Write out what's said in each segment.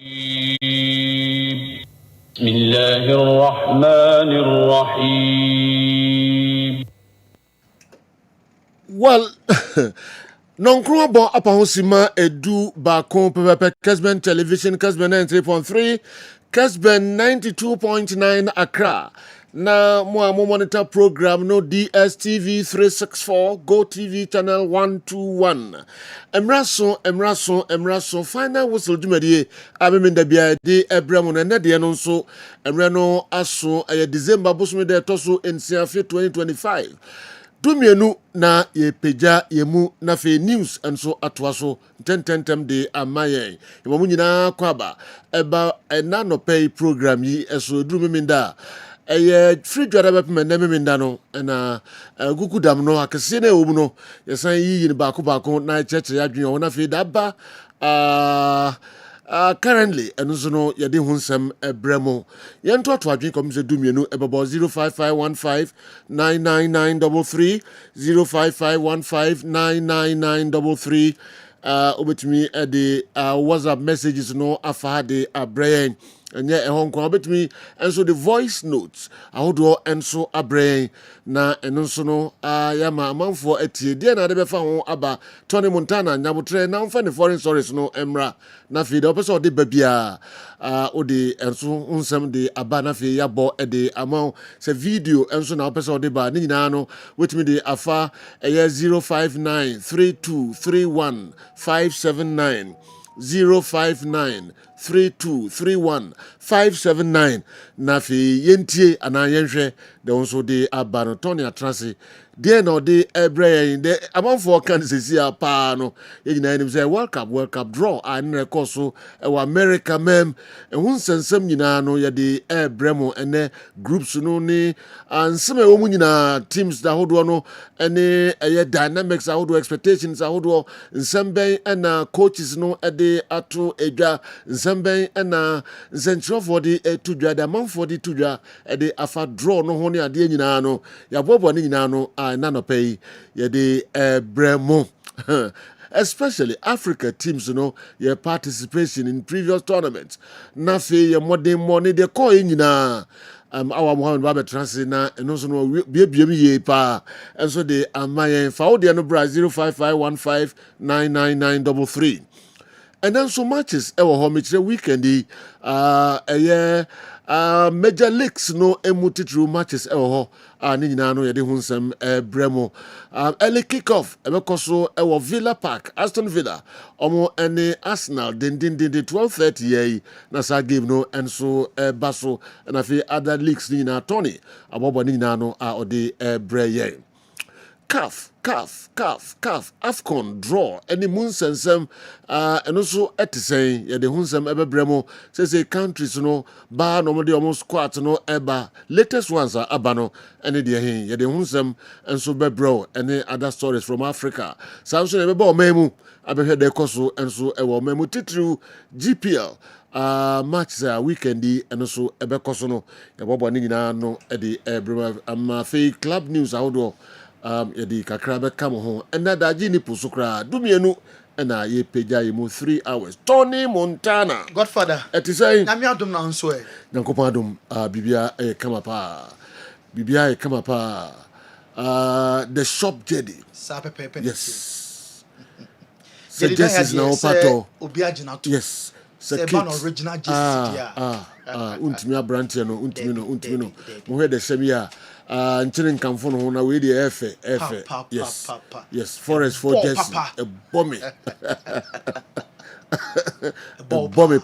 بسم الله الرحمن الرحيم. Well, non-crumable upahosima edu bakon pepe Kessben television Kessben 93.3 Kessben 92.9 Accra. Na mo monitor program no DSTV 364 Go TV channel 121. Emraso final whistle dwumadie abeminda bia de ebramo na de no nso emre no aso December bosom de toso ensiafe 2025. Dumienu na ye peja yemu na fe news enso atoa so tententem de amaye yemu nyina kwaba eba na no pay program yi eso duru minda eye free dwada be pem na minda no na gugudam no akese na ewu no yesan yi ni baako na cheche adwen o na fe da ba currently and no yade hunsem ebremo yento to adwen kom se dumienu ebebo 0551599933 0551599933 obetumi the WhatsApp messages no afa de abrayen enye ehon kwa obetumi enso the voice notes ahodo enso abrayen na eno nso no yama amanfo etie de na de befa ho aba Tony Montana nyabotre na mfa ne foreign stories no emra na fi de opeso de babia odi enso unsem de aba na fi yabo de amount se video enso na opeso de ba ni nyina no wetimi de afa 0593231579 0593231579 na fi yentie ana yenhwe de onso de aba no Tony atrase de na de ebre de amanfo kan sesi apa no yina nim say world cup draw an record so e America mem ehun sensem nyina no ye de ebre mo ene groups no ni anseme wo nyina teams da hodo no ene eye dynamics ahodo expectations ahodo nsemben ena coaches no de ato edwa nsemben ena nsentrofo de tudwa da manfo de tudwa de afa draw no ho ne ade nyina no ya bobo ne nyina no na no pay ye de bremo especially Africa teams your participation in previous tournaments na fe ye modern money de call nyina our Mohammed Babe Transi na eno so no biebiem ye pa enso de amayen fa wo de no bra 0551599933 and then so matches ewo ho me kire weekend major leagues no emutitru matches ewo ho ni nyina no ye de hunsem bremo early kick-off ebekoso ewo Villa Park Aston Villa omo ene Arsenal din 12:30 ye na sa game no enso baso na fi other leagues ni nyina Tony abobo ni nyina no ode breye CAF AFCON draw any moon sensem and also etisen ye de hunsem ebebremo say countries no ba no de almost squat no eba latest ones are abano any de hin ye de hunsem and so bebro any other stories from Africa samson ebeba o memu abehwe de koso and so ewo memu titru GPL match weekend and so ebekoso no ye bobo ni nyina no e de ebrema amafe club news ahodo yedi kakra be kam ho ena daji ni pusukra dumienu ena ye peja ye mu 3 hours Tony Montana Godfather eti say na mi adom na nso nyankopon adom bibia kama pa the shop jedi sa pepe yes so this is now pato obi agina to yes se ban original jersey dia untimi abrante no untimi no mo he de semia nchini nkamfo no na we de efe yes forest for just a bomb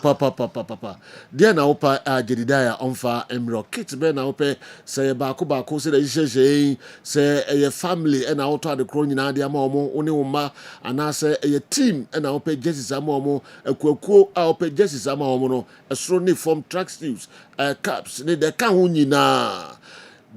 papa dia na opa jedidaya onfa emro kit be na ope say baako say da hihye say eye family na auto ade kro nyina de ama omo one wo ma ana say eye team na ope jerseys ama omo akuakuo ope jerseys ama omo no esro ni form track shoes caps ni de ka ho nyina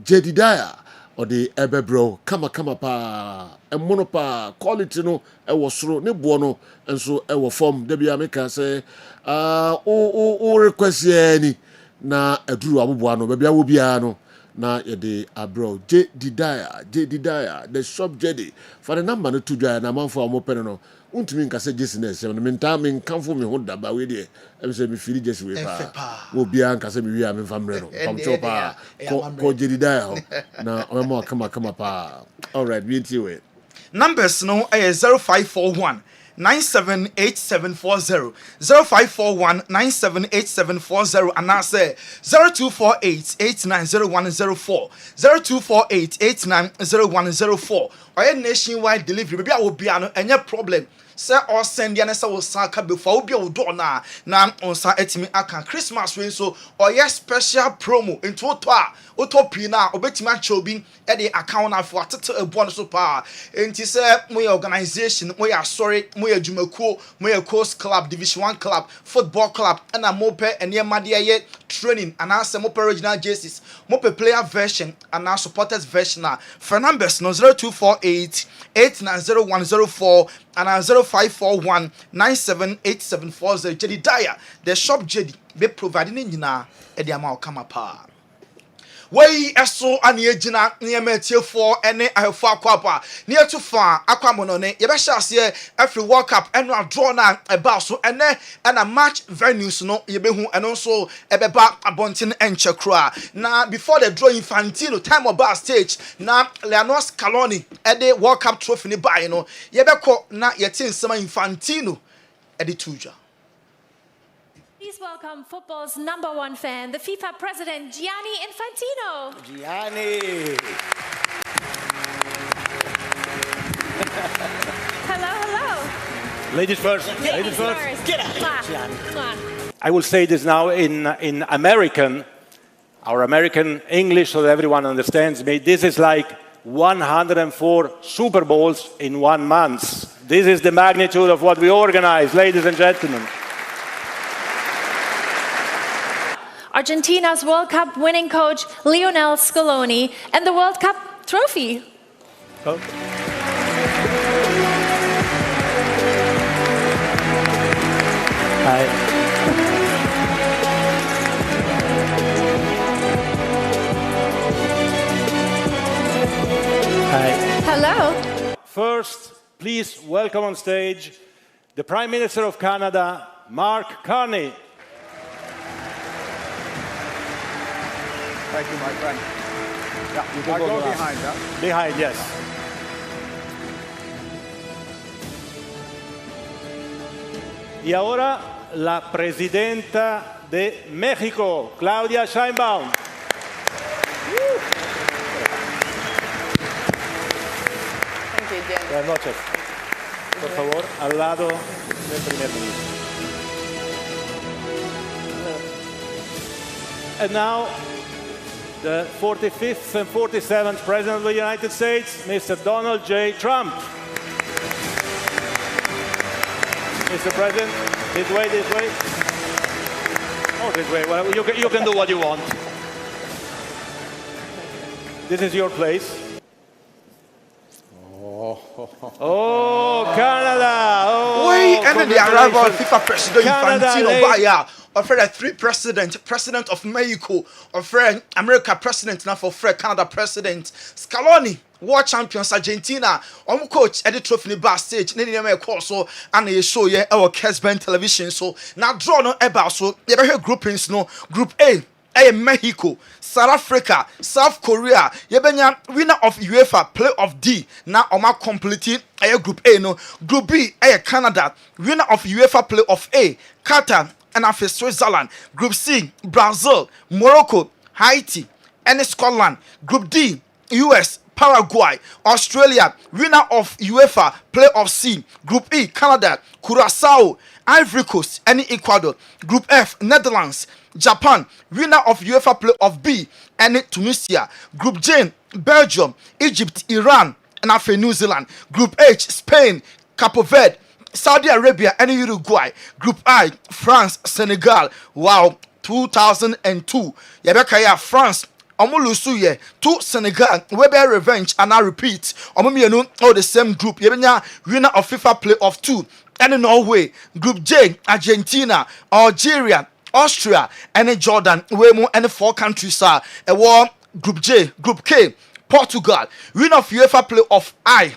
jedidaya ode ebebro kama pa emono pa quality no ewo soro ne bo no enso ewo form de bia meka say o request yani na aduru aboboa no bia wo bia no na yede abro jedidaya the shop jedi for the number no tudwa na manfo mo pene no untumi nkasa jesi na ɛsɛm no mentaa menkamfo me ho daba wei deɛ ɛm sɛ mefiri jesi wei paa obiara nkasa me wie a memfa mmerɛ no pamkyɛw paa kɔ gyedidaa hɔ na ɔmɛma ɔkamakama paa alright bientie wei numbers no 0541 978740 0541 978740 and I say 0248 890104 0248 890104 or nationwide delivery maybe I will be any problem. Sir or send the answer will saka before be a door na on sa etimi aka Christmas way so or yes special promo into utopina obetima chobin at the account for a bonus power. And he said, my organization, my sorry, my Jumaku, my coast club, Division 1 club, football club, and a mope and near Madia training and answer mope original jerseys, mope player version and our supporters version. For numbers no 0248 890104 and 0541 978740 Jedi Daya, the shop Jedi be providing in at the amount come apart. Way eso ani ejina near metie for any ahefo akwapa near too far akwamonone ye be shase every world cup eno draw na eba so ene and a match venues no ye be hu eno so ebeba abontin enche kra na before the draw Infantino time of bar stage na Leonardo Scaloni e de world cup trophy ni buy no ye be ko na ye tin sama Infantino e de tuja. Please welcome football's #1 fan, the FIFA president, Gianni Infantino. Gianni. Hello, hello. Ladies first. Ladies first. Get out of here, Gianni. Mwah. I will say this now in American, our American English, so that everyone understands me. This is like 104 Super Bowls in 1 month. This is the magnitude of what we organize, ladies and gentlemen. Argentina's World Cup winning coach, Lionel Scaloni, and the World Cup trophy. Oh. Hi. Hi. Hello. First, please welcome on stage the Prime Minister of Canada, Mark Carney. Thank you, my friend. Yeah, you can go behind, yeah? Behind, yes. Y ahora la presidenta de México, Claudia Sheinbaum. Thank you, Jen. Buenas noches. Por favor, al lado del primer ministro. And now, the 45th and 47th President of the United States, Mr. Donald J. Trump. Mr. President, this way, this way. Oh, this way. Well, you can do what you want. This is your place. Oh, Canada! Oh, Wait, and then the arrival of FIFA President Canada, Infantino Baya, or Fred 3 President of Mexico, or Fred America President, now for Fred Canada President, Scaloni, World Champions Argentina, coach Eddie Trophy bar stage, Nene call so, and they show ye our Kessben television. So now draw no about so, you ever hear groupings no, Group A. Mexico, South Africa, South Korea, yebenya winner of UEFA Playoff D. Now oma completing Group A no. Group B Canada, winner of UEFA Playoff A, Qatar and after Switzerland. Group C Brazil, Morocco, Haiti, and Scotland. Group D US, Paraguay, Australia, winner of UEFA Playoff C. Group E Canada, Curacao, Ivory Coast, and Ecuador. Group F Netherlands, Japan, winner of UEFA Playoff B, and Tunisia. Group J, Belgium, Egypt, Iran, and after New Zealand. Group H, Spain, Cape Verde, Saudi Arabia, and Uruguay. Group I, France, Senegal. Wow, 2002. Yabekaya, France. Omulusu ye to Senegal, Weber revenge, and I repeat, Omumienu all the same group. Yebenya winner of FIFA Playoff 2, and in Norway. Group J, Argentina, Algeria, Austria, and Jordan. We more and 4 countries are a war. Group J, Group K, Portugal, winner of UEFA Playoff I,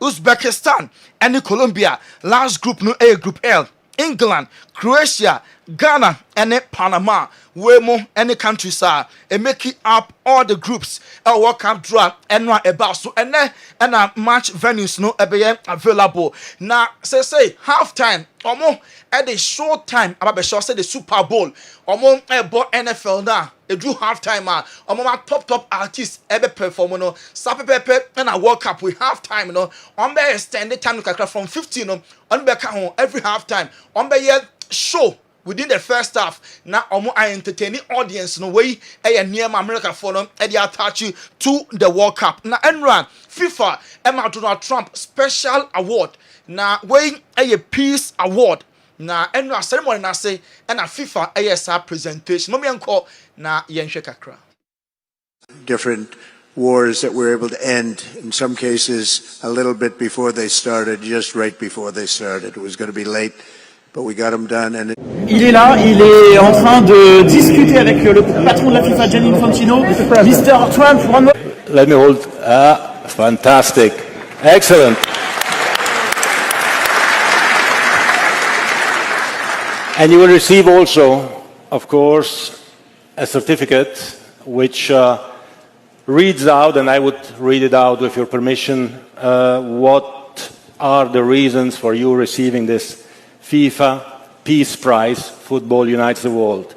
Uzbekistan and Colombia. Last group no A, Group L. England, Croatia, Ghana, and Panama. Wemo any countries are make it up all the groups. A World Cup draw and about so and match venues no available. Now say half time or more at the short time about the say the Super Bowl or more NFL now. They do half time or more top artists ever perform no Sape Pepe and a World Cup with half time no on be extended time from 15 no on be every half time on be show within the first half. Now I entertaining audience no way near America for them they attach you to the World Cup. Now enran FIFA Emma Donald Trump special award. Now way a peace award. Now enran ceremony na say and a FIFA ASR presentation. Mommy uncle na yenhwe kakra. Different wars that we're able to end, in some cases a little bit before they started, just right before they started. It was going to be late, but we got them done. And il est là, il est en train de discuter avec le patron de la FIFA, Gianni Infantino. Mr. Trump, one more. Let me hold. Fantastic. Excellent. And you will receive also, of course, a certificate which reads out, and I would read it out with your permission, what are the reasons for you receiving this FIFA Peace Prize. Football unites the world.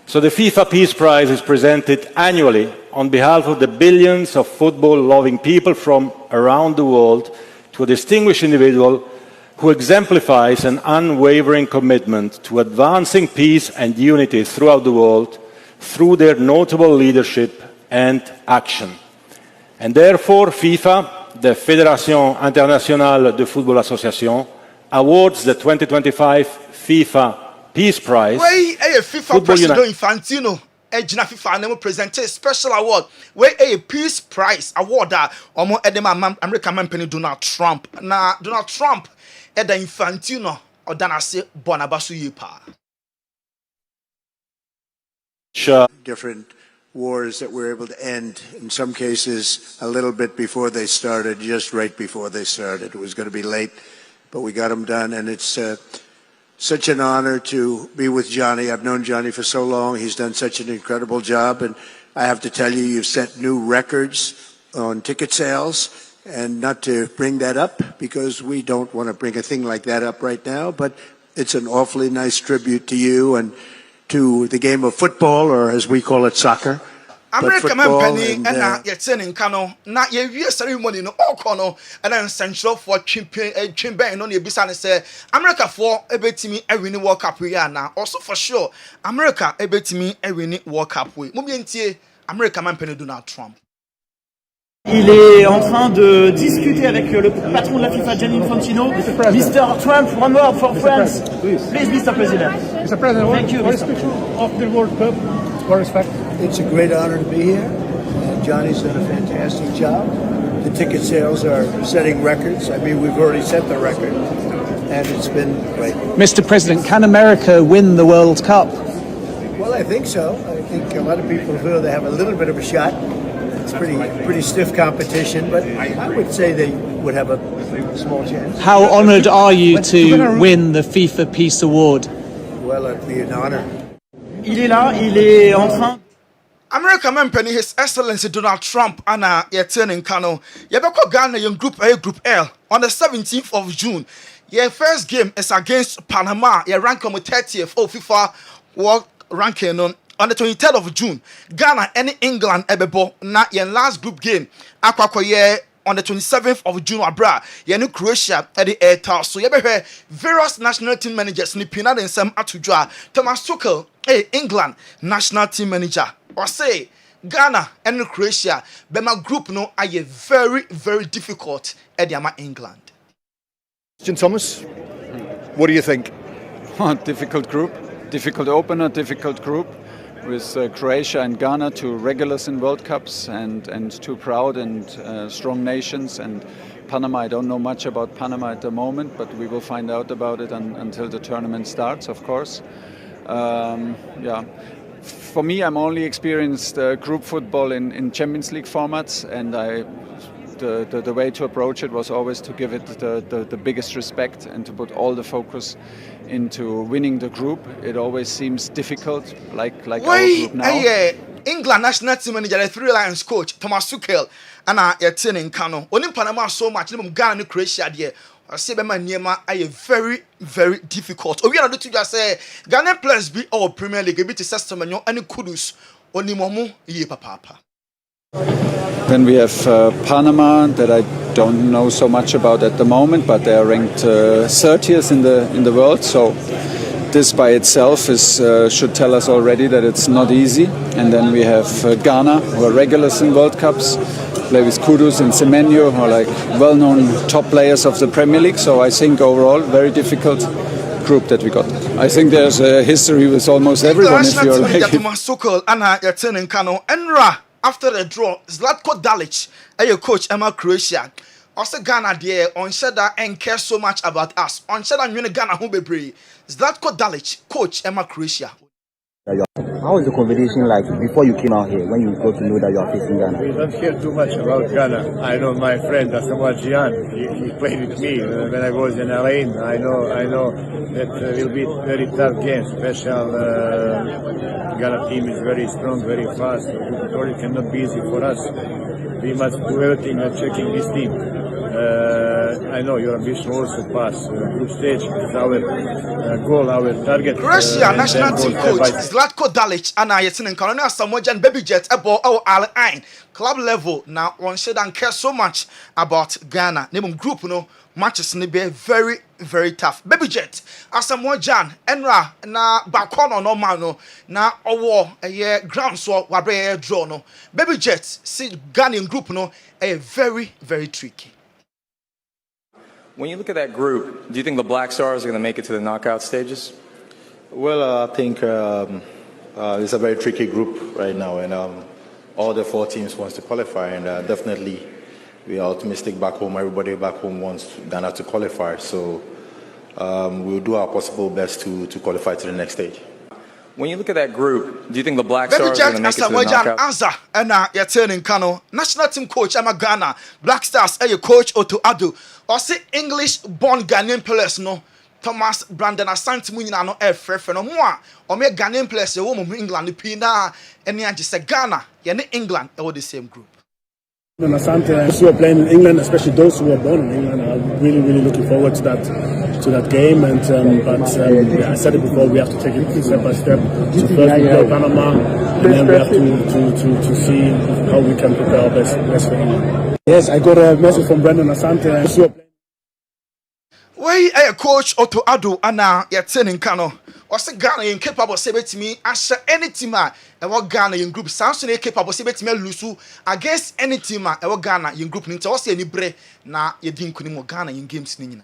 So the FIFA Peace Prize is presented annually on behalf of the billions of football-loving people from around the world to a distinguished individual who exemplifies an unwavering commitment to advancing peace and unity throughout the world through their notable leadership and action. And therefore, FIFA, the Fédération Internationale de Football Association, awards the 2025 FIFA Peace Prize. Way a FIFA President Infantino. Ejina FIFA name presented special award where a Peace Prize award omo edema American company Donald Trump. Na Donald Trump eda Infantino odana se bonabasu yipa. different wars that we're able to end, in some cases a little bit before they started, just right before they started. It was going to be late, but we got them done, and it's such an honor to be with Johnny. I've known Johnny for so long. He's done such an incredible job, and I have to tell you, you've set new records on ticket sales, and not to bring that up because we don't want to bring a thing like that up right now, but it's an awfully nice tribute to you and to the game of football, or as we call it, soccer. America man penny and yɛte ne nka no na yɛwie ceremony no ɔkɔ no ɛna nsɛnkyerɛfoɔ twembɛn no na yɛbisa ne sɛ Americafoɔ ɛbɛtumi awini World Cup yi ana also for sure America ɛbɛtumi awini World Cup yi mo bientie America man penny Donald Trump. Il est en train de discuter avec le patron de la FIFA, Gianni Infantino. Mr. Trump, one word for France. Please, Mr. President. Mr. President, thank you. Of the World Cup, what respect? It's a great honor to be here. Johnny's done a fantastic job. The ticket sales are setting records. I mean, we've already set the record, and it's been great. Mr. President, can America win the World Cup? Well, I think so. I think a lot of people feel they have a little bit of a shot. It's pretty stiff competition, but I would say they would have a small chance. How honoured are you to win the FIFA Peace Award? Well, it'd be an honor. Il est là, il est en train. America man penny His Excellency Donald Trump and yɛte Kano. Yɛbɛkɔ Ghana in Group A, Group L on the 17th of June. Your first game is against Panama. Your rank on 30th of FIFA World Ranking on the 23rd of June. Ghana and England ebebo na your last group game. Akwakoye on the 27th of June abra. Yenu Croatia at the air toss. So yebe various national team managers ni pina den sem atudwa. Thomas Tuchel, England national team manager. Or say Ghana and Croatia, bema group no are very, very difficult at the England. Jim Thomas, what do you think? Difficult group, difficult opener, difficult group with Croatia and Ghana, two regulars in World Cups and two proud and strong nations, and Panama. I don't know much about Panama at the moment, but we will find out about it until the tournament starts, of course. For me, I'm only experienced group football in Champions League formats, and I the way to approach it was always to give it the biggest respect and to put all the focus into winning the group. It always seems difficult, like our group now. England national team manager, the Three Lions coach Thomas Tuchel, and I in Kano. Only Panama so much. Ghana and Croatia there. I say be man Niema are very, very difficult. We are not to just say Ghanaian players be our Premier League. Be to system and any kudus. Only momo ye papa. Then we have Panama that I don't know so much about at the moment, but they are ranked 30th in the world. So this by itself should tell us already that it's not easy. And then we have Ghana, who are regulars in World Cups, play with Kudus and Semenyo, who are like well-known top players of the Premier League. So I think overall, very difficult group that we got. I think there's a history with almost everyone. If you're like after the draw, Zlatko Dalic, your coach Emma Croatia. Also Ghana there on Shada and care so much about us. On Shada you Ghana who be brave. Zlatko Dalic, coach Emma Croatia. How is the conversation like before you came out here when you got to know that you are facing Ghana? We don't hear too much about Ghana. I know my friend Asamoah Gyan. He played with me when I was in LA. I know that will be very tough game. Special Ghana team is very strong, very fast. It cannot be easy for us. We must do everything checking this team. I know your ambition also pass group stage is our goal, our target. Croatia national team coach Zlatko Dalic and I in Colonel Asamoah Gyan Baby Jet about our Al-Ain club level. Now one should don't care so much about Ghana. Name group no matches ni be very, very tough. Baby Jet Asamoah Gyan Enra na bakono no mano na owo a ground so wabre draw no. Baby Jet see Ghanaian group no a very, very tricky. When you look at that group, do you think the Black Stars are going to make it to the knockout stages? Well, I think it's a very tricky group right now, and all the 4 teams wants to qualify, and definitely we are optimistic back home. Everybody back home wants Ghana to qualify, so we'll do our possible best to qualify to the next stage. When you look at that group, do you think the Black Stars are going to make it to the knockout? Answer, and you're turning Kano. National team coach, I'm a Ghana. Black Stars, your coach, Otto Ado. Or say English-born Ghanaian players, no. Thomas Brandon Asante Munyina no F no more. Or me Ghanaian players, you want England, Pina, and you just say Ghana, you're in England, all the same group. Asante, those who are playing in England, especially those who are born in England, are really, really looking forward to that game. And I said it before, we have to take it step by step. So first we play Panama, and then we have to see how we can prepare our best for England. Yes, I got a message from Brendan Asante. Why a coach Otto Ado and you're turning Kano. Or say Ghana incapable of saying to me, I share any team and what Ghana in group Samson capable of saying to me Lusu against any team and what Ghana in group Ninta or say any break na you didn't couldn't Ghana in games in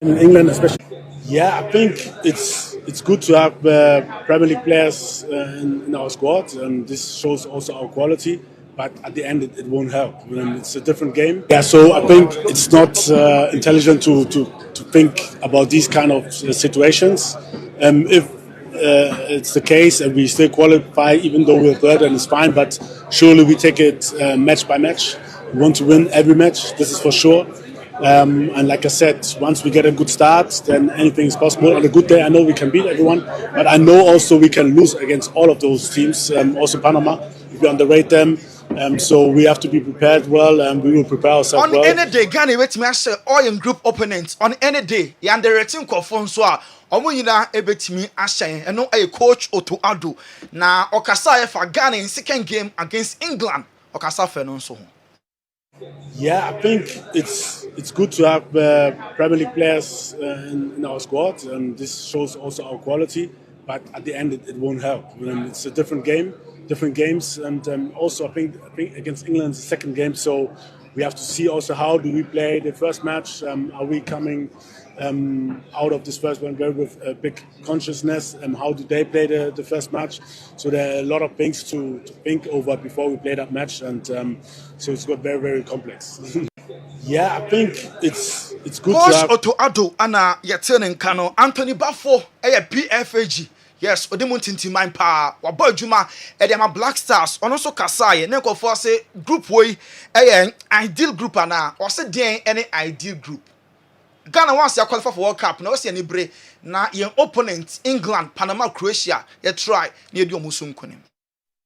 England especially. Yeah, I think it's good to have Premier League players in our squad, and this shows also our quality. But at the end, it won't help. It's a different game. Yeah, so I think it's not intelligent to think about these kind of situations. If it's the case and we still qualify, even though we're third, and it's fine. But surely we take it match by match. We want to win every match. This is for sure. And like I said, once we get a good start, then anything is possible. On a good day, I know we can beat everyone, but I know also we can lose against all of those teams. Also Panama, if we underrate them. So we have to be prepared well, and we will prepare ourselves well. On any day, Ghana wait me say all in group opponents. On any day, you underrating Kofonso a omo nyina ebetimi ahyen eno a coach Otto Ado na okasa for Ghana in second game against England. Okasa fe no so. Yeah, I think it's good to have Premier League players in our squad, and this shows also our quality. But at the end, it won't help. It's a different game, different games, and also I think against England it's the second game. So we have to see also how do we play the first match. Are we coming out of this first one with a big consciousness, and how do they play the first match? So there are a lot of things to think over before we play that match, and so it's got very, very complex. Yeah, I think it's good coach to have Otto Ado and you're turning Kano Anthony Bafo a PFAG Yes, Odimun Tintiman Pa, Wabo Juma, Edema Black Stars, on also Kasai, Neko Force, group way, ideal group, or say any ideal group. Ghana wants to qualify for World Cup. No, see any break. Now, your opponent, England, Panama, Croatia, you try near your Musum Kunim.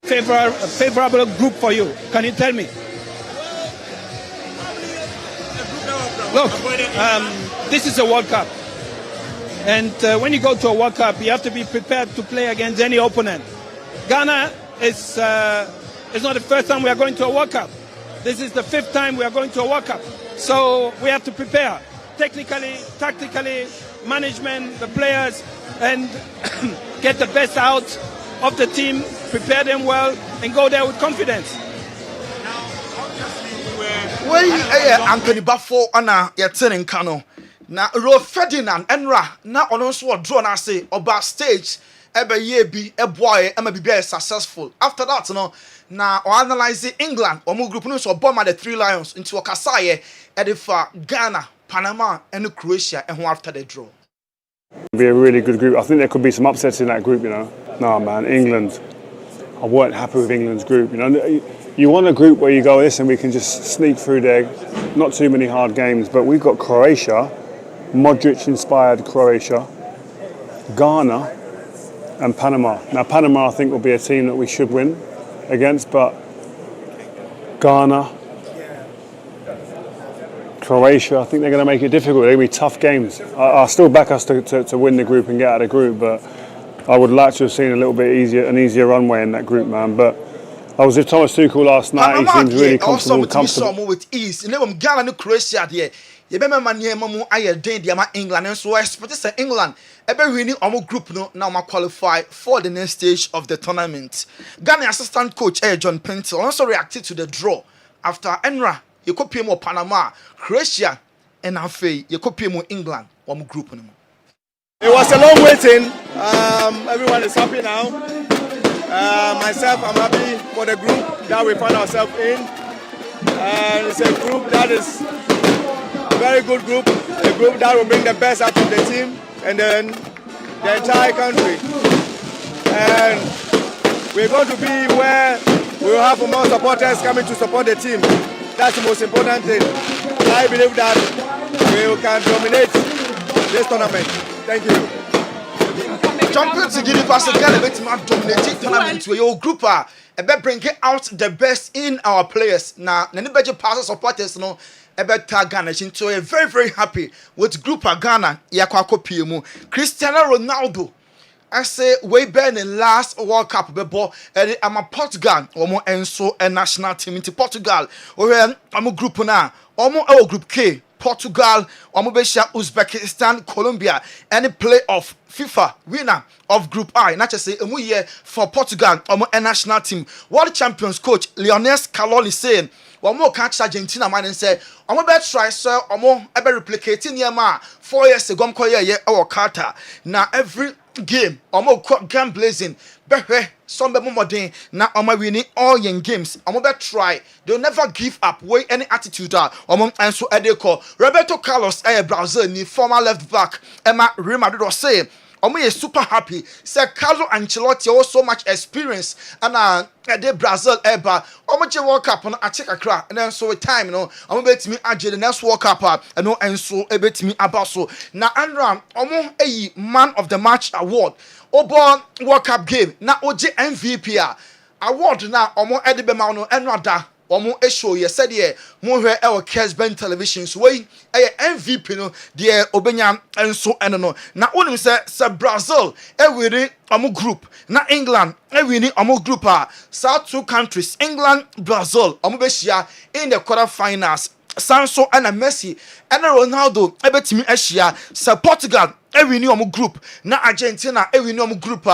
Favorable group for you. Can you tell me? Look, this is a World Cup. And when you go to a World Cup, you have to be prepared to play against any opponent. Ghana is not the first time we are going to a World Cup. This is the 5th time we are going to a World Cup. So we have to prepare. Technically, tactically, management, the players, and get the best out of the team, prepare them well, and go there with confidence. Anthony Buffo, Anna, Yatin Kano. Now, Ro Ferdinand, Enra, now on also drawn as say about stage, ebe ye be a boy, be very successful. After that, now analyze England, or move group news or bomb at the 3 Lions into a Kasaye, Edifa, Ghana, Panama, and Croatia, and who after the draw. It'll be a really good group. I think there could be some upsets in that group, No, man, England. I weren't happy with England's group. You want a group where you go, listen, we can just sneak through there, not too many hard games, but we've got Croatia, Modric-inspired Croatia, Ghana, and Panama. Now, Panama, I think, will be a team that we should win against, but Ghana, Croatia, I think they're going to make it difficult. They're going to be tough games. I still back us to win the group and get out of the group, but I would like to have seen a little bit easier runway in that group, man. But I was with Thomas Tuchel last night. He seems really comfortable. With ease. Ghana and Croatia there. You remember near Mamu Ayadin, England, and so I expect England. Every winning our group now qualify for the next stage of the tournament. Ghana assistant coach John Pentel also reacted to the draw after Enra. You copy more Panama, Croatia, and Afe. You copy more England. One group. It was a long waiting. Everyone is happy now. Myself, I'm happy for the group that we found ourselves in. And it's a group that is a very good group. A group that will bring the best out of the team and then the entire country. And we're going to be where we will have more supporters coming to support the team. That's the most important thing. I believe that we can dominate this tournament. Thank you. Champions to give us a dominating tournament where your group are bring out the best in our players. Now, anybody passes supporters no tag Ghana into a very, very happy with group of Ghana. Yakwako PMU. Cristiano Ronaldo. I say way better than last World Cup before. I'm a Portugal, or and so a national team into Portugal. Or I'm a group now. Or group K. Portugal, Uzbekistan, Colombia, any playoff FIFA winner of Group I. Not just say a year for Portugal, a national team. World champions coach Lionel Scaloni saying, one more catch Argentina man and say, I'm about to try, sir, or more ever replicating your ma 4 years ago, or Carter. Now every game, game blazing. Some more day now. Winning all your games. I'm about to try. They'll never give up. Way any attitude are. And so Edeko Roberto Carlos, Brazil, ni former left back. Emma Real Madrid was saying. Is super happy. Say Carlo Ancelotti also so much experience and de Brazil eba. World Cup on Achika and then so with time bet me the next World Cup and so bet me about so now Andra a man of the match award. Obo World Cup game na OJ MVP award na edibemano enrada show ye said ye mo hwe e Kessben television so we MVP no de obenya enso eno na onim se Brazil win group na England win group South 2 countries England Brazil be share in the quarter finals Sanso and Messi and Ronaldo betimi share se Portugal win group na Argentina win group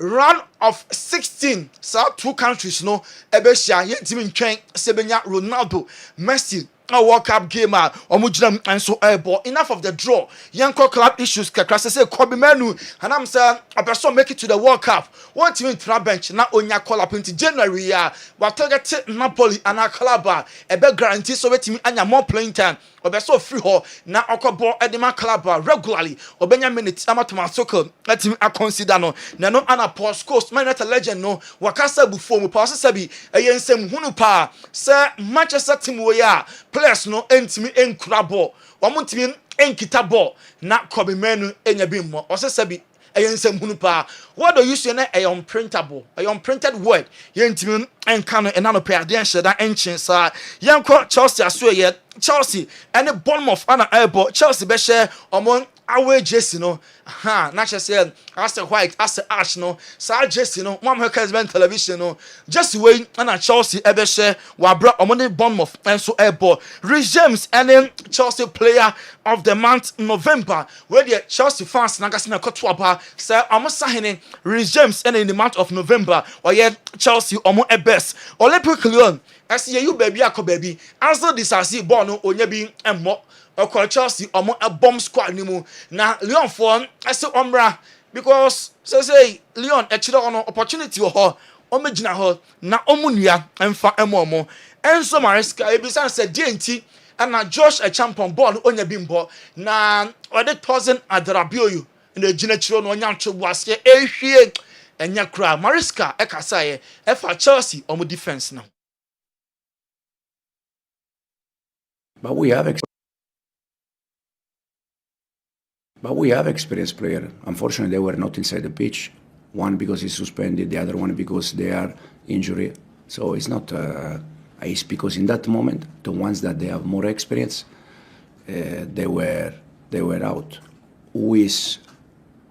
round of 16 South 2 countries no ebeshia ye timi ntwen sebenya Ronaldo Messi a World Cup game omujram and so airborne. Enough of the draw. Young club issues kakra say Kobe Menu and I'm saying a person make it to the World Cup. One team in bench na onya call up into January but target Napoli and a club a big guarantee so wetimi anya more playing time. Obeso free ho na okobo edema club regularly obenya minutes amatoma soccer letimi a consider no na no ana post coast man at a legend no wakasa bufo mu pass sabi eyensem hunu pa say Manchester team we ya players no entimi enkura ball omuntimi enkita ball na Kobe Menu enya bi mo osesabi eyensem hunu pa what do you say na a unprintable a unprinted word yentimi enka no enano pe ade enhyeda enchin sa yenko Chelsea aso ye Chelsea any Bournemouth ana airport Chelsea be share omon away jersey no na say as white as ash no sa jersey no mom Kessben television no just way na Chelsea e be share wa bra omon Bournemouth and so airport Reece James and Chelsea player of the month November where the Chelsea fans na gasi na koto aba say omosahene Reece James and in the month of November or yet Chelsea omon e best Olympic Lyon as you baby akọ baby answer this as ball no onye bi emmo okọ Chelsea omo a bomb squad ni mu na Lyon for as omra because say Lyon e chire ono opportunity ho omegina ho na omunua emfa emomo Enzo Maresca ebisan say DNT and Josh a champion ball onye bi mbo na ode thousand adarabioyu na gina chiro no nya ntwe buase ehwie enya kra Maresca e kasaye e fa Chelsea omo defense now. But we have experienced players. Unfortunately, they were not inside the pitch. One because he's suspended, the other one because they are injured. So it's not. It's because in that moment, the ones that they have more experience, they were out. Who is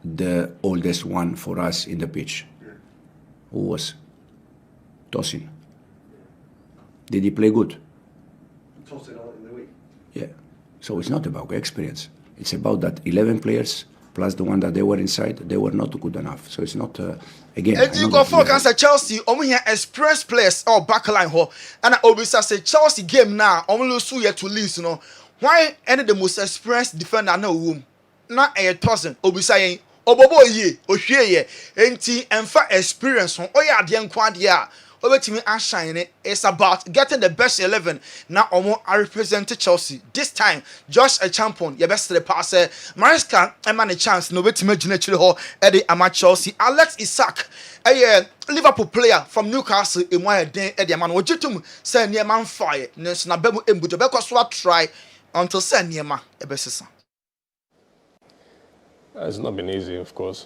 the oldest one for us in the pitch? Who was? Tosin. Did he play good? Yeah, so it's not about experience. It's about that 11 players plus the one that they were inside. They were not good enough. So it's not again. And you go for cancer Chelsea. Here experienced players or backline ho. And obviously say Chelsea game now. Lose yet to lose. You know why? Any the most experienced defender no room. Not a thousand. Obviously, obobo ye, ohie ye. Enti emfa experience ho. Oya ade nkwa de a. Obetimi ashine it's about getting the best 11 now omo I represent Chelsea this time Josh a champion your best the passer Maresca e man a chance no obetimi gina chire ho e dey ama Chelsea Alex Isak Liverpool player from Newcastle in one den e dey man ojitum say niema fire nso na bemu embujo be kwaso try until say niema e be sesa. It's not been easy, of course.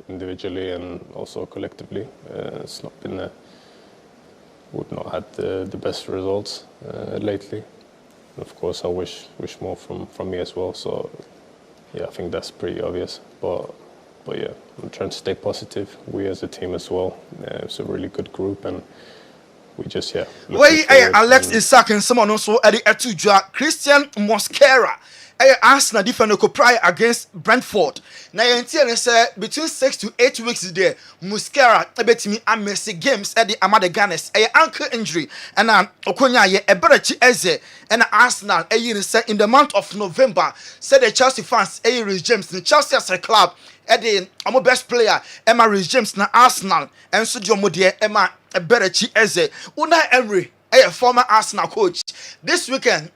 Individually and also collectively, it's not been. We've not had the best results lately. Of course, I wish more from me as well. So, yeah, I think that's pretty obvious. But yeah, I'm trying to stay positive. We as a team as well. It's a really good group, and we just Wait, Alex Isak and someone also added to Christian Mosquera. Arsenal defender could pry against Brentford. Now you say between 6 to 8 weeks there, Mosquera betimi amesi games at the Amada Ganes. Ankle injury and Okonya a better eze and Arsenal say in the month of November said the Chelsea fans Reece James the Chelsea as a club at the best player Emma Reece James na Arsenal and so Jomodie Emma a better eze. Unai Emery a former Arsenal coach this weekend.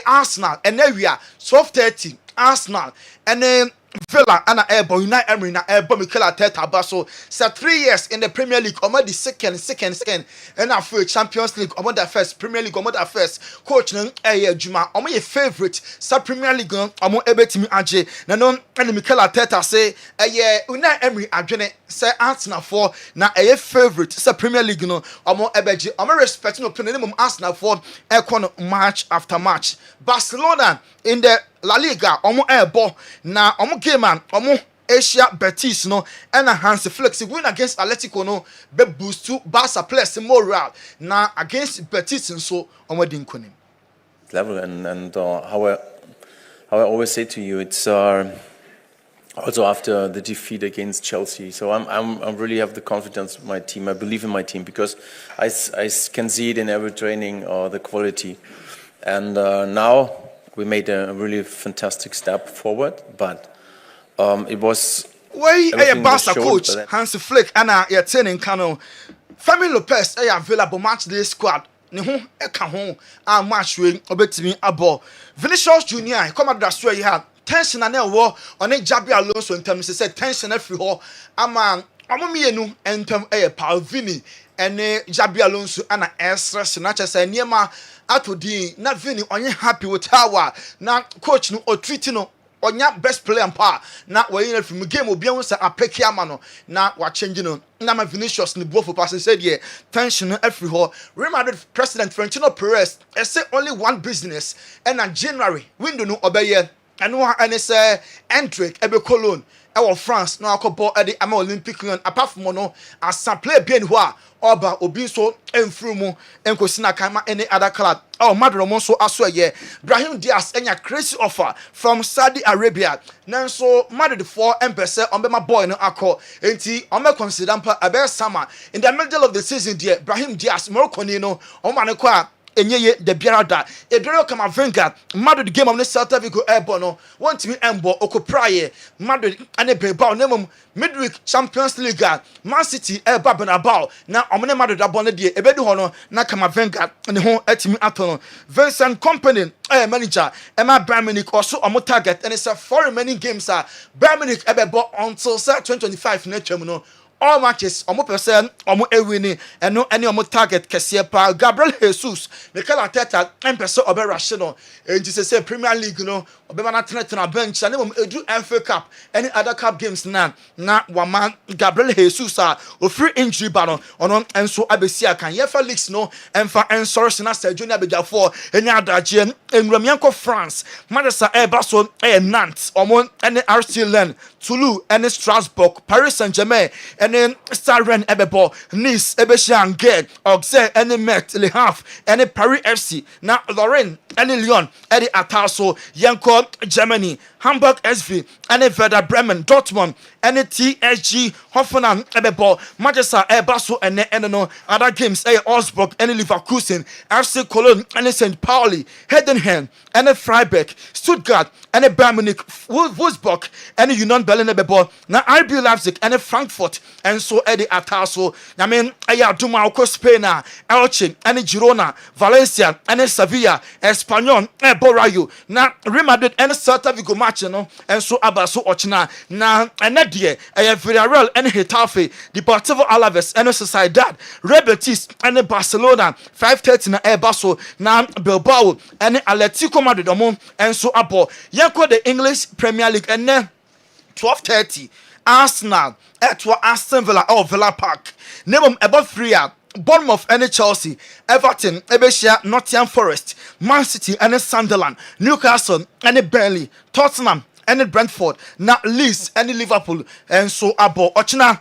Arsenal and area 12:30 Arsenal and then Villa and Airborne Unai Emery na Airborne Mikel Arteta Basso so 3 years in the Premier League omo the second and after Champions League omo the first Premier League omo the first coach no Juma omo your favorite sa Premier League omo ebetimi age na no and Mikel Arteta say Unai Emery adwene say Arsenal for na favorite sa Premier League no omo ebeji omo respect no opinion Arsenal for match after match Barcelona in the La Liga omo airbo na omo game man omo Asia Betis no and Hans Flex win against Atletico no be boost to Barca players morale na against Betis so omo din konim level and how I always say to you it's also after the defeat against Chelsea. So I really have the confidence in my team. I believe in my team because I can see it in every training, the quality. And now we made a really fantastic step forward, but it was... Why a Barca coach, Hansi Flick, and a training Kano. Femi Lopez, available match day squad. Ne ho eka ho a match we obetimi abo. Vinicius Junior, come at that you have tension na wo on Jabi Alonso in terms say tension every ho ama omomienu entem Paul Vini ene Jabi Alonso ana stress na chese niema atodi na Vini onye happy with how na coach no o treat no onya best player mpa na wayin from game obi an say apeki ama no na wa change no na ma Vinicius ni buofo pass said yeah tension every ho Real Madrid president Florentino Perez say only one business and in January window no obeye and one and say Endrick ebe Cologne e France no akobo e the Olympic run apart from no as play bien ho oba obi so emfrumu enkosina kama any other club Madrid mo so aso ye Brahim Diaz enya crazy offer from Saudi Arabia nanso Madrid for empese on be my boy no akọ enti on me consider mpa abe summer in the middle of the season there Brahim Diaz Morocco ni no on man ko a enyeye de biarada edoro kama Venga Madrid game of the Celta Vigo airborne no want me embo okopraye Madrid ane Bilbao nemum midweek Champions League Man City eba Bernabeu na omne Madrid abone de ebedu ho no na kama Venga ne ho atimi atono Vincent Company manager Emma Bayern Munich also omo target and it's a 4 remaining games Bayern Munich ebebo until 2025 na twam no all matches omo person omo ewini eno any omo target kese pa Gabriel Jesus Mikel Arteta empese oberashe no enti say Premier League no obema na tena bench na mom edu FA Cup any other cup games na wama Gabriel Jesus o free injury ba no ono enso abesi akan yefa leagues no emfa ensource na Sergio Abejafo enya adaje enwuramianko France Manchester Basso Nantes omo any RC Lens Toulouse and Strasbourg Paris Saint-Germain and then Staren Ebebo Nice Ebeshange Auxerre and Met Le Havre and Paris FC now Lorraine and Lyon and Ataso Yanko Germany Hamburg SV and Werder Bremen Dortmund and TSG Hoffenheim Ebebo Manchester Basso and no other games Augsburg and Leverkusen FC Cologne and St. Pauli Heidenheim and Freiburg Stuttgart and Bayern Munich Wolfsburg and Union Berlin Ebebo na RB Leipzig and Frankfurt and so Eddie Ataso I mean Duma Spain Elche and Girona Valencia and Sevilla Espanyol Rayo na Real Madrid and Celta Vigo match no and so abaso ochina na enedie Villarreal and Getafe Deportivo Alaves and Sociedad Real Betis and Barcelona 5:30 na Basso na Bilbao and Atletico Madrid and so abo yanko the English Premier League and 12:30 Arsenal at Aston Villa or Villa Park name about 3 Bournemouth and Chelsea, Everton, Ebeshia, Nottingham Forest, Man City and Sunderland, Newcastle and Burnley, Tottenham and Brentford, now Leeds and Liverpool and so abo Ochina,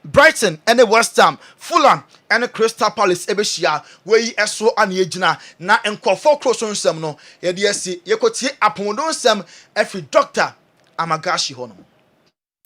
Brighton and West Ham, Fulham and Crystal Palace Ebeshia where ye so aniejina na enkofo cross on sem no ye de asi ye kotie apondon sem every doctor amagashi hono.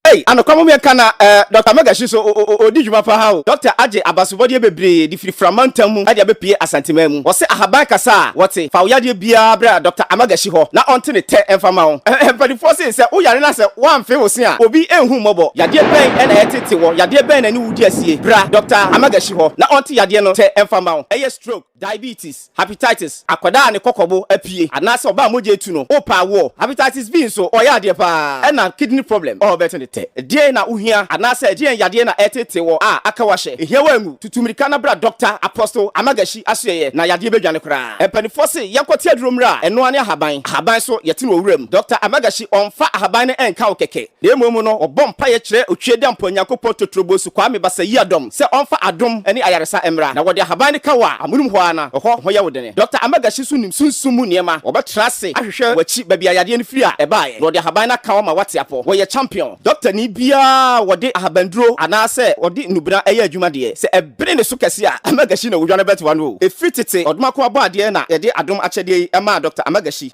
Hey, anokwamo me kana Dr. Magashi so odi djuma pa ha o. Dr. Aje abasubodi bebre di framantam mu ade abepie asantima mu. Wo se ahaban kasa wote fa uyade bia bra Dr. Amagashi ho na onte ne te emfama ho. Empadi force se wo yare na se wan fe wo se a obi enhu mobo. Yade ben e na etete wo. Yade ben na ni wudi asie. Bra Dr. Amagashi ho na onte yade no te emfama ho. Eye stroke, diabetes, hepatitis, akwada ne kokobo apie. Anase oba moje etu no. Opa wo. Hepatitis B so oyade pa. E na kidney problem. Oh better ne die na uhia anase die yade na etete wo akawahye ehia wangu tutumirika na bra Dr. Apostle Amagashi asoye na yade bedwane kra empanifo se yakote adromra eno ane ahaban so yete no wuram Dr. Amagashi onfa ahaban ne enka okeke na emomu no obompa ye kire otwede amponyankopɔ totrobo su kwa me basa yi adom se onfa adom ani ayaresa emra na wode ahaban ne kawa amunum ho ana ho ya wodene Dr. Amagashi su nim sunsumu niema obetra se ahwehwe wachi babia yade ne firi a ebaaye wode ahaban na kawa ma wate apo wo ye champion Dr. doctor ni bia wode ahabanduro anase wode nubra eye adwuma de se ebere ne so kese a amagashi na wodwane betwa no e fitete odumako abo ade na ye de adom achede ema Dr. Amagashi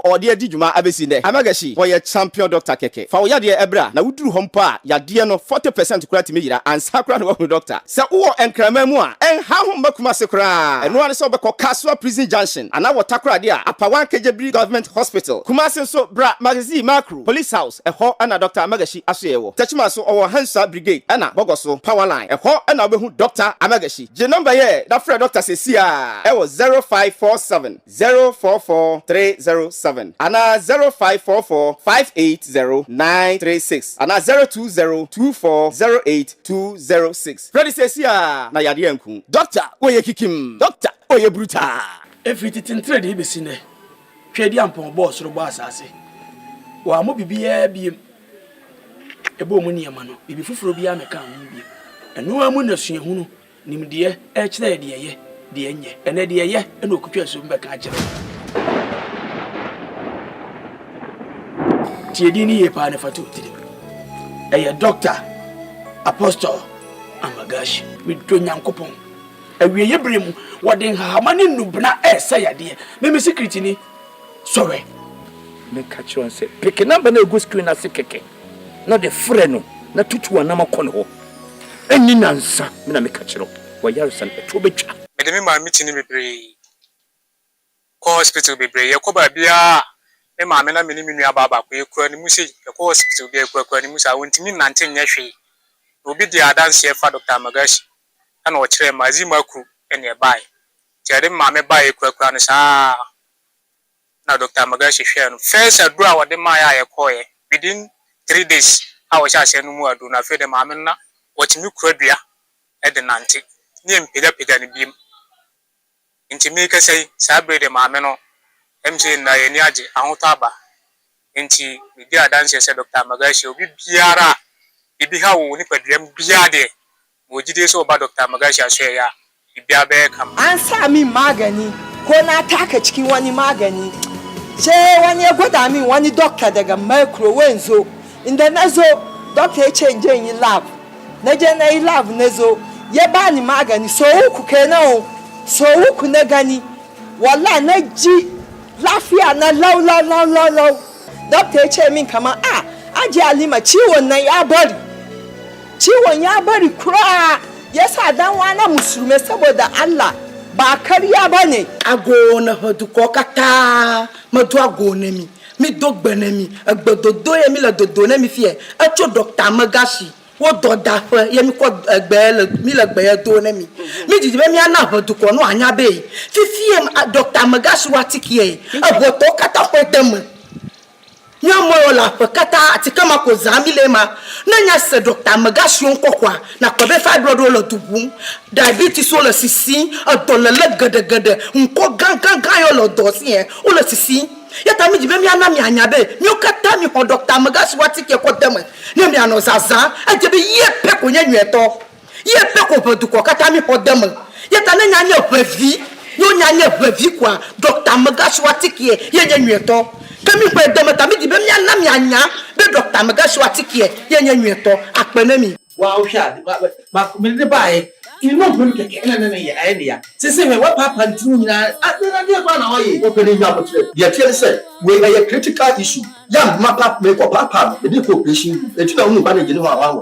ode adi dwuma abesi ne Amagashi for your champion doctor keke fa wo yade ebra na wuduru hompa yade no 40% kura ti meyira ansa kura no wo doctor se wo enkrama mu a ha ho makuma se kura eno ane se obekọ Kaswa prison junction ana wo takura de a apawan Kejebri government hospital Kumasi so bra magazine macro police house eho ana Dr. Amagashi asoyewo techima so owo Hansa brigade ana bogoso power line eho ana obehu Dr. Amagashi je number here that friend doctor say e was 0547 044 307 ana 0544 580936 ana 020 2408 206 ready say na yade anku doctor oye kikim doctor oye brutal if it in trade be sine twedi ampon boss ro bo asase wa mo bibia biem ebo mu niema no bibi fufuro bia meka ho biem eno amu na suahunu nimde e kire de ye de enye ene de ye ena okutwa so mbeka kire tiedi ni ye pa ne fatu tiri eye doctor apostle Amagashi with Donyankopon awie yebremu wode hahamane nubna ese yade me secret ni sorry me catch on say pick number na go screen na sekeke na de freno na tutu na makone ho eni nansa me na me catch ro wa yarsan eto betwa me de me ma meeting bebre ko hospital bebre ye ko ba bia me ma me na me ni minu ababa ko ekura ni musi ye ko hospital bia ekura ni musi a wontimi nante nya hwe obi di adanse efa Dr. Amagashi ana o kire mazi makru ene bai tiade ma me bai ekura no saa na Dr. Amagashi hwe no first adura wode ma ya ye koye within 3 days a wo sha se no mu adu na fe de ma me na wotimi kura dua e de nante ni empega ni biem intimi ka sei saa bre de ma me no MC na ye ni age ahotaba enti bi di adanse se Dr. Amagashi obi biara ibi ha wo ni padriam bia de mo jide so ba Dr. Amagashi aso ya bia be kam an sa mi magani ko na taka cikin wani magani ce wani ya gwada min wani doctor daga micro wenzo inda nazo doctor ya change yin lab na je na yi lab nazo ya bani magani so uku kenan so uku na gani wallahi na ji lafiya na law doctor ya ce min kaman aje Alima ciwon nan ya bari ciwon ya bari kura yasa dan wana musulmi saboda Allah ba kariya bane agona hodu kokata madu agona mi dogbene mi agbododo yemi la dodo na mi fie acho Dr. Amagashi wo doda fa yemi ko egbe mi la gbe do na mi didi be mi ana hodu ko no anya be fifie Dr. Amagashi watikie aboto kata kwetemu nyamo la kata atikama ko zamile ma na nya se Dr. Amagashi onkokwa na ko be fibroid lo dubu diabetes o lo sisi adolele gede nko gangan yo lo dosie o lo sisi yata mi jibe mi ana mi anya be mi o kata mi ho Dr. Amagashi watike ko dem ne mi ano zaza ajebe ye pe ko nya nyeto ye pe ko bodu ko kata mi ho dem yata na nya nya brevi yo nya nya brevi kwa Dr. Amagashi watike ye nya nyeto kami pe demata mi dibe mi ana mi anya be Dr. Amagashi watike ye nya nyeto apene mi wa o hwa ba mi de bae inu gbon keke na ye aye ya sese we wa papa ntinu nyina adena de kwa na oye o pe ni nya potre ye tie se we a critical issue ya ma papa me ko papa me di cooperation e ti na unu ba na je ni wa wa me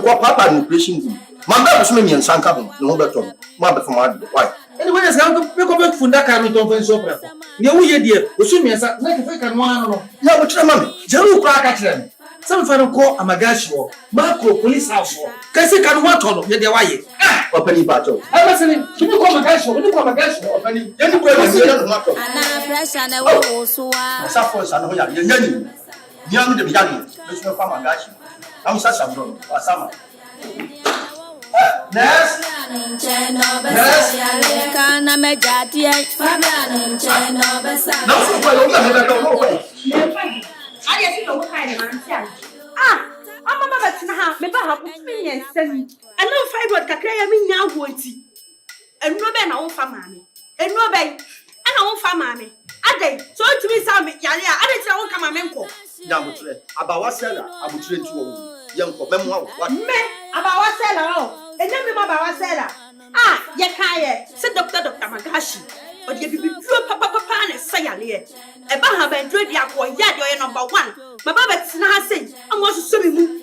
ko papa no operation ma ba so me mi nsanka ho no be to ma be fo ma de why anyway let's go me ko be funda ka no to fen so prefo ne wo ye die o so mi nsa na ke fe ka no ano no ya mo tire ma me jeru kra ka tire me some fan ko Amagashi wo macro police house wo kasi kan wa to no ye de wa ye opani ba to I was saying you ko Amagashi opani ye ni ko ye no ma to ana pressure na wo so wa sa force ana ho ya ye nyani nyam de bi ya ni so fa Amagashi am sa bro asama Nes kana mejatie Fabian ncheno besa no so kwa yo no I just know what kind of man. I'm a ha me ba ha opinion semi. I know fibroid kakra ya me nya agwonti. Enu be na wo fa maame. Enu be ana wo fa maame. Adai so ntimi sa me yale a ade tira wo ka maame nko. Nyamutre. Abawa sela abutre nti wo. Yenko memwa wo. Me abawa sela o. Enyam me abawa sela. Ah, ye kaye. Se Dr. Magashi. O de bibi duro papa na sayale e. E ba ha ban duro dia ko ya de number 1. Baba betina ha sei. Amo so me mu.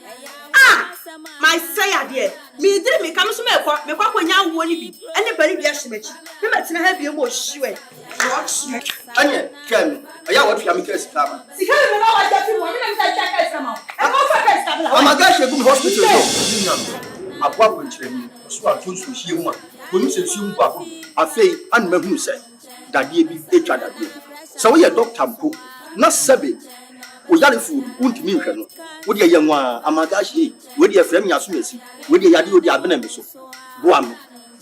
Ah, my sayade. Me diri me kam so me kwa nya wo ni bi. Ene bari bi ahyemechi. Me betina ha bi mo hyiwe. Anye kem. Aya what you am case kama. Sikale me na wa jafi mo. Me na me say case kama. E go for case kama. Magashi egum hospital. Abwa kwenchiremi. So atonso hie mu a. Bonu se hie mu kwa. Afei an mahu se. Dadie bi etwa dadie. So we doctor mpo. Na sebe. O yare food untimi hwe no. Wo de ye nwa Amagashi. Wo de frem nya so mesi. Wo de yade wo de abena me so. Boa me.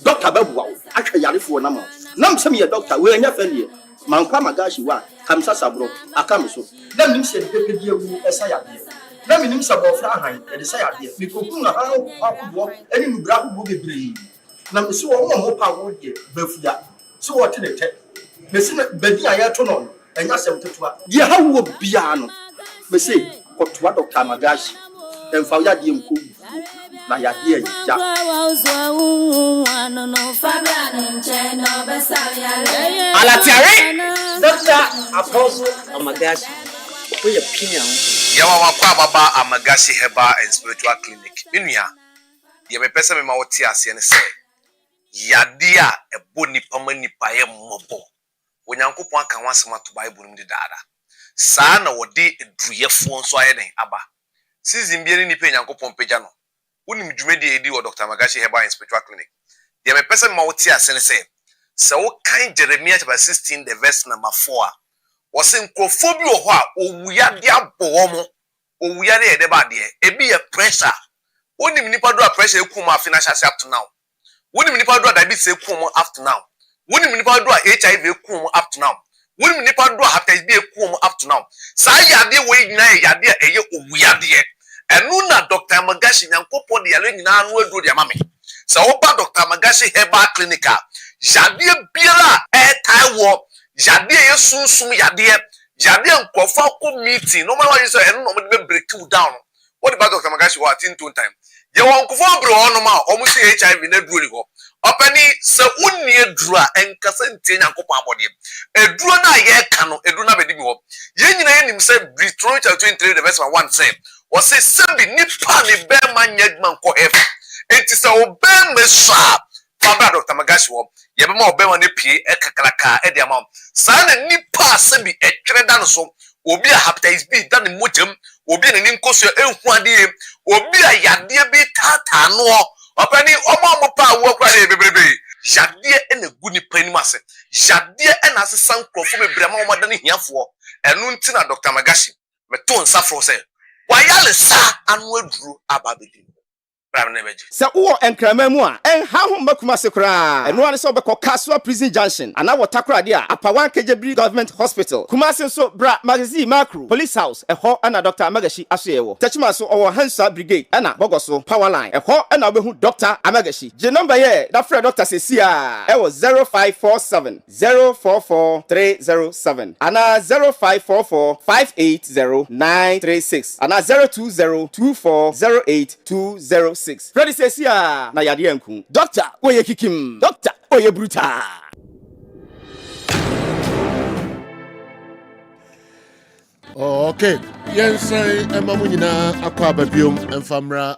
Doctor babuwa wo. Ahwe yare fo na ma. Nam sem ye doctor we anya fanie. Mankwa Magashi wa kamsa sabro akam so. Nam nim se de pepe die wu esa yade. Na minim sabofra han e de sayade mi kokun na han akudwo eni nubra kubo bebre na me se wo mo pa wo de bafua se wo te ne te me se badi aya to no enya sem tetua ye ha wo bia no me se kotoa Dr. Magashi emfa ya de nko na ya de ya alatiare Dr. Apostle Amagashi we opinion yawa wakwa baba Amagashi Herbal and Spiritual Clinic minua ye me pese me ma wote ase ne se yade a ebo nipa manipa ye mmobo onyankopon aka wansem to Bible mu de daada saa na wode eduyefo nso aye den aba season bi ni nipa nyankopon pagya no unim dwumedi edi wo Dr. Amagashi Herbal and Spiritual Clinic ye me pese me ma wote ase ne se wo kan Jeremiah chapter 16 the verse number 4 was nkrofo bi wo ho a owuyade abowo owuyade e de ba de ebi ye pressure wonim nipa do a pressure ekum a financial up to now wonim nipa do a diabetes ekum up to now wonim nipa do a HIV ekum up to now wonim nipa do a hepatitis B ekum up to now sa yade we nyina yade e ye owuyade enu na Dr. Amagashi nyankopon de yale nyina anu aduro de amame sa wo ba Dr. Amagashi Herbal Clinic yade biara e taiwo yade ye sunsum yade nkofa ko meeting no matter what you say enu no me break you down what about Dr. Amagashi what in two time ye won kofo bre ono ma omu se HIV na duro ni ho opani se unni edura enkasa ntie nyankopon abode eduro na ye ka no eduro na bedi bi ho ye nyina ye nim se Deuteronomy 23 the verse 1 say o se sebi nipa ni be manyagman ko ef enti se obe mesa Baba Dr. Amagashi wo ye be ma obe ma ne pie ekakraka e de ama sa na nipa sebi etwere da no so obi a hepatitis B da ne mojem obi ne nkoso ehu ade obi a yade bi tata no opani omo pa wo kwa de bebrebe yade e na gu nipa ni mase yade e na asesa nkrofo bebre ma omo da ne hiafo enu nti na Dr. Amagashi meto nsafro se wayale sa anu aduru ababedi Sa uwo enkrama mu a enha ho makuma se kra eno ane se obekọ Kaswa Prison Junction ana watakra de a Apawan Kejebri Government Hospital Kumasi so bra magazine macro police house eho ana Dr. Amagashi asoyewo techima so owo Hansa Brigade ana bogoso power line eho ana obehu Dr. Amagashi je number ye da frɛ Dr. Sesia ewo 0547 044 307 ana 0544 580 936 ana 020 24 08 206 Freddy says ya na yade enku. Doctor, oye kikim. Doctor, oye bruta. Okay. Yes, Emma Munina akwa babiom emfamra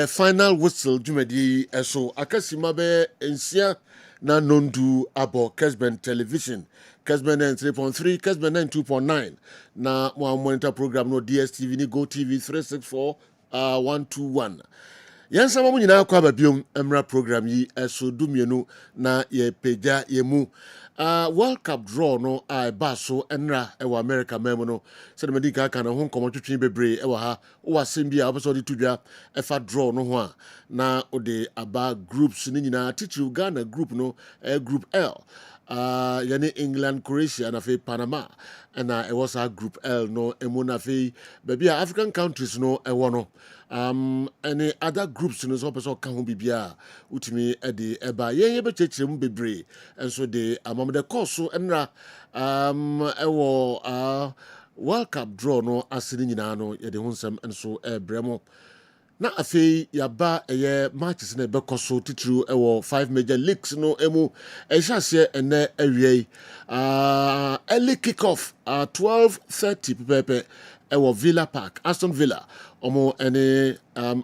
final whistle jumedi eso akasima be ensia na nondu abo Kessben television. Kessben 3.3, Kessben 2.9 na monitor program no DSTV ni Go TV 364 121. Yansa mamu nyina kwa babiom emra program yi eso dumienu na ye peja yemu World Cup draw no ba so enra e wa America memo no se de ka na ho nkomo twetwe bebre e wa ha wo asem bia obeso de tudwa e fa draw no ho a na ode aba groups ni nyina titu Ghana group no group L yani England, Croatia na fe Panama and it was a group L no emuna fe baby African countries no e wono any other groups no so person ka ho bibia utimi e de eba ye be chechirem bebre and so de amam de course so enra e wo World Cup draw no asini nyina no ye de ho nsɛm nso bremo na afei yaba matches na bɛkɔ so titiri 5 major leagues no emu ɛhyɛ ene awie early kick off 12:30 pepepe Villa Park Aston Villa omo ene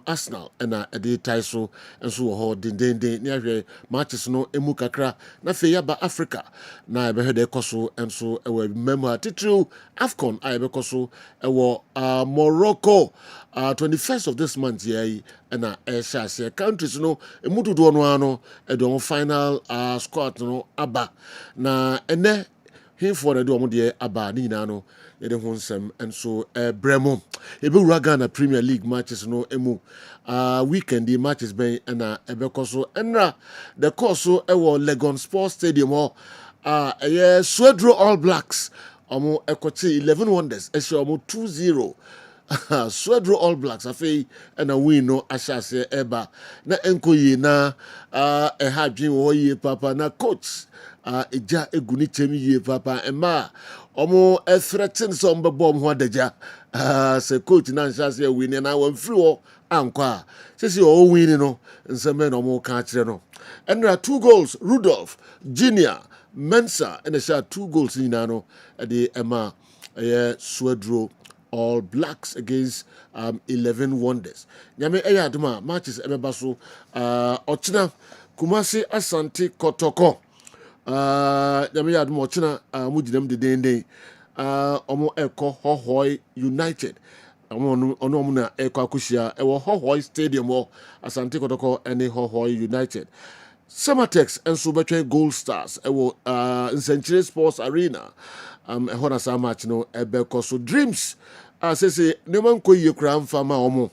Arsenal na ede tai so nso wo ho dendenden ne ahwe matches no emu kakra na fe yaba Africa na ebe de koso nso memo titiri AFCON ebe koso Morocco 21st of this month na countries no emu dodo no ano e final squad no aba na ene hinfo na de omo de aba ni nyina no yɛde ho nsɛm nso brɛmo ɛbɛwura Ghana Premier League matches no emu weekend the matches bɛn ɛna ɛbɛkɔ so ɛnra the course so Legon Sports Stadium hɔ ɛyɛ Swedro All Blacks ɔmo ɛkɔkye 11 Wonders ɛhyɛ ɔmo 2-0 Swedro All Blacks afei ɛna win no ahyɛ aseɛ ɛba na ɛnkɔ yie na ɛha adwen wɔ yie papa na coach eja eguni chemi yie papa ema omo threaten so mbebo ho adagya se coach na nhyase win na wan free wo anko sesi o win no nseme na omo ka kire no enra 2 goals Rudolph Junior Mensah and a 2 goals in no the Emma Swedro All Blacks against 11 Wonders. Nyame aduma matches ebebaso ochina Kumasi Asante Kotoko nyame aduma ochina mujidem de denden omo eko Hohoi United ono na eko akushia ewo Hohoi Stadium o Asante Kotoko ene Hohoi United. Samatex and Subatre Gold Stars ewo Nsenchire Sports Arena ehona sa match no ebeko so Dreams say neman ko ye kra mfa ma omo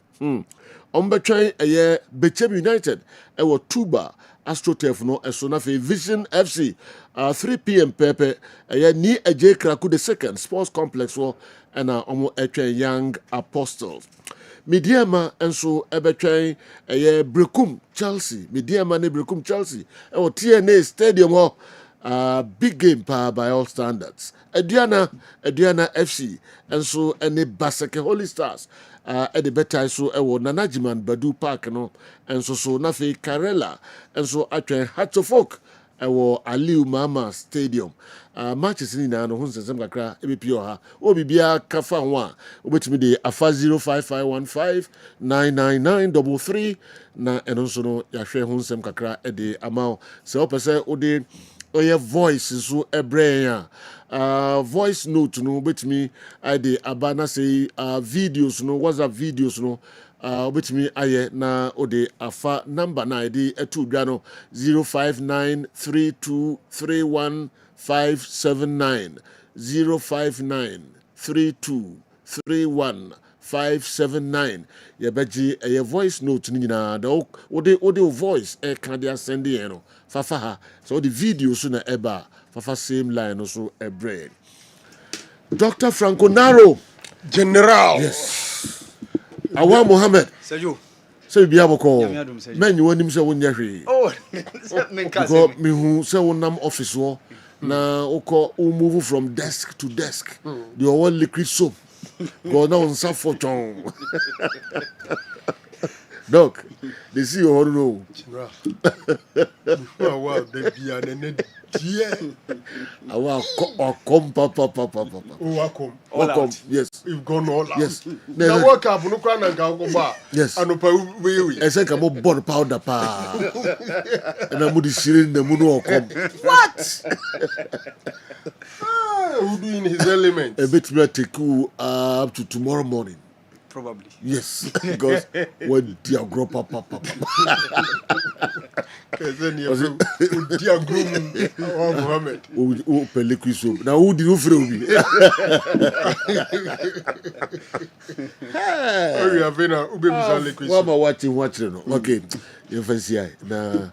betwen eye Bechem United ewo Tuba AstroTurf no eso na fe Vision FC 3 p.m. pepe eye ni eje kraku the second sports complex wo na omo etwen Young Apostles. Mediama enso ebetwen Brekum Chelsea Mediama ne Brekum Chelsea TNA Stadium ho big game by all standards. Aduana FC enso ene Baseke Holy Stars the better so Nanajiman Badu Park no enso so na fe Karela enso atwen Hatofok Aliu Mama Stadium. Matches ni na no ho nsensem kakra ebepio ha obibia kafa ho a obetimi de afa 0551599933 na eno nso no ya hwe ho nsem kakra de amao se opese ode oye voice so ebrɛ voice note no obetimi de abana say videos no WhatsApp videos no obetimi aye na ode afa number na ide etu dwa no 0593231579 0593231579 yebeji voice note ni nyina da ode voice ka dia send ye no fafa ha so the video so na eba fafa same line so ebre Dr. Franco Naro General. Yes. Awa Mohammed. Sejo. So bi aboko. Men you wanim se wonya hwe. Oh, men ka se. Me hu se wonam office wo na uko move from desk to desk. The one liquid soap. Go now on for chon. Doc, they see your no. Wow, they be an dear. Our come, papa. Welcome. Yes. You've gone all out. Yes. Now work up, no crown and go back. Yes. And we. I think I'm a born powder pa. And I'm in the moon come. What? Who doing his element? A bit will take you up to tomorrow morning. Probably. Yes, because when dear grow papa. Then you dear groom Mohammed. Oh, liquid soap. Now who did you throw me? Oh, you have been a liquid soap. What about watching? Okay, you fancy na.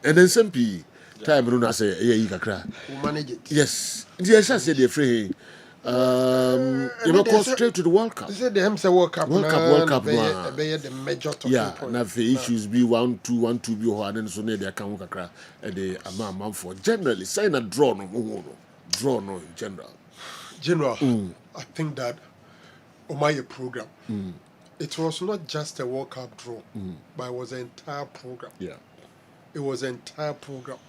And then some time run say you kakra. Manage it. Yes, yes, I said they're free. You know, go straight to the World Cup. They said the World Cup. World Cup. Be the major talking point. Now the issues be 1-2 be hard and so near the account kakra the amount for generally sign a draw no in general. General, I think that on my program, it was not just a World Cup draw, but it was an entire program. Yeah. It was an entire program.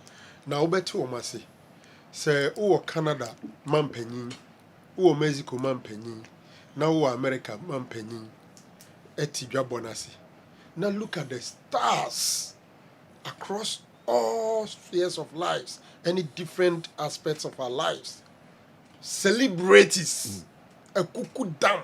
Now, better Omasi say, oh, Canada, man penny, oh, Mexico, man penny, now, America, man penny, Etibia Bonasi. Now, look at the stars across all spheres of lives, any different aspects of our lives. Celebrities, a cuckoo dam.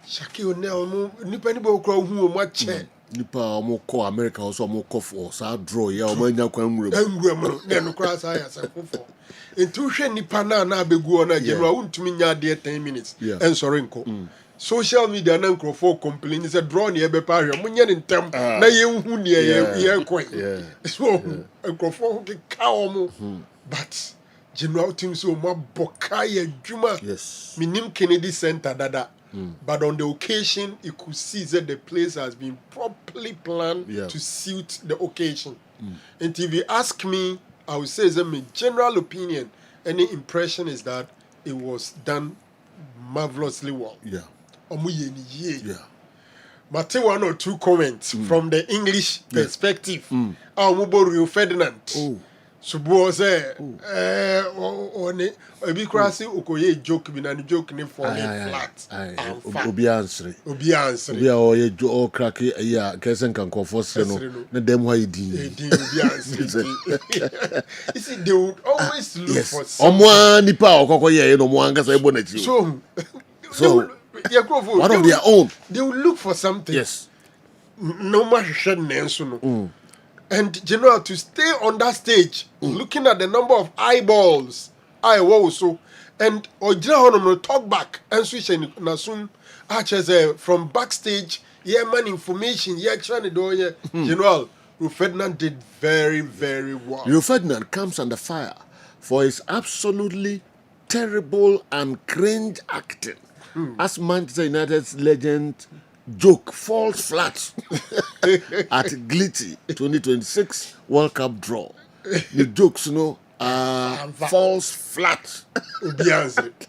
Shaki O'Neill, Nippany Boko, who much Nipa omo call America also omo call for sa draw ya omo nya kwan nwura. Nwura na no cross aya sa fofo. Entu hwe nipa na begu na general untumi nya de 10 minutes. En sorry nko. Social media na nkrofo complain say draw na ebe pa hwe munye ne ntem na ye hu ne ye kwen. So nkrofo ke ka omo. But general team so mo boka ye adwuma. Yes. Minim Kennedy Center dada. But on the occasion, you could see that the place has been properly planned to suit the occasion. And if you ask me, I would say that my general opinion, any impression is that it was done marvelously well. Yeah. Yeah. But one or two comments from the English perspective. Rio Ferdinand. Subo say one ebi krasi okoye joke bi na ni joke ni fall flat. Obi answer. Obi oye o crack ya Kessben kan confess no na dem why di. Obi answer. You see they would always look for something. Omo nipa okoko ye no mo anga say ebo na chi. So one of their own. They will look for something. Yes. No matter no. And general to stay on that stage, looking at the number of eyeballs, I also, and Ojira talk back and switch and assume from backstage, man information, trying to do General Ferdinand did very, very well. Ferdinand comes under fire for his absolutely terrible and cringe acting. As Manchester United's legend joke falls flat at Glitty 2026 World Cup draw. The jokes, falls flat.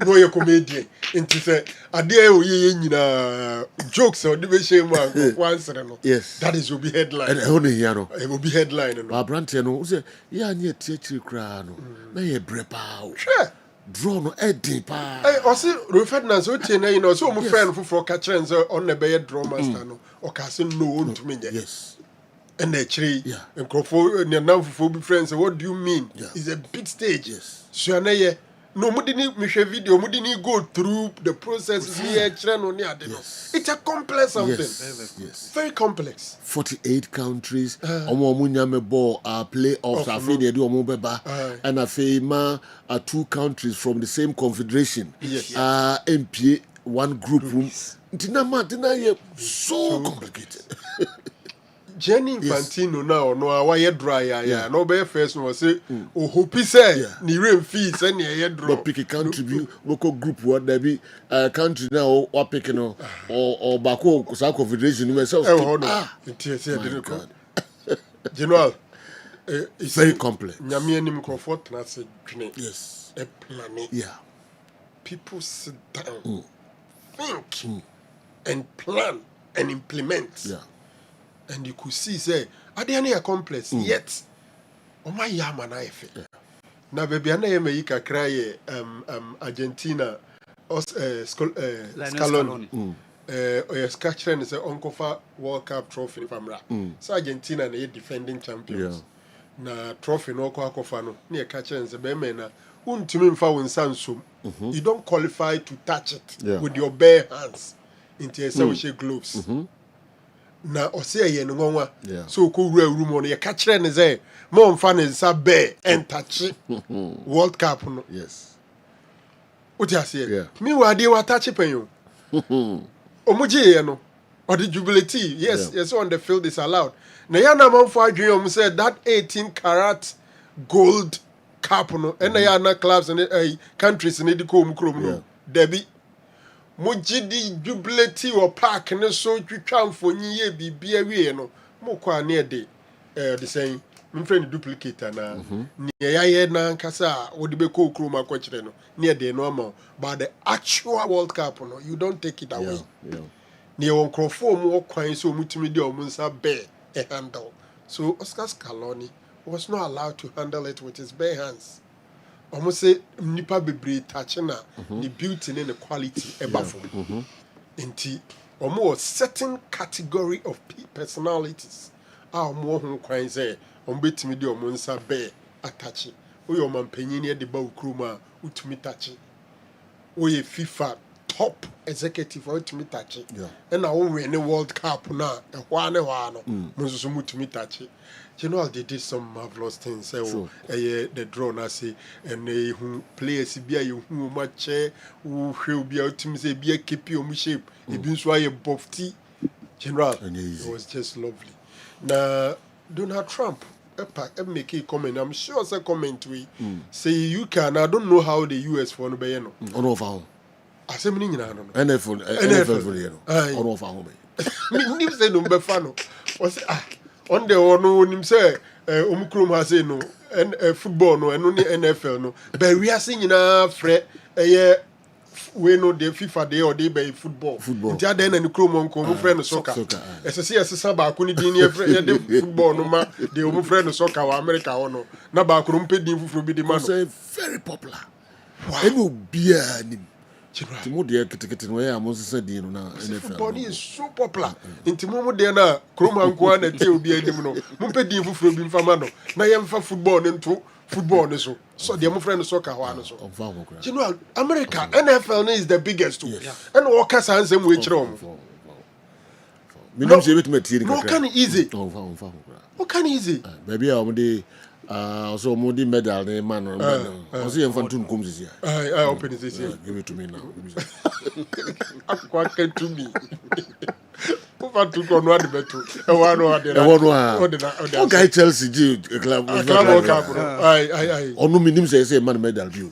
No, you're comedian. Into say, a dear jokes or the shame one. Yes, that is will be headline. And only it will be headline. Brantiano say, yeah, near Teacher Crano. May a brepa. Sure. Draw no Eddie pa. I see Ferdinand so tena so my friend for catch on the bed draw master no or casting no to me. Yes. And actually, and Crawford and now for friends, what do you mean? It's a big stage. Yes. So no mudini Michel video, mudini go through the process here, it's a complex something. Yes. Very complex. 48 countries, Omunyame ball playoffs afei do omobeba and afei 2 countries from the same confederation. Yes. MP one group room. Dinama so complicated. Jenny Infantino now no why dry no be first no say o hope say ni rain fees and ya draw but pick a country local group what there be country now or pick no or bako confederation myself General it's very complex. Nyame anim comfort na say dwene yes a plan. People sit down think and plan and implement. And you could see, say, are there any complex yet? Oh my yaman, I feel. Now, baby, I know you can cry Argentina, Scaloni. Or Scatchern is an Uncle World Cup trophy from Ra. So Argentina and the defending champions. Na trophy no Coacofano, near Catcher and the Bemena. Untimim found Sansum. You don't qualify to touch it with your bare hands into a social gloves. Na ose ye no nwa so ko wura room on ye ka kire ne say mo mfa ne nsa bear and touch World Cup no yes o ti ase me wa de wa touch pen yo omuji ye no or the jubility yes on the field is allowed na ya na man for adwen om say that 18 karat gold cup no and na ya na clubs and countries ne di ko mu krom no debi Mujidi jubility or park and so you can for ye be a way no more near the saying my friend duplicate na near ya na nkasa wo de be ko kuro ma kwachire no near the normal but the actual World Cup no you don't take it away near one crofo mo kwan so mutumi de o nsa bear a handle so Oscar Scaloni was not allowed to handle it with his bare hands almost say nipa bebre touching na the beauty and the quality eba from enti omo certain category of personalities omo ho kwan say omo betimi de omo nsa be atachi oyo mampanyin ne de ba ukruma utumi tachi oye FIFA top executive utumi tachi and na wo win the World Cup na ehwa no munso mutumi tachi General, they did some marvelous things. The draw na say and who players be you who much who will be out to say be a keep your shape. It been so a bofty. General, it was just lovely. Now Donald Trump, make a comment. I'm sure it's a comment we say you can. I don't know how the US for no be no. On of our. I say meaning I don't know. NFL for you. On of our home. Me say no be fano. Was on the one him say omukrom ha say no football no eno ni NFL no but we are seeing na frɛ we know the FIFA dey or dey by football nti ada na ni krom nko omu frɛ no soccer ɛsɛ sɛ ba ko ni din ni frɛ dey football no ma dey omu frɛ no soccer wa America ho no na ba ko mpɛ din fufuro bi di ma no so very popular enu bia ni Timo de kitikiti no ya mo sese din no na NFL. Football is so popular. Intimo mo de na kroma nko na tie obi anim no. Mo pe din fufuro bi mfa ma no. Na ye mfa football ne nto football ne so. So de mo friend soccer ho ano so. You know America NFL is the biggest too. And all kasa ansem we kire omo. Minimum say betu matiri kakra. No can easy. What can easy? Baby a omo de so mo di medal ne man no. O say em fantun kum sisi. I open this here. Give it to me now. Akwa can to me. Over to go no adebetu. E wa no ade. O guy Chelsea ji club World Cup. Ai. Onu minim say man medal bi o.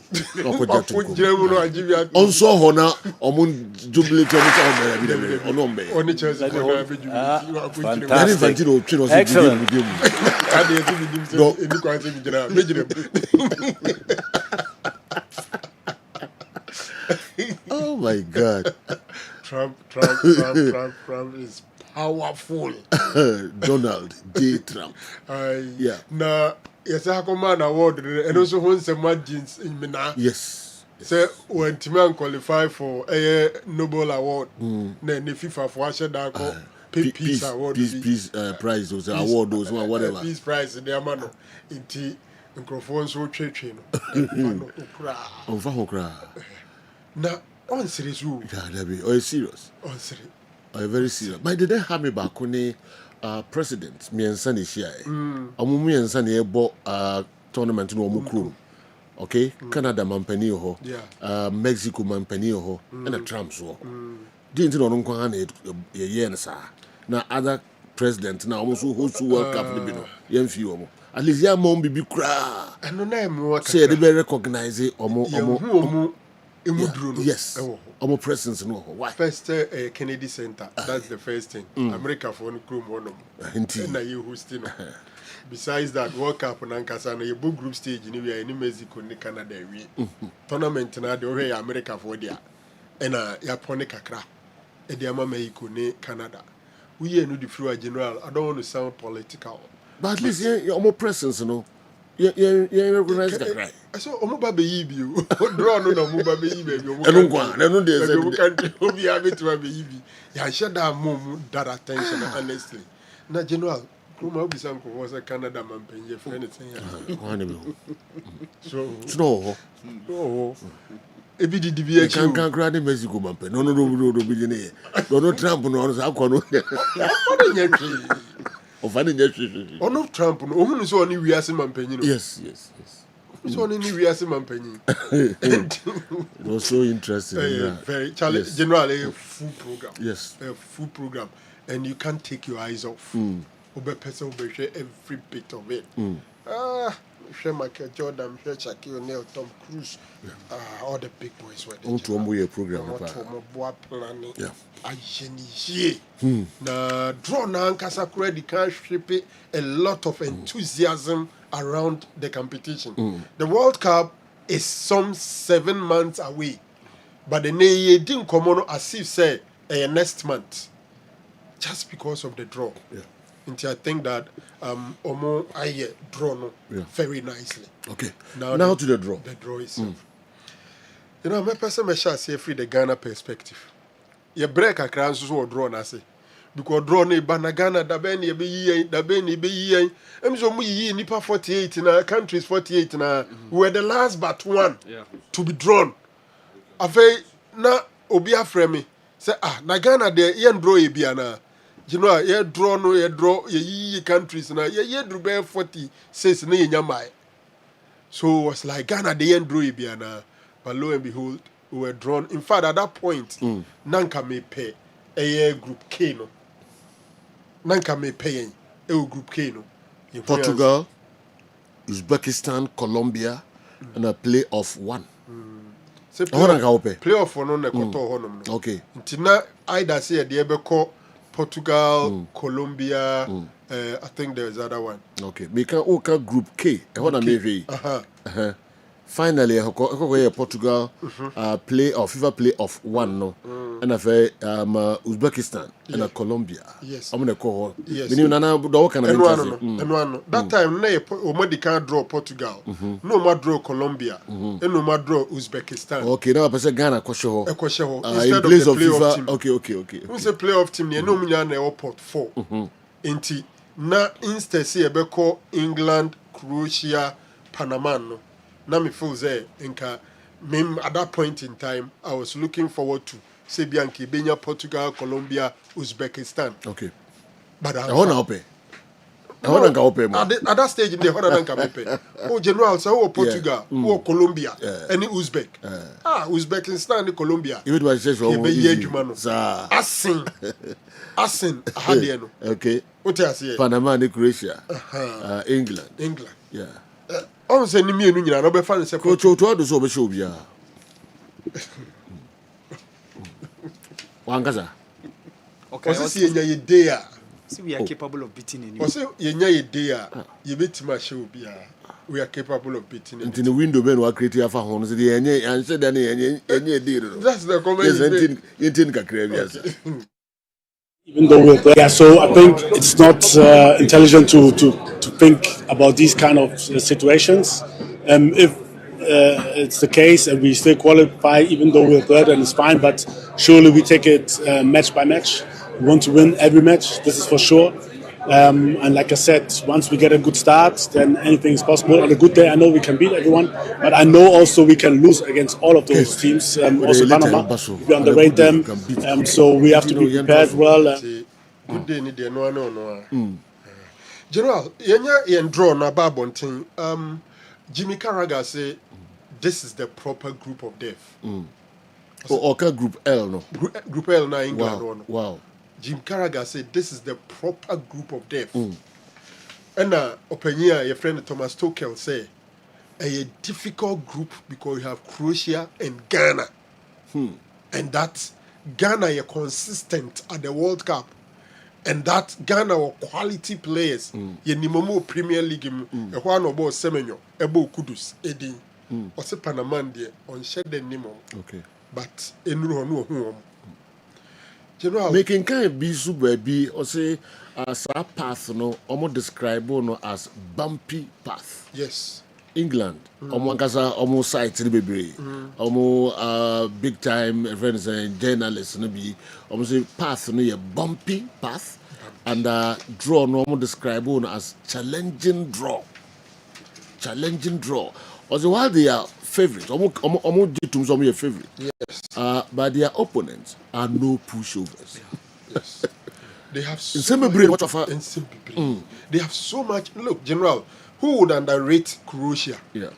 O ko jetu ko. Jemu no ajibia. On so ho na omo jubilate omo so omo bi. Onu mbe. Oni Chelsea ko na be jubilate. Fantastic. Excellent. Ade ti minim say eni kwa say bijira. Mejire. Oh my God. Trump is powerful. Donald J. Trump. Yeah. Na yes, I come an award and also won some margins in Mina. Yes. So when Timan qualify for a Nobel Award, then the FIFA for Ashadako Peace Award. Peace Prize, those award, those whatever. Peace Prize, the Amano. Inti microphone so train. Now, on serious, are serious? On serious. Are very serious. But did they have me back on the president? Me and Sunny Shia. Me and Sunny bought tournament no Mukuru. Okay, Canada mampani ho, Mexico mampani ho, and a Trump so. Didn't know no one a year sir. Now other president now almost who World Cup the bino. Yen few at least ya mom be cry. And no name say they be recognize it omo. Yes. Our presence no. Why? First Kennedy Center. That's the first thing. America for no crew one. Na you hosting. Besides that, World Cup na nkasa na your group stage ni we are in Mexico ni Canada we. Tournament na the way America for there. And ya pone kakra. E dey ama Mexico ni Canada. We no the flow general. I don't want to sound political. But at least your presence no. Yeah, recognize that right. So, Omuba be you. Draw no Omuba be you. I don't want. I don't dare. You can't be able to be you. Yeah, share that mom that attention honestly. Na general, Kuma Obi Sanko was a Canada man paying your friend. So, no. Ebi di DBH can't grant the Mexico man pay. No, billionaire. No, Trump no. Of any or no Trump, no woman is only we as a man penny. Yes. It's only we as a man penny. It was so interesting. Very challenge general a full program. Yes. A full program. And you can't take your eyes off. Every bit of it. Michael Jordan, Shaquille O'Neal, Tom Cruise, all the big boys were there. On to a program. Yeah. Na draw na ankasa kura di can shape a lot of enthusiasm around the competition. The World Cup is some 7 months away, but the name didn't come on as if say next month, just because of the draw. Yeah. Until I think that Omo I draw no very nicely. Okay. Now to the draw. The draw itself. You know, my person me shall say free the Ghana perspective. You break a crown so draw na say. Because draw ne bana Ghana da ben ye be yi. So mu yi nipa 48 na countries 48 na we were the last but one to be drawn. Afei na obi afre me say na Ghana de ye draw ye bia na. You know, ye draw ye countries na ye drew be 40 says na ye nyamai. So it was like Ghana the end draw ye bia na. But lo and behold, we were drawn. In fact, at that point, Nanka may pay a group K no. Nanka may pay a group K no. Portugal, Uzbekistan, Colombia, and a play of 1. Play off one on the Koto. Okay. Tina either say the Ebeko, Portugal, Colombia, I think there's other one. Okay. Make a group K. Finally, Portugal play of FIFA play of 1 no, and Uzbekistan and Colombia. Yes. I'm gonna call. Yes. That time, nobody can draw Portugal. No more draw Colombia. And no more draw Uzbekistan. Okay, now I say Ghana Kosho. Instead of the playoff team. Okay. Who's a playoff team? You know me na airport 4. Inti na instead say Ebeko England, Croatia, Panama no. Now me feel say at that point in time I was looking forward to say Bianchi, Benya, Portugal, Colombia, Uzbekistan. Okay. But I want to open. At that stage in the Honda Kamepe. Oh, General, so Portugal, Colombia, any Uzbek. Uzbekistan and Colombia. Even was just Asin, Hadiano. Okay. What I say? Panama and Croatia. England. Yeah. On se ni mienu nyina no be fa nse coach to do so be show bia wangaza okay see yenya ye day see we are capable of beating any say yenya ye day ye betima show bia we are capable of beating into the window ben wa create afa ho no se de yenye anse de yenye dey no that's the comment yentin kakra bia even though we're there. So I think it's not intelligent to think about these kind of situations. If it's the case and we still qualify, even though we're third, and it's fine, but surely we take it match by match. We want to win every match, this is for sure. And like I said, once we get a good start, then anything is possible. On a good day, I know we can beat everyone, but I know also we can lose against all of those teams. Also Panama, we underrate them. So we have to be prepared well. Good day, no. General, you draw na babontin. Jimmy Carragher say this is the proper group of death. Okay, group L no. Group L na England. Wow. Jim Carragher said this is the proper group of death. And opinion your friend Thomas Tuchel say a difficult group because you have Croatia and Ghana. And that Ghana are consistent at the World Cup. And that Ghana are quality players. Ye Nimomo Premier League a one about Semenyo, Ebo Kudus, Edin, or se Panamandi on shed the Nimo. Okay. But in no General, making kind be super be or say as a path no almost describe no as bumpy path. Yes. England, almost site baby, almost big time friends and journalists no be almost a path no a bumpy path and draw no almost describe no as challenging draw. Also while they are favorites, almost did to some your favorite. Yes. But their opponents are no pushovers. Yes. They have so much. They have so much. Look, General, who would underrate Croatia? Yeah.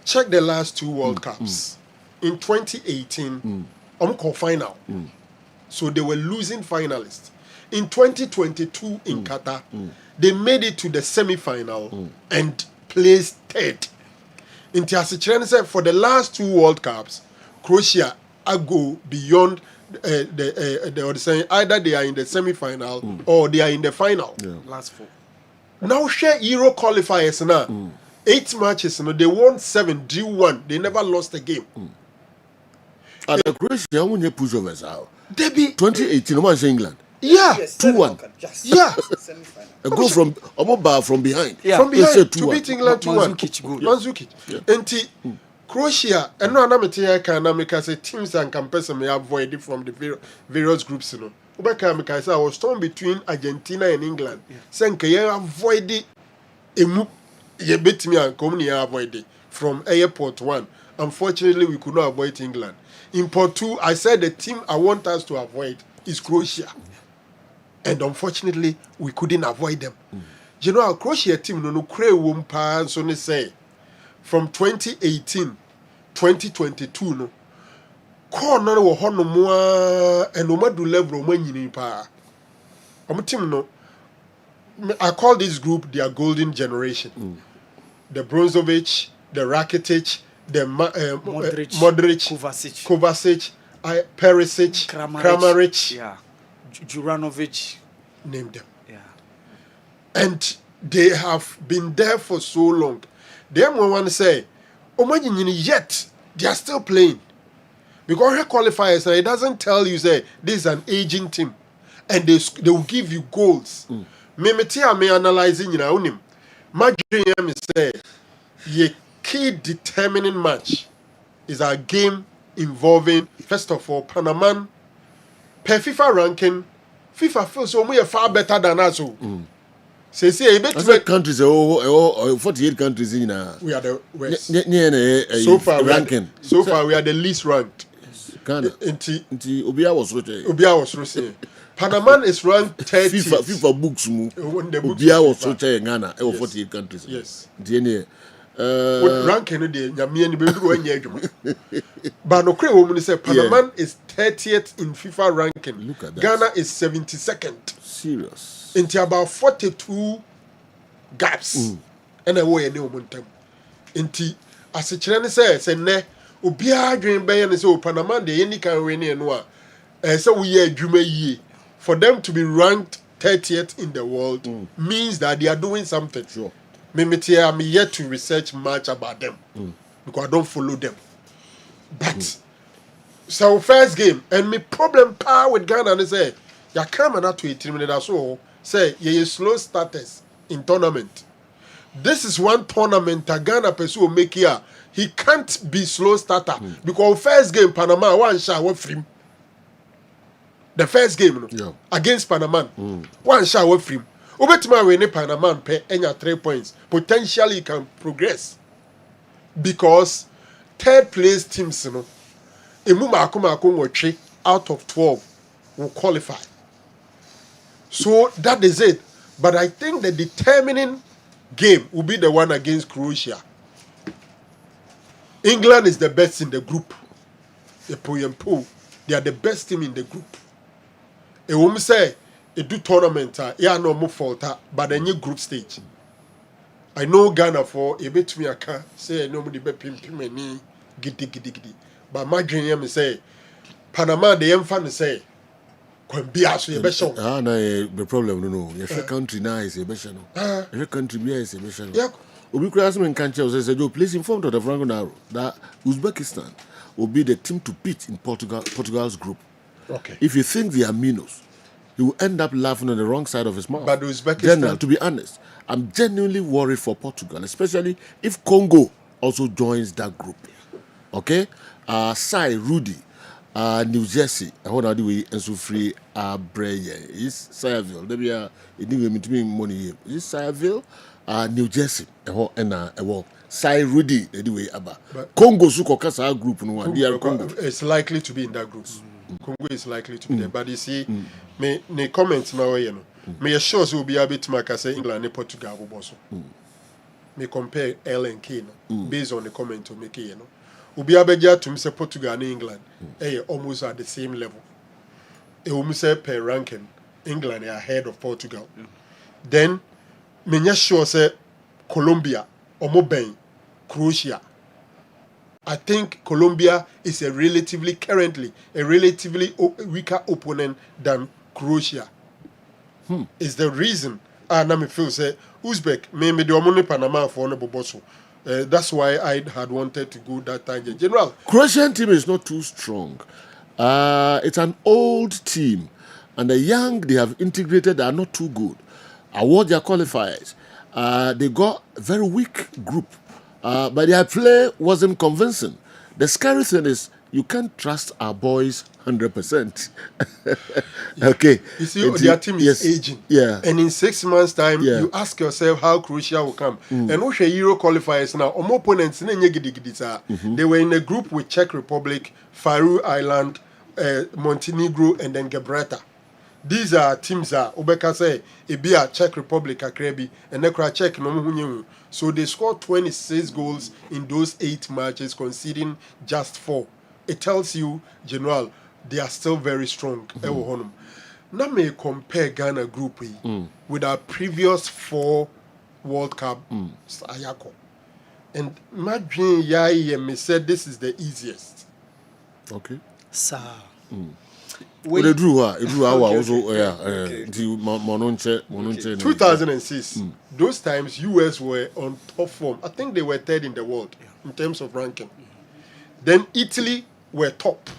Check the last 2 World Cups. In 2018, final. So they were losing finalists. In 2022 in Qatar, they made it to the semi-final and placed third. Into as said, for the last 2 World Cups, Croatia go beyond the saying either they are in the semi-final or they are in the final. Last 4. Now share Euro qualifiers now. 8 matches, they won 7, drew 1. They never lost a game. And the Croatia when you push over how? Debbie 2018, no England. Yeah, 2-1. Yeah, a goal from behind. Yeah, from behind to 2-1. beat England 2-1. Mandzukic. Enti Croatia, and no anamete can make say teams and campaigns may avoid it from the various groups. You know, Ubeka I was torn between Argentina and England. Saying can you avoid it? You bet me and come near avoid it from airport 1. Unfortunately, we could not avoid England. In port 2, I said the team I want us to avoid is Croatia. And unfortunately, we couldn't avoid them. You know, our Croatia team, no cray wumpa, so they say, from 2018, 2022, no, corner or hono more, and no matter level, money pa. Team, no, I call this group their golden generation. The Brozovic, the Rakitic, the Modric, Kovacic, Perisic, Kramaric, Juranovic, name them. Yeah. And they have been there for so long. Them want to say, yet they are still playing. Because her qualifiers, it doesn't tell you, say, this is an aging team. And they will give you goals. Me analyzing, you know, my dream is say, a key determining match is a game involving, first of all, Panama. Per FIFA ranking, FIFA feels so we are far better than us. Say, countries, 48 countries in we are the West. So far, we are the least ranked. Ghana. Obia was saying. Panama is ranked 30. FIFA books Obia was saying Ghana 48 countries. Yes. DNA. Ranking but no woman say Panama is 30th in FIFA ranking. Look at that. Ghana is 72nd. Serious. Into about 42 gaps. And I way any woman time. Into as a children say ne Obia dream bay and say Panama the any can win and no. So we are dream ye. For them to be ranked 30th in the world means that they are doing something. Sure. I'm yet to research much about them because I don't follow them. But so first game and me problem power with Ghana and say you come and to 18 minutes so say you slow starters in tournament. This is one tournament that Ghana person will make here. He can't be slow starter because first game Panama one shot one free. The first game against Panama one shot one free. Ubetima we ne Panama pay any 3 points. Potentially can progress because third place teams, out of 12 will qualify. So that is it. But I think the determining game will be the one against Croatia. England is the best in the group. They are the best team in the group. A woman say. A do tournament, no more fault, but a new group stage. I know Ghana for a bit me a car, say nobody be pim any giddy. But my dream say Panama the infant say can be as a better. Ah, no, the problem no. Your country now is a better. Your country is a better. Yeah. Obi Krasman country says you please inform to the Franco now that Uzbekistan will be the team to beat in Portugal's group. Okay. If you think they are minus, he will end up laughing on the wrong side of his mouth. But Uzbekistan, to be honest, I'm genuinely worried for Portugal, especially if Congo also joins that group. Okay? Sai, Rudy, New Jersey, and so free Breye. Is Sayaville. Maybe it didn't mean money. Is Sayaville, New Jersey, and Sai, Rudy, anyway, Congo, Sukokasa group, Congo. It's likely to be in that group. Congo is likely to be there, but you see, me comments now, me assure will be a bit like I say England and Portugal also. Me compare L and K based on the comment to make it, Ubi abeja to say Portugal and England, almost at the same level. Almost say per ranking, England are ahead of Portugal. Then me sure say Colombia Omoben, Croatia. I think Colombia is currently a relatively weaker opponent than Croatia. Is the reason. Now me feel say Uzbek, maybe the Omoni Panama for no boboso. That's why I had wanted to go that tangent. General, Croatian team is not too strong. It's an old team, and the young they have integrated are not too good. Award their qualifiers. They got a very weak group, but their play wasn't convincing. The scary thing is you can't trust our boys 100%. Okay. you see, their team is aging. Yeah. And in 6 months' time, you ask yourself how Croatia will come. And what's your Euro qualifiers now? Opponents, they were in a group with Czech Republic, Faroe Island, Montenegro, and then Gibraltar. These are teams that Obeka say Ebia Czech Republic Akrebi and Nekra Czech no. So they scored 26 goals in those 8 matches, conceding just 4. It tells you, General, they are still very strong. Now may compare Ghana group with our previous 4 World Cup Ayako. And imagine Yai me said this is the easiest. Okay. Sir. Well, they drew her. It drew her also. 2006. Those times, US were on top form. I think they were 3rd in the world in terms of ranking. Then Italy were top.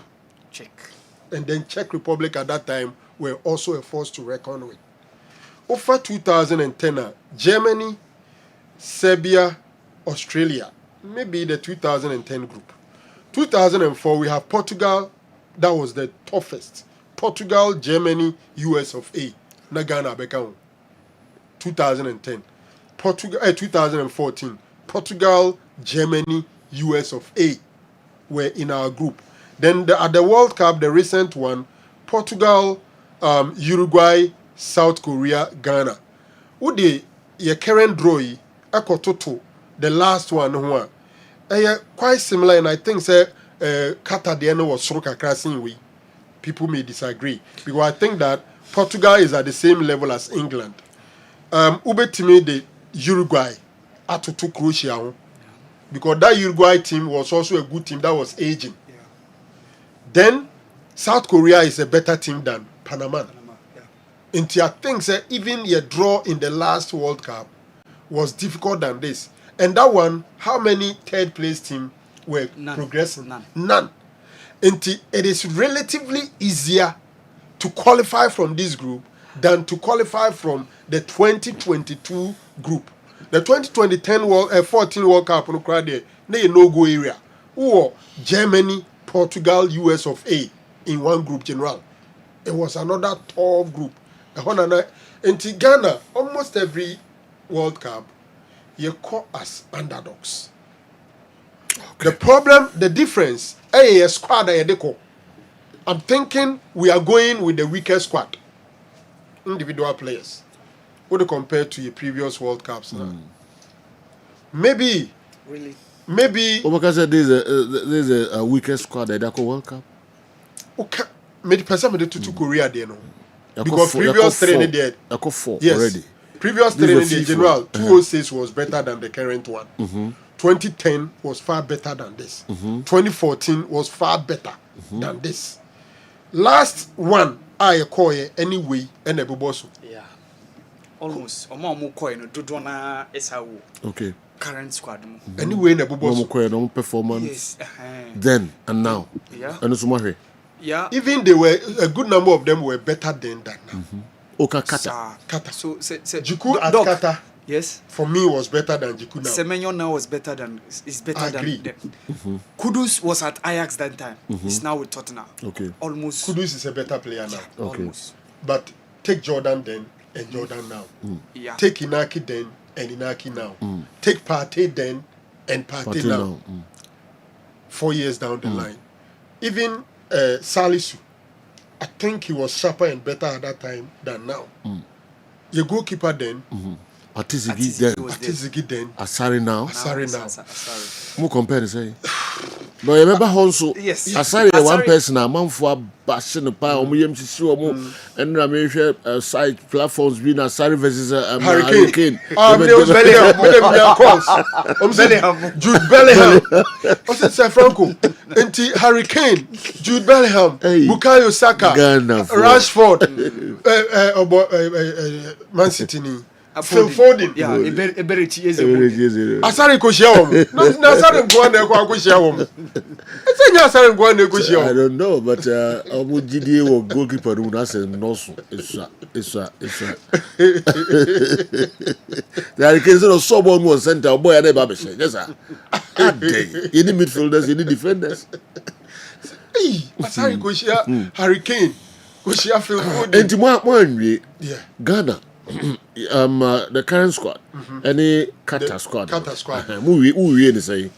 Czech. And then Czech Republic at that time were also a force to reckon with. Over 2010, Germany, Serbia, Australia. Maybe the 2010 group. 2004, we have Portugal. That was the toughest. Portugal, Germany, US of A. Nagana Bekao. 2010. 2014. Portugal, Germany, US of A were in our group. Then at the World Cup, the recent one, Portugal, Uruguay, South Korea, Ghana. Udi your current draw Ekototo, the last one quite similar, and I think say Qatar the end was Soroka crossing we. People may disagree because I think that Portugal is at the same level as England. Ubetime the Uruguay atoto Croatia because that Uruguay team was also a good team that was aging. Then South Korea is a better team than Panama. And I think that even your draw in the last World Cup was difficult than this. And that one, how many third place teams were progressing? None. And it is relatively easier to qualify from this group than to qualify from the 2022 group. The 14 World Cup no go area. Or Germany, Portugal, US of A in one group general. It was another tough group. In Ghana, almost every World Cup, you call us underdogs. Okay. The difference, a squad I'm thinking we are going with the weakest squad. Individual players. What do you compare to your previous World Cups now? Maybe. Really? Maybe. Because there's a weakest squad at the World Cup. Okay. Maybe person with the Korea there no. Because previous training there. I got 4 yes. already. Previous training there, General, 2006 was better than the current one. 2010 was far better than this. 2014 was far better than this. Last one, I call it anyway, and a bobosu. Yeah. Almost. Omo coin no dodo na esawo. Okay. Current squad. Anyway, in a bobosu. Omo performance. Yes. Then and now. Yeah. And so much. Yeah. Even they were a good number of them were better than that now. Okay, Kata. So Jiku at Kata. Yes. For me was better than Jiku now. Semenyo now was better than I agree. than them. Kudus was at Ajax that time. He's now with Tottenham. Okay. Almost. Kudus is a better player now. Okay. Almost. But take Jordan then and Jordan now. Yeah. Take Inaki then and Inaki now. Take Partey then and Partey now. 4 years down the line. Even Salisu, I think he was sharper and better at that time than now. Your goalkeeper then. Atizigi then. Asari now. More compare to say. No, you remember also. Yes. Asari one person a man for bashing pa omo yem sisi omo and na me hwe side platforms be na Asari versus Hurricane. Those Bellingham, Bellingham. Jude Bellingham. What's it say Franco? Enti Hurricane, Jude Bellingham, Bukayo Saka, Rashford, Man City ni. Phil Foden. Yeah, Ebereti is a Asari ko share wom. Na Asari go na ko share wom. Ese nya Asari go na ko share wom. I don't know, but omo GDA wo goalkeeper no na say no so. Isa. There is no someone who center boy na ba be say. Yes sir. You need midfielders, you need defenders. Asari ko share Hurricane. Ko share Phil Foden. Enti mo anwie. Ghana. The current squad, any Qatar squad. Qatar squad. Who really say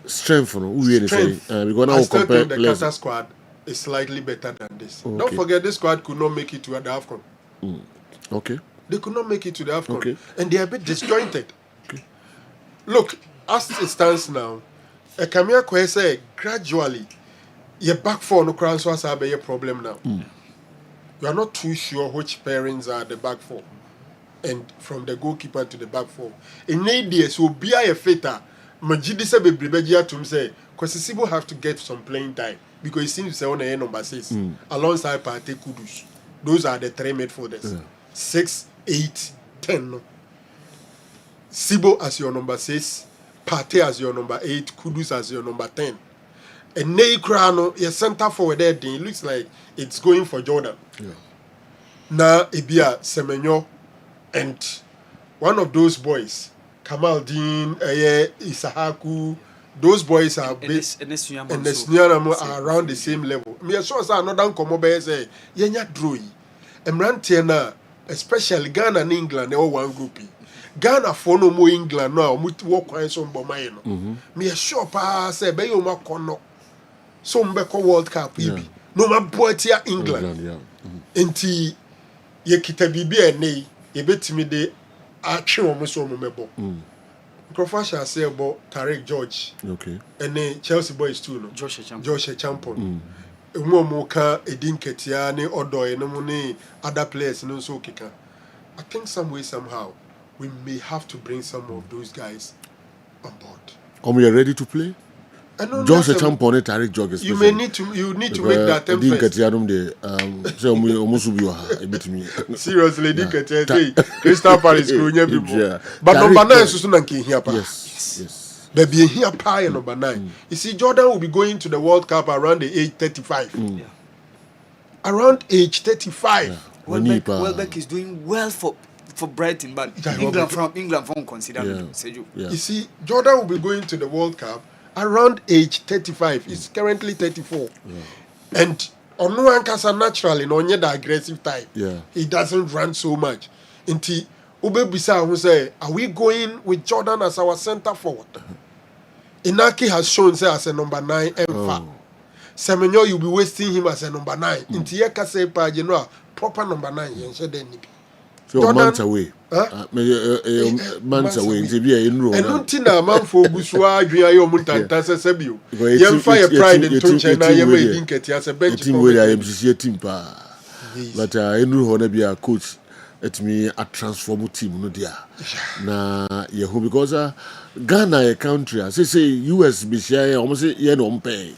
strength? Who really say? Because now I still compare think the Qatar squad is slightly better than this. Okay. Don't forget, this squad could not make it to the AFCON. Okay. They could not make it to the AFCON, Okay. and they are a bit disjointed. Look, as it stands now, a Kamia Kwese gradually, your back four no crown so has a problem now. You are not too sure which pairings are the back four, and from the goalkeeper to the back four. In ADS, will be a fitter. Majidi se be bribegia to say, because Sibo have to get some playing time because he seems to say on the number 6 alongside Partey Kudus. Those are the three midfielders. 6, 8, 10. No? Sibo as your number 6, Partey as your number 8, Kudus as your number 10. And Neykrano, your center forward there, it looks like it's going for Jordan. Now, Ibia Semenyo and one of those boys, Kamal Dean, Isahaku, those boys are based and the Snyaramo are around the same level. Me as well as another Komobe say, Yenya Drui, Emrantiana, especially Ghana and England, they all one group. Ghana for no more England now, muti walk on some Bomayno. Me a sure pa say, Bayo Makono. So mbeko World Cup ibi no ma boatia England enti ye kita bibi ene ye betimi de atwe omo so omo mebo Crofasha say about Tarek George ene Chelsea boys too no Josh Champion omo ka edin ketia ne odoy no mu ne other players no so kika. I think some way somehow we may have to bring some of those guys on board. We are ready to play. Josh Champone Tarek Jog. You may need to make that attempt first. Seriously, Crystal Palace but number 9 is here. Yes. Baby here pie number 9. You see, Jordan will be going to the World Cup around the age 35. Around age 35. Welbeck is doing well for Brighton, but England won't consider him. You see, Jordan will be going to the World Cup around age 35. He's currently 34. And Onuan Kasa naturally, no the aggressive type. He doesn't run so much. Inti Ube Bisa who say, are we going with Jordan as our center forward? Inaki has shown say as a number 9 Emfa. Semenyo, you'll be wasting him as a number 9. Inti Yeka say pa proper number 9. So months away. Months away. And until a man for Busua, you are your Muntanta Sebio. Young fire pride and Tunchina, you may think it as a bench. Team where I am team pa. But Andrew Honebia coach at me a transform team no dia. Na Yahoo because Ghana a country, I say US be share almost yen on pay.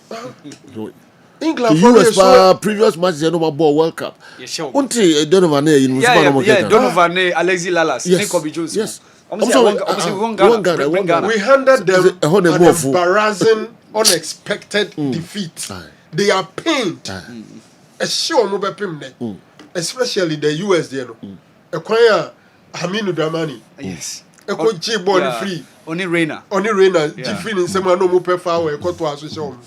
England US previous matches no ball World Cup. Until Donovan Donovan Alexis Lalas, Nicobi Jones. Yes. We handed them an embarrassing, unexpected defeat. They are pained. Especially the US there. Acquire Haminu Dramani. Yes. Eko J ball free. Only Reina. Jifin in some no more per foul. Eko to association.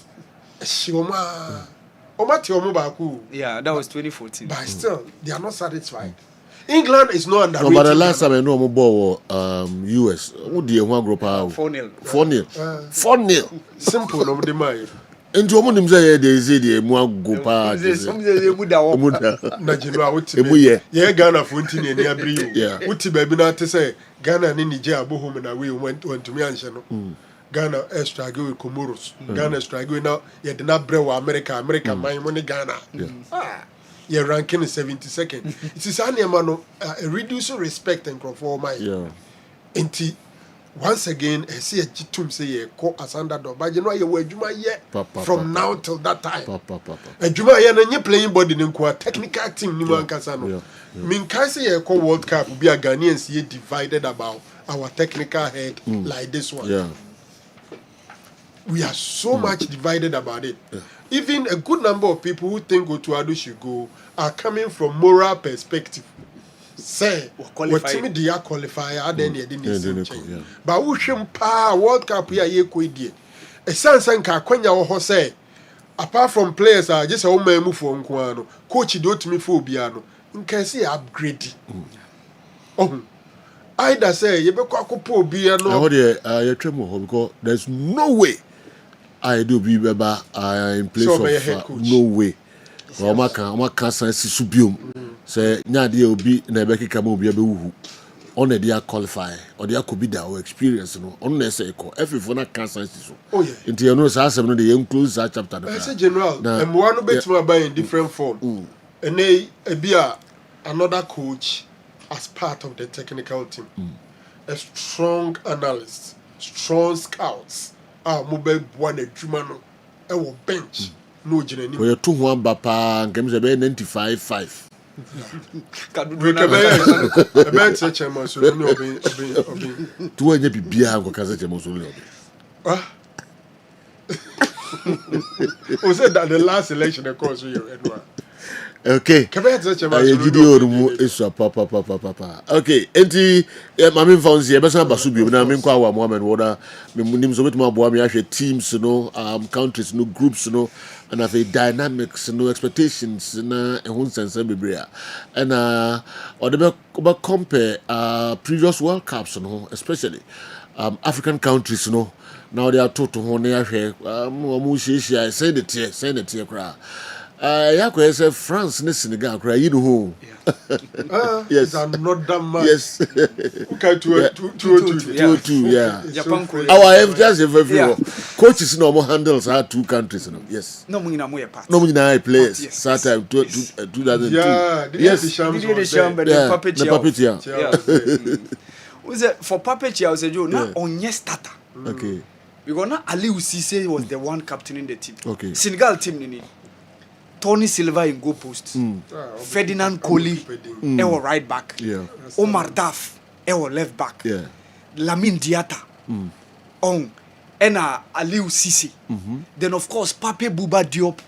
Yeah, that was 2014. But still, they are not satisfied. England is not underrated. No, but the last time I know more ball US. Who do you want group 4-0. 4-0. Simple no the mind. And you want say they say they mo go pa. Na Jino uti. Yeah, Ghana for unti ne abri. Uti baby na te say Ghana ni Niger abo home na we went to me answer no. Ghana struggle with Comoros. Ghana struggle now. You did not break America. My money Ghana. You're ranking in 72nd. It is an reduce respect and conform my. Once again, I see a Jitum say co as underdog. But you know you were Juma yet from now till that time. A Juma and you playing body in a technical team Niman Casano. Min Kasi a World Cup will be a Ghanaians here divided about our technical head like this one. We are so much divided about it. Even a good number of people who think Otuado should go are coming from moral perspective. Say, what Timmy dia qualifier, then you didn't change. But who should pa World Cup here, ye quid. A Sansanka, Quenya say, apart from players, are just a home move for Nquano, coach do to me for Biano, and can see upgrade. Oh, either say, you be poor Biano. You tremble because there's no way I do be in place of no way. Or cancer subium. Say, Nadia will be Nebeki Kamu be able on a dear qualify or there could be our experience, on the say, every phone cancer. Oh, yeah. Into your nose, as some of the includes that chapter. I say, General, and one bit more by in different form. And they be another coach as part of the technical team. A strong analyst, strong scouts. Mobile one a Jumano, a bench. No, Jenny. We are 2-1 Bapa and games about 95-5. A bench such a Mussolini. 200 beer because it's a Mussolini. Who said that the last election, of course, we are Edward. Okay. Okay. Enti mami fancy e besa basu bi na me kwa wa Mohammed woda me nim so betuma boa me ahwe teams countries groups and have dynamics expectations na ehun sense bebre and or the compare previous World Cups especially African countries now they are told ho na ahwe mo shishia send the tier kra Yako say France and Senegal, you know. Yes, another man. Yes. Okay, 2-2. Yeah. Japan. Our just everywhere. Coaches no more handles our two countries. Yes. No more part. No more players. That time 2002. Yeah. Yes. The puppet. Was it for puppet? I was not on yes starter. Okay. Because now Ali Cisse was the one captaining the team. Okay. Senegal team Tony Silva in goal post. Ferdinand Coley, right back. Yeah. Omar Daf, left back. Yeah. Lamine Diatta. And Aliou Cisse. Then of course Pape Bouba Diop,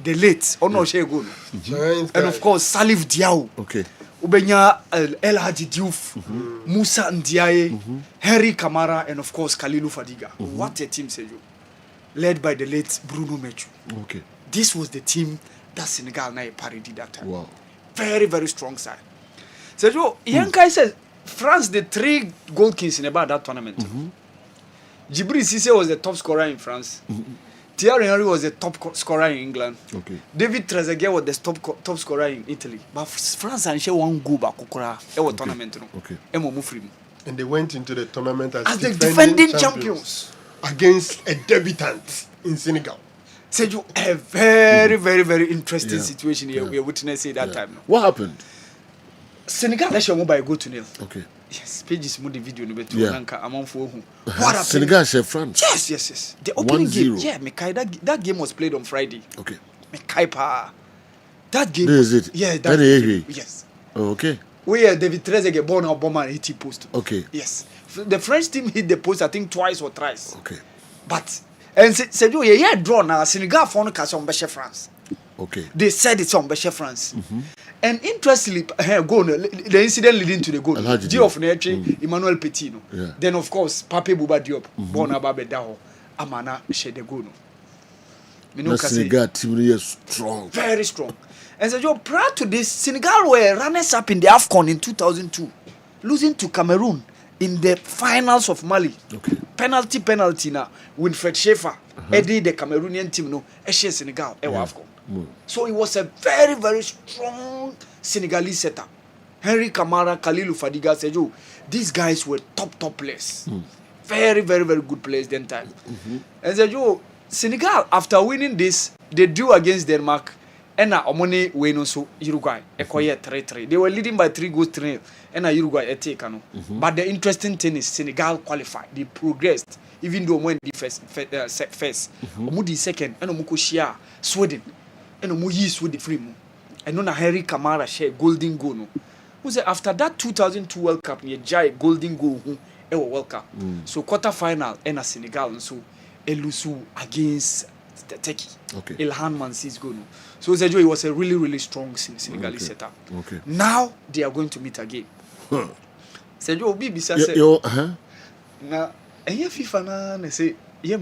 the late. And of course Salif Diao. Okay. Ubenya El Hadji Diouf, Moussa Ndiaye, Henry Camara, and of course Kalilou Fadiga. What a team, Sergio. Led by the late Bruno Metsu. Okay. This was the team that Senegal na parodied that time. Wow. Very, very strong side. So, Yankai says France the 3 gold kings in about that tournament. Djibril Cissé was the top scorer in France. Thierry Henry was the top scorer in England. Okay. David Trezeguet was the top scorer in Italy. But France and she won go back to tournament. Okay. And they went into the tournament as the defending champions against a debutant in Senegal. Said you a very, very, very interesting situation here we are witnessing that time. What happened? Senegal let your mobile go to nil. Okay. Yes, pages moved the video What happened? Senegal said France. Yes. The opening game. Yeah, that game was played on Friday. Okay. That game. This is it. Yeah, that game. Yes. Oh, okay. Where David Trezeguet born our bomber and hit post. Okay. Yes. The French team hit the post I think twice or thrice. Okay. But and said you draw now Senegal for on France. Okay. They said it's on France. And interestingly, the incident leading to the goal, G of Netri, Emmanuel Petino. Yeah. Then of course, Pape Bouba Diop, Bona Babedao, Amana Shedegono. Senegal team is strong. Very strong. And so prior to this, Senegal were runners up in the AFCON in 2002, losing to Cameroon in the finals of Mali. Okay. Penalty now. Winfred Schaefer, Eddie the Cameroonian team, Senegal, AFCON. So it was a very, very strong Senegalese setup. Henry Camara, Kalilou Fadiga said, these guys were top players. very, very, very good players then time. And said, yo, Senegal, after winning this, they drew against Denmark. And now Omoni win also Uruguay. Ekoye 3-3. They were leading by 3 goals 3. And now Uruguay take But the interesting thing is Senegal qualified. They progressed. Even though when the first. Omudi second. And Omuko share Sweden. And Omu use with the free. And then Harry Kamara share golden goal. No. Who said after that 2002 World Cup, near Jai golden goal. World Cup. So quarter final and a Senegal and so Elusu against Turkey. Okay. Ilhan Mansi's goal. So Zejo, it was a really, really strong Senegalese setup. Okay. Now they are going to meet again. Zejo, Bibi says, now, and here FIFA na say, yeah,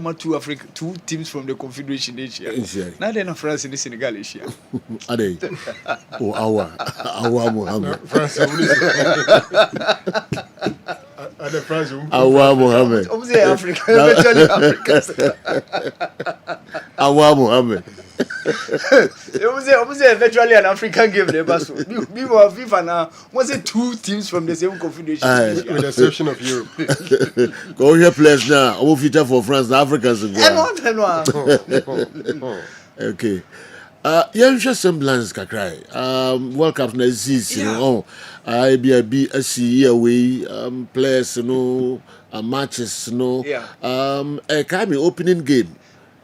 two teams from the Confederation Asia. Now they're not France in the Senegal Asia. Are they? Oh, Awa Mohammed. France. Awa Mohammed. Africa. Eventually Africa. Awa Mohammed. It was eventually an African game. FIFA now was it 2 teams from the same confederation? With the exception of Europe. Go here, players now. I'm feature for France, the Africans. Okay. Yeah, just semblance kakrai. World Cup na this, you know. IBIB SC away players, you know, matches, you know. A kind of opening game.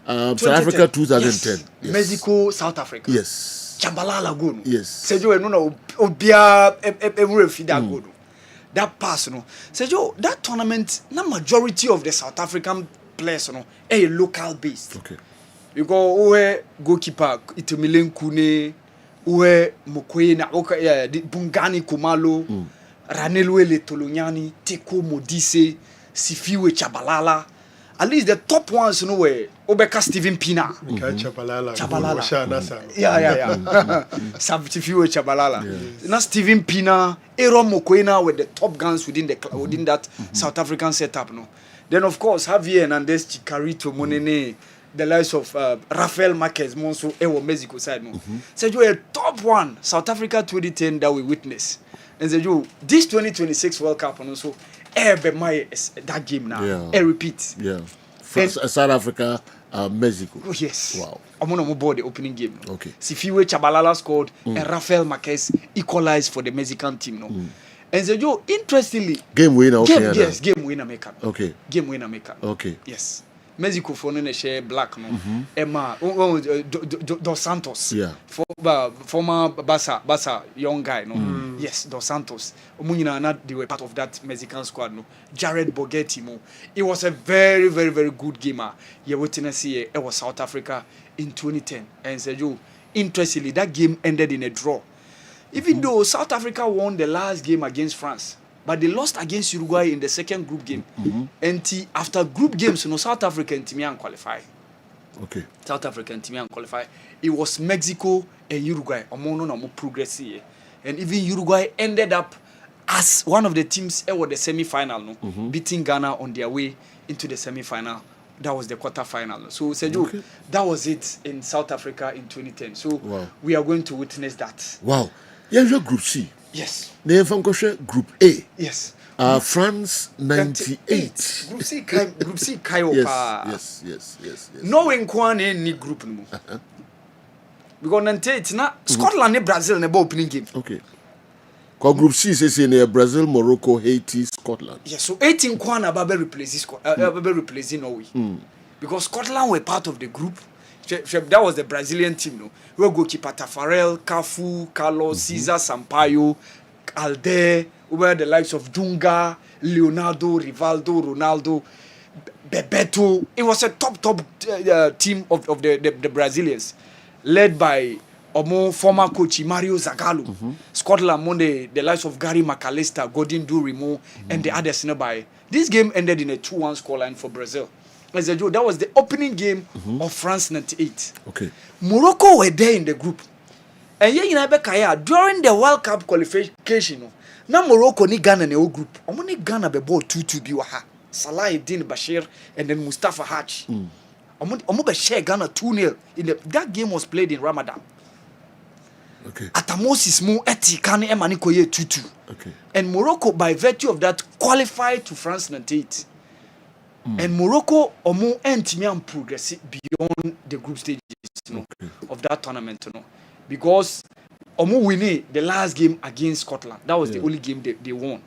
South Africa 2010. Yes. Mexico, South Africa. Yes. Chabalala go. Yes. Sejo no obia that go. That pass no. Sejo that tournament, the majority of the South African players no a local based. Okay. You go uwe goalkeeper Itumilen Kune, uwe Mokoye na Bungani Kumalo, Ranelwe Tolonyani, Teko Modise, Sifiwe Chabalala. At least the top ones, you know, were Obeka Steven Pina. Chabalala. Yeah. Sifiwe Chabalala. Now Steven Pina, Aaron Mokoena were the top guns within that South African setup. No. Then of course Javier Hernandez, Chicarito, Monene, the likes of Rafael Marquez, Monso, Ewo Mexico side. No. So you a top one South Africa 2010 that we witness. And so you this 2026 World Cup and also that game now. A repeat. Yeah. France, South Africa, Mexico. Oh, yes. Wow. I'm on board the opening game. Okay. Sifiwe Chabalala scored and Rafael Marquez equalized for the Mexican team. No. And so you interestingly game winner. Okay. Yes, game winner maker. Okay. Game winner maker. Okay. Yes. Mexico for no share black no. Emma Dos Santos. Yeah. Former Barca young guy no. Yes, Dos Santos. They were part of that Mexican squad no. Jared Borghetti mo. It was a very, very, very good gamer. Yeah, witnessing it was South Africa in 2010. And said you interestingly that game ended in a draw. Even though South Africa won the last game against France. But they lost against Uruguay in the second group game. And after group games, you know, South Africa and Timian qualify. Okay. South Africa and Timian qualify. It was Mexico and Uruguay. More progress here. And even Uruguay ended up as one of the teams in the semi-final, no? Beating Ghana on their way into the semi-final. That was the quarter-final. So, Sergio, that was it in South Africa in 2010. So, we are going to witness that. Wow. Yeah, you're Group C. Yes. Name from Group A. Yes. France 98. Group C Kayo. Yes. Knowing Kwane ni group no. Because nante it's not Scotland and Brazil in the opening game. Okay. Because Group C says in Brazil, Morocco, Haiti, Scotland. Yes, so 18 Kwana Babe replaces Norway. Because Scotland were part of the group. That was the Brazilian team, no. We goalkeeper Tafarel, Cafu, Carlos, Cesar Sampaio, Alde, were the likes of Dunga, Leonardo, Rivaldo, Ronaldo, Bebeto. It was a top team of the Brazilians, led by former coach Mario Zagallo. Scotland won the likes of Gary McAllister, Gordon Durimo, and the others nearby. This game ended in a 2-1 scoreline for Brazil. That was the opening game of France 98. Okay. Morocco were there in the group. And during the World Cup qualification, now Morocco ni Ghana in the group. Omoni Ghana be ball 2-2 biwaha. Salah Eddin Bashir and then Mustafa Haj. Omo be share Ghana 2-0. That game was played in Ramadan. Okay. Atamosis mu eti kane emani koye 2-2. Okay. And Morocco, by virtue of that, qualified to France 98. And Morocco omo entimi am progress beyond the group stages of that tournament because omo winning the last game against Scotland. That was the only game they won.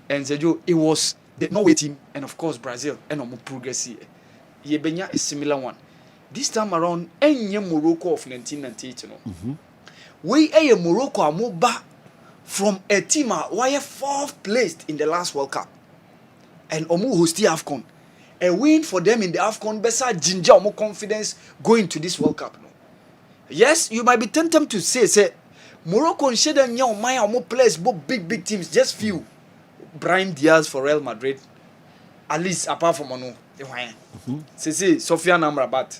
And Sergio, it was the Norway team and of course Brazil and omo progress ye benya a similar one. This time around enye Morocco of 1998 we a Morocco amoba from a team why 4th placed in the last World Cup and omo hosti AFCON. A win for them in the AFCON besa ginger omo confidence going to this World Cup. Yes, you might be tempted to say Morocco and Shedan Nya Omaya omo players both big teams, just few. Brahim Diaz for Real Madrid, at least apart from Ono. Say Sofiane Amrabat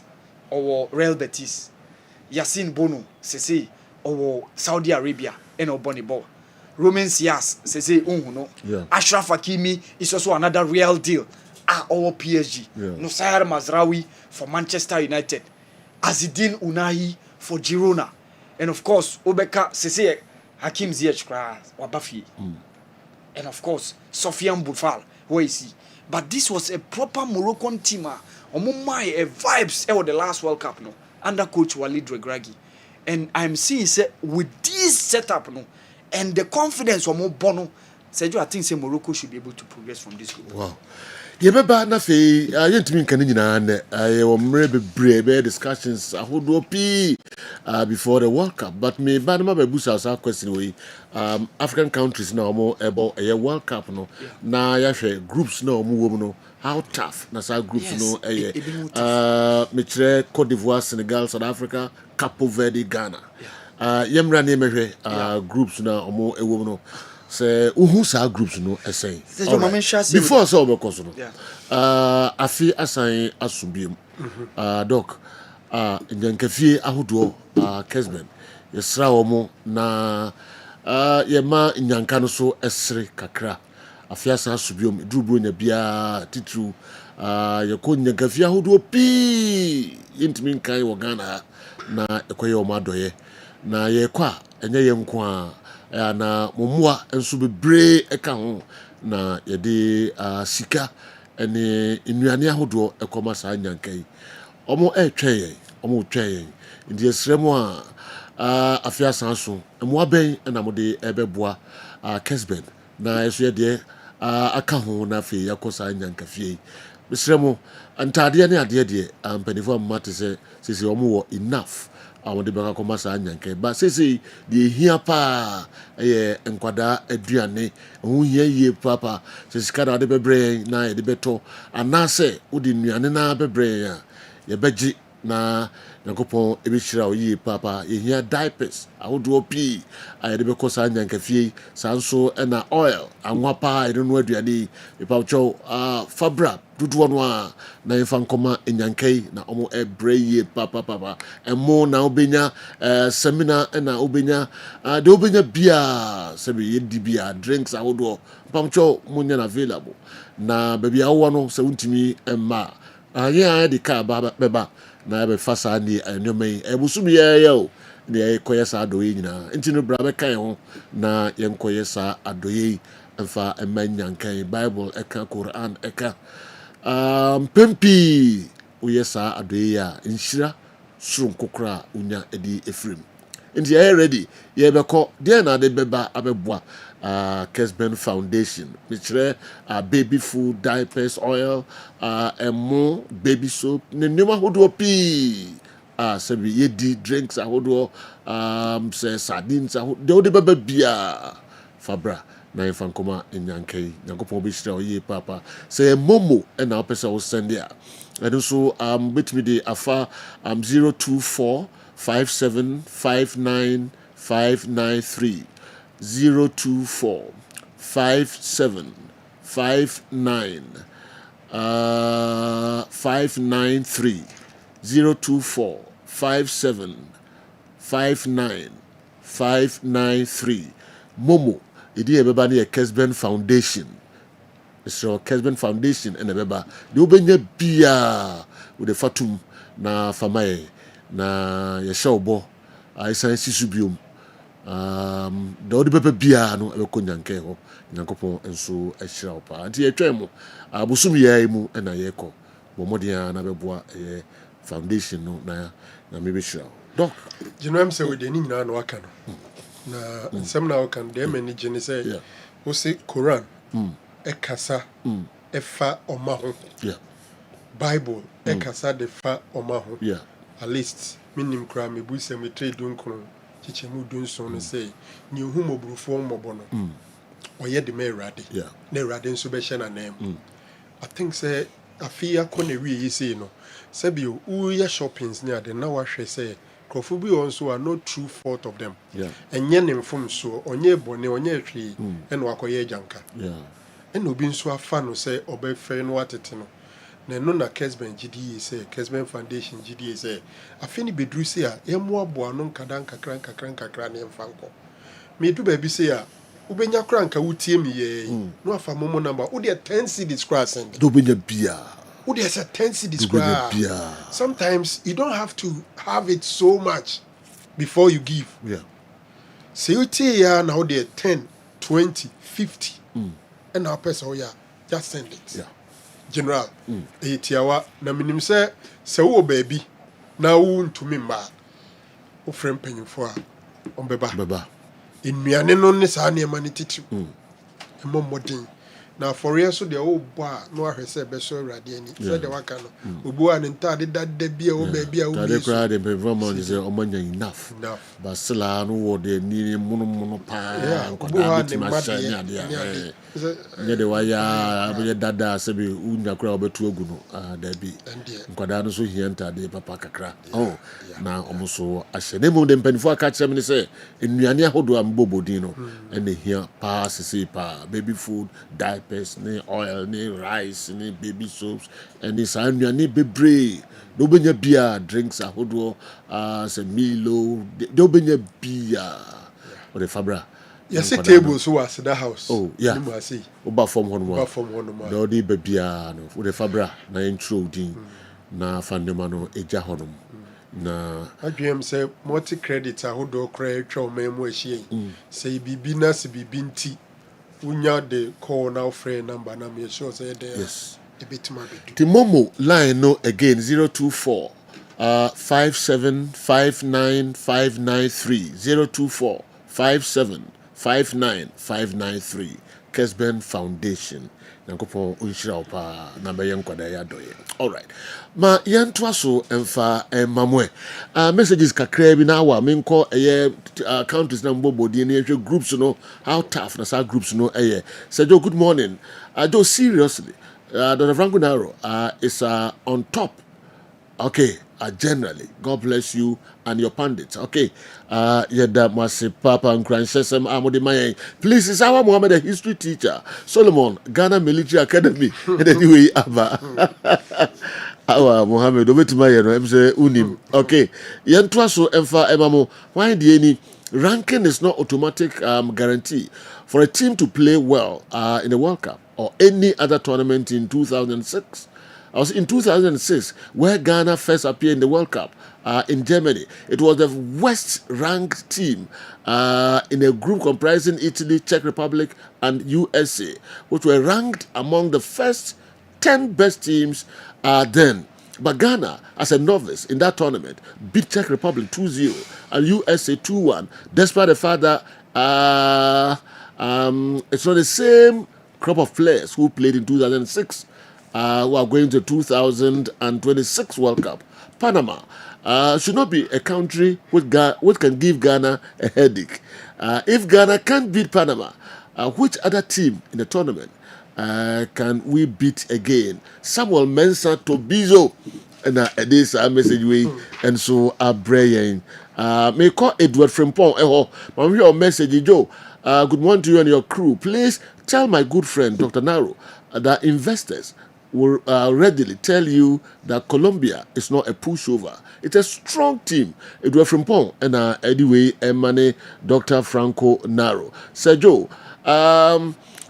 or Real Betis, Yassine Bono, say or Saudi Arabia and Obonibo. Romain Sias, say Unhuno. Ashraf Hakimi is also another real deal. Our PSG. Nusayr Mazraoui for Manchester United. Azedine Ounahi for Girona. And of course, Obeka Sese Hakim Ziyech Wabafi. And of course, Sofiane Boufal, where is he? But this was a proper Moroccan team. Omumai vibes over the last World Cup under coach Walid Regragui. And I'm seeing with this setup and the confidence of Bono, Sergio, I think Morocco should be able to progress from this group. Wow. Yebeba na fe ayentimi kan nyina na ayo mre bebrebe discussions ahodo pi before the World Cup, but me ba na babusa sa question we African countries na omo ebo World Cup no na ya hwe groups na omo wo no how tough na sa groups no me kire Cote d'Ivoire, Senegal, South Africa, Cape Verde, Ghana. Yemra ne mehwe groups na omo ewo no say who sa groups no essay before so be koso no afi asan asubiem doc nyankafie ahodo Kessben yesra wo na yema nyanka no so esre kakra afi asan asubiem durubro nya bia titru yeko nyankafie ahodo pi intimi nkai wo Ghana na ekoye o madoye na yekwa enye yenko na momua enso bebre eka ho na yede sika ene nnuane ahodo ekoma sa nyankai omo etweye omo tweye ndi esremu afia sanso emo aben na mode ebeboa Kessben na eso yede aka ho na fe yakosa nyankafie esremu antade ne ade de ampanifo mate se omo wo enough awon de baka koma sa nyanke ba sese de hia pa enkwada aduane ho hia yie papa sese kada de bebre na de beto anase odi nuane na bebre ya ye beji na yakopon ebishira oyi papa ye hia diapers ahodo pi de beko sa nyanke fie sanso na oil anwa pa eno no aduane ipa cho fabra dudu no na yefan koma enyankai na omo ebreye papa emo na obenya seminar na obenya de obenya bia sebi yedi bia drinks ahodo pamcho munya na available na baby awo no se untimi emma anya de ka beba na be fasa ni enyomen ebusumi ye ne koyesa adoye nyina ntino bra be kan ho na yenkoyesa adoye emfa emanyankai Bible eka Quran eka pempi uyesa adoya inshira surun kokra unya edi efrem ndi ya ready ye beko de na de beba abeboa Kessben Foundation which baby food, diapers, oil, emo baby soap ne nyoma hodo pi sebi yedi drinks ahodo say sardines ahodo de beba bia fabra na ifan koma enyankai nyankopon be shira oye papa say momo and na person will send there and also between the afa 024 5759 593 024 5759 593 024 5759 593 momo idi ebeba na Kessben Foundation. Mr. Kessben Foundation and ebeba de obenya bia with the fatum na famaye na ye shawbo aisan sisubium da ɔde bɛbɛ biara no ɛbɛkɔ nyankɛ hɔ nyankopɔn nso ahyira wo paa nti yɛtwɛn mu abosom yɛa mu ɛna yɛkɔ bɔ mmɔden a na bɛboa ɛyɛ foundation no na mebɛhyira wo dɔk gyinam sɛ wode ne nyinaa na waka no na nsɛm na waka no deɛ ma ni gye ne sɛ wo se koran ɛkasa ɛfa ɔma ho bible ɛkasa de fa ɔma ho at least menim koraa mebu sɛ metre dunkron kyekyɛmu dunson no sɛ ne ɛhu mmɔburufoɔ mmɔbɔ no ɔyɛ de ma awurade na awurade nso bɛhyɛ n'anan mu I think sɛ afei akɔ na wie yi sei no sɛbio woyɛ shoppings ne ade na wahwɛ sɛ nkurɔfoɔ bi wɔ nso a no true fault of them ɛnyɛ ne mfomsoɔ ɔnyɛ bɔne ɔnyɛ hwee ɛna wakɔyɛ agyanka ɛna obi nso afa no sɛ ɔbɛfɛ no watete no na ɛno na Kessben gyidie sɛ Kessben foundation gyidie sɛ afei ne bɛduru sei a yɛmmoaboa no nkada nkakra ne yɛmfa nkɔ medu baabi sei a wobɛnya kora nka wotie me yɛi na wafa momo number wode 10 cedis koraa send do bɛnya bia wode sɛ 10 cedis koraa sometimes you don't have to have it so much before you give sɛ wotie ya na wode 10 20 50 ɛna wopɛ sɛ woyɛ a just send it general ɛyɛ tiawa na menim sɛ wowɔ baabi na wontumi mmaa wofrɛ mpanyimfoɔ a ɔmbɛba nnuane no ne saa nneɛma no titiw ɛmmɔ mmɔden na afɔreɛ so deɛ wobɔ a na wahwɛ sɛ ɛbɛsɔ awurade ani sɛdeɛ waka no obu a ne ntade dada bi a wɔ baabi a wobie koraa de mpɛmfama ne sɛ ɔmanya enough basela no wɔ de ani monomono paa nkɔdaa bɛtumi ahyɛ ne adeɛ nyɛ de wayɛ a bɛyɛ dada a sɛbi wonya koraa wobɛtu agu no daabi nkɔdaa no so hia ntadeɛ papa kakra na ɔmo so ahyɛ na mmom de mpanimfoɔ aka kyerɛ me ne sɛ nnuane ahodoɔ a mbɔbɔdin no ɛna hia paa sesei paa baby food diapers ne oil ne rice ne baby soaps ɛne saa nnuane bebree na wobɛnya bia drinks ahodoɔ sɛ milo de wobɛnya bia wɔde fabra yɛsɛ table so wɔ aseda house woba fam hɔ nom a da wode ba biaa no wode fabra na yɛntwerɛ wo din na fa nnema no ɛgya hɔ nom na adwem sɛ multi credit ahodoɔ koraa atwa wo man mu ahyia yi sɛ biribi na sɛ biribi nti wonya de call now frame number na me sure say there ɛbɛtumi abɛdu the momo line no again 024 5759593 024 5759593 Kessben Foundation nyankopɔn ɔnhyira wo paa na bɛyɛ nkwadaa yɛ adɔyɛ alright ma yɛntoa so ɛmfa ɛmamwe messages kakraa bi na awa menkɔ ɛyɛ countries na mbɔbɔdeɛ ne yɛhwɛ groups no how tough na saa groups no ɛyɛ Sergio, good morning Joe, seriously Dr. Franco Naro is on top okay generally God bless you and your pundits okay yada mwase papa nkranshesem amode mayen please is our Muhammad a history teacher Solomon Ghana Military Academy anyway aba our Muhammad obetima ye no em say unim okay yentoa so emfa emamo why the any ranking is not automatic guarantee for a team to play well in the World Cup or any other tournament in 2006. I was in 2006 where Ghana first appeared in the World Cup in Germany. It was the worst-ranked team in a group comprising Italy, Czech Republic, and USA, which were ranked among the first 10 best teams then. But Ghana, as a novice in that tournament, beat Czech Republic 2-0 and USA 2-1, despite the fact that it's not the same crop of players who played in 2006. Who are going to 2026 World Cup. Panama should not be a country which can give Ghana a headache. If Ghana can't beat Panama, which other team in the tournament can we beat again? Samuel Mensah Tobizo and this message way and so Brian. May call Edward Frimpong. Your message, Joe. Good morning to you and your crew. Please tell my good friend Dr. Naro that investors will readily tell you that Colombia is not a pushover. It's a strong team. It was from Pong and anyway, Emane, Dr. Franco Naro. Sergio,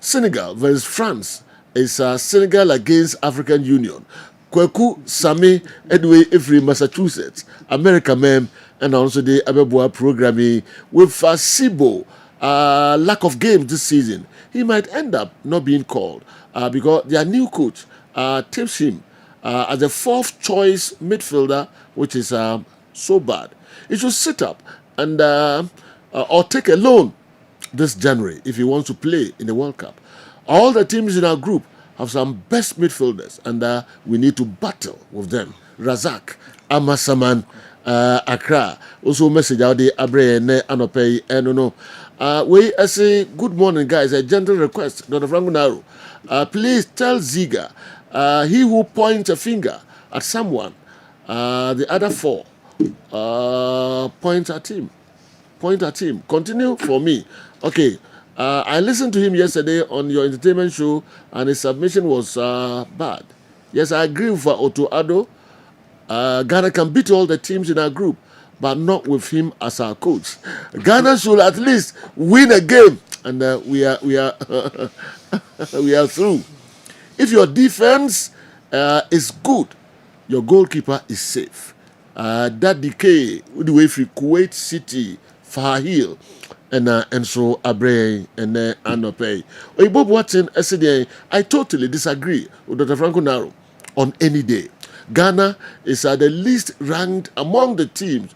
Senegal versus France is Senegal against African Union. Kweku Sami Edway every Massachusetts, America mem, and also the Abeboa programming with Sibo. Lack of games this season, he might end up not being called because their new coach tips him as a fourth choice midfielder, which is so bad. He should sit up and or take a loan this January if he wants to play in the World Cup. All the teams in our group have some best midfielders, and we need to battle with them. Razak, Amasaman, Accra. Also message out the Abre ne Anopei no. We say good morning, guys. A gentle request, Dr. Franco Naro. Please tell Ziga, he who points a finger at someone, the other four point at him. Point at him. Continue for me. Okay. I listened to him yesterday on your entertainment show, and his submission was bad. Yes, I agree with Otto Addo. Ghana can beat all the teams in our group, but not with him as our coach. Ghana should at least win a game, and we are we are through. If your defense is good, your goalkeeper is safe. That decay, the way for Kuwait City, Fahil, and so Abre and Anopei. Bob Watson, I totally disagree with Dr. Franco Naro on any day. Ghana is the least ranked among the teams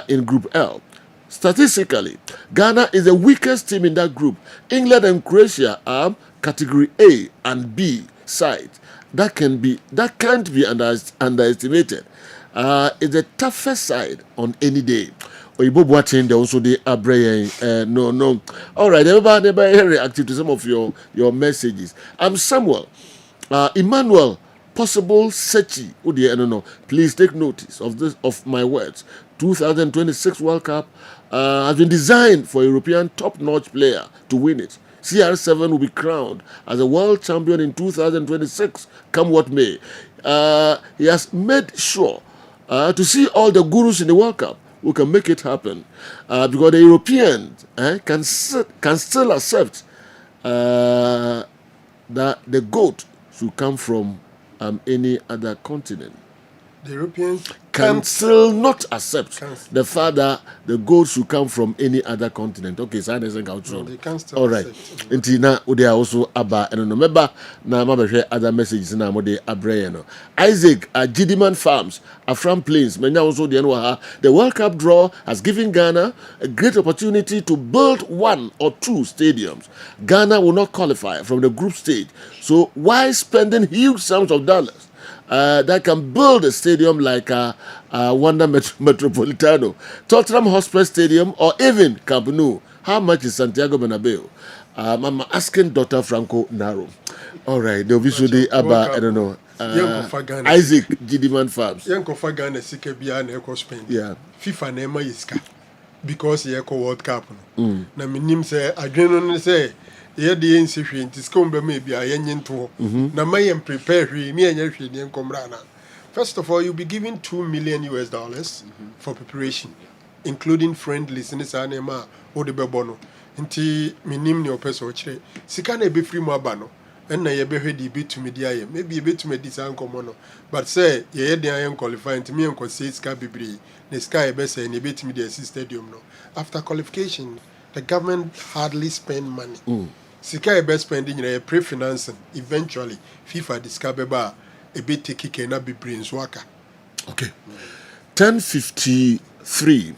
in Group L. Statistically, Ghana is the weakest team in that group. England and Croatia are category A and B sides. That can't be underestimated. It's the toughest side on any day. Oyibo Boateng, they also the Abre. No. All right, everybody reactive to some of your messages. I'm Samuel, Emmanuel, possible Sechi. No. Please take notice of my words. 2026 World Cup has been designed for a European top-notch player to win it. CR7 will be crowned as a world champion in 2026, come what may. He has made sure to see all the gurus in the World Cup who can make it happen, because the Europeans can still accept that the GOAT should come from any other continent. The Europeans can still not accept the fact that the gold should come from any other continent. Okay, so that doesn't count. No, they can still all right. accept. Until now, they are also about and remember now. I share other messages now. They Abrayano, Isaac, Gidiman Farms, Afram Plains. Many also the World Cup draw has given Ghana a great opportunity to build one or two stadiums. Ghana will not qualify from the group stage, so why spending huge sums of dollars that can build a stadium like Wanda Metropolitano, Tottenham Hotspur Stadium, or even Camp Nou? How much is Santiago Bernabeu? I'm asking Dr. Franco Naro. All right, the visually Abba, I don't know. Isaac Gidiman Farms. Yankofa Ghana Sikabia and Spain. Yeah. FIFA Nema Iska because you World Cup. Na minim say adrenaline say ye de ense hwe nti skomba me bia yenye nto na may prepare hwe me anya hwe de nkomra na. First of all, you'll be given $2 million for preparation, including friendlies in this anema or the bebono. Nti minim ne opeso chire sika na be free mo abano and na ye be hwe di bit to media maybe a bit to medisa nkomo but say ye de ayen qualify nti me enko say sika bibiri ne sika e be say ne bit media stadium no. After qualification, the government hardly spend money. Sika e be spending in a pre-financing. Eventually, FIFA discover ba a bit take kena bibiri nso. Okay. 10:53.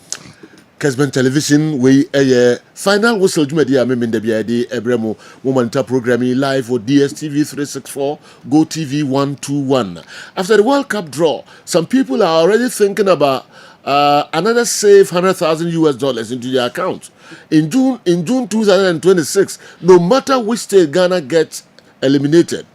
Kessben Television, we a final whistle media in the BID Ebremo Woman programming live for DSTV 364, Go TV 121. After the World Cup draw, some people are already thinking about another save $100,000 into their account. In June 2026, no matter which state Ghana gets eliminated.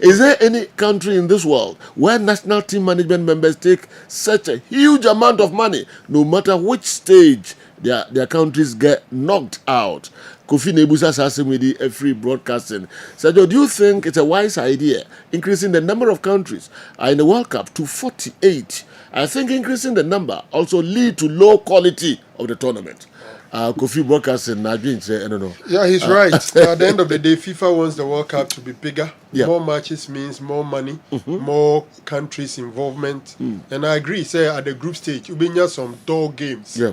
Is there any country in this world where national team management members take such a huge amount of money, no matter which stage their countries get knocked out? Kofi Nebusa asking with the free broadcasting. So do you think it's a wise idea increasing the number of countries in the World Cup to 48 I think increasing the number also lead to low quality of the tournament. Kofi Broadcasting, I don't know. Yeah, he's right. At the end of the day, FIFA wants the World Cup to be bigger. Yeah. More matches means more money, more countries' involvement. And I agree, say at the group stage, you bring some door games. Yeah.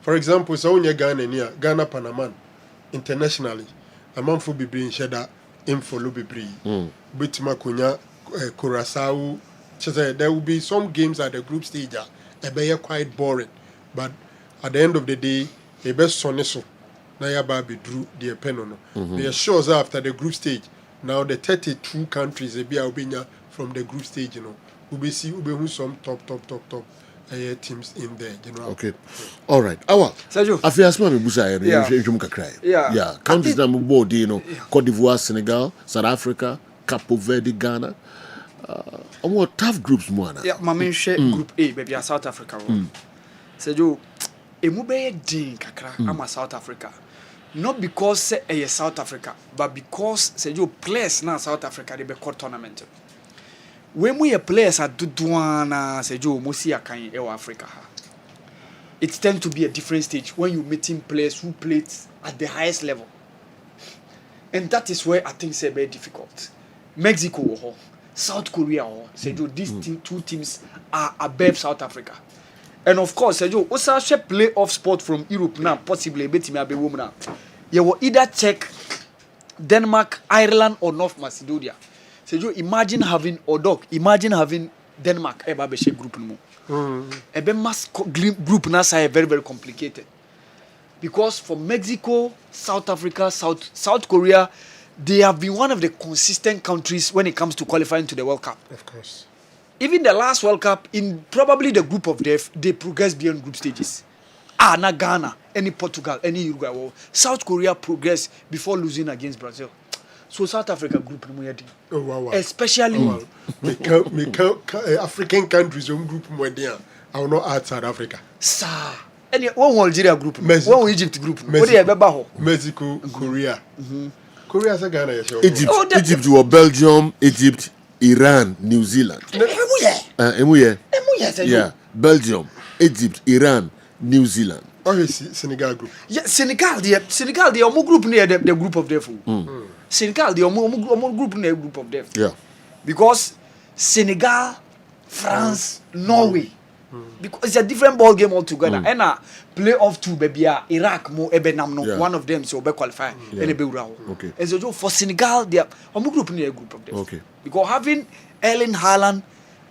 For example, so when you Ghana Panama internationally, a man for be in Sheda, info be Bitima Kunya, Curaçao. There will be some games at the group stage that are quite boring. But at the end of the day, the best son so now Baby drew the pen on. They assure us after the group stage. Now the 32 countries they be from the group stage, we be see some top teams in there, Okay. All right. Awa. Sergio. Afia asma me busa Yeah. Yeah. Countries na mbo Cote d'Ivoire, Senegal, South Africa, Cape Verde, Ghana. Tough groups mo na. Yeah, mama share group A baby South Africa. Sergio, emu be din kakra ama South Africa. Not because say South Africa, but because Sergio players na South Africa they be court tournament. When we players at Duduana Sergio Mosi akan e Africa. It tends to be a different stage when you meeting players who played at the highest level. And that is where I think it's very difficult. Mexico, South Korea, Sergio, these two teams are above South Africa. And of course, Sergio, also playoff spot from Europe now, possibly now. You will either check Denmark, Ireland, or North Macedonia. Sergio, imagine having Denmark a group no. A mass group now is very, very complicated. Because for Mexico, South Africa, South Korea, they have been one of the consistent countries when it comes to qualifying to the World Cup. Of course. Even the last World Cup, in probably the group of death, they progressed beyond group stages. Not Ghana, any Portugal, any Uruguay. South Korea progressed before losing against Brazil. So South Africa group, especially African countries group I will not add South Africa. Sir, any one Algeria group, one Egypt group, Mexico, Korea. Korea is a Ghana. Egypt or Belgium, Egypt, Iran, New Zealand. Yeah, Belgium, Egypt, Iran, New Zealand. Senegal group. Yeah, Senegal, the Omo group near the group of death. Senegal, the Omo group near group of death. Yeah. Because Senegal, France, Norway. Because it's a different ball game altogether. And playoff two, baby, Iraq, one of them, so be qualify. Okay. And so for Senegal, the Omo group near group of death. Okay. Because having Erling Haaland,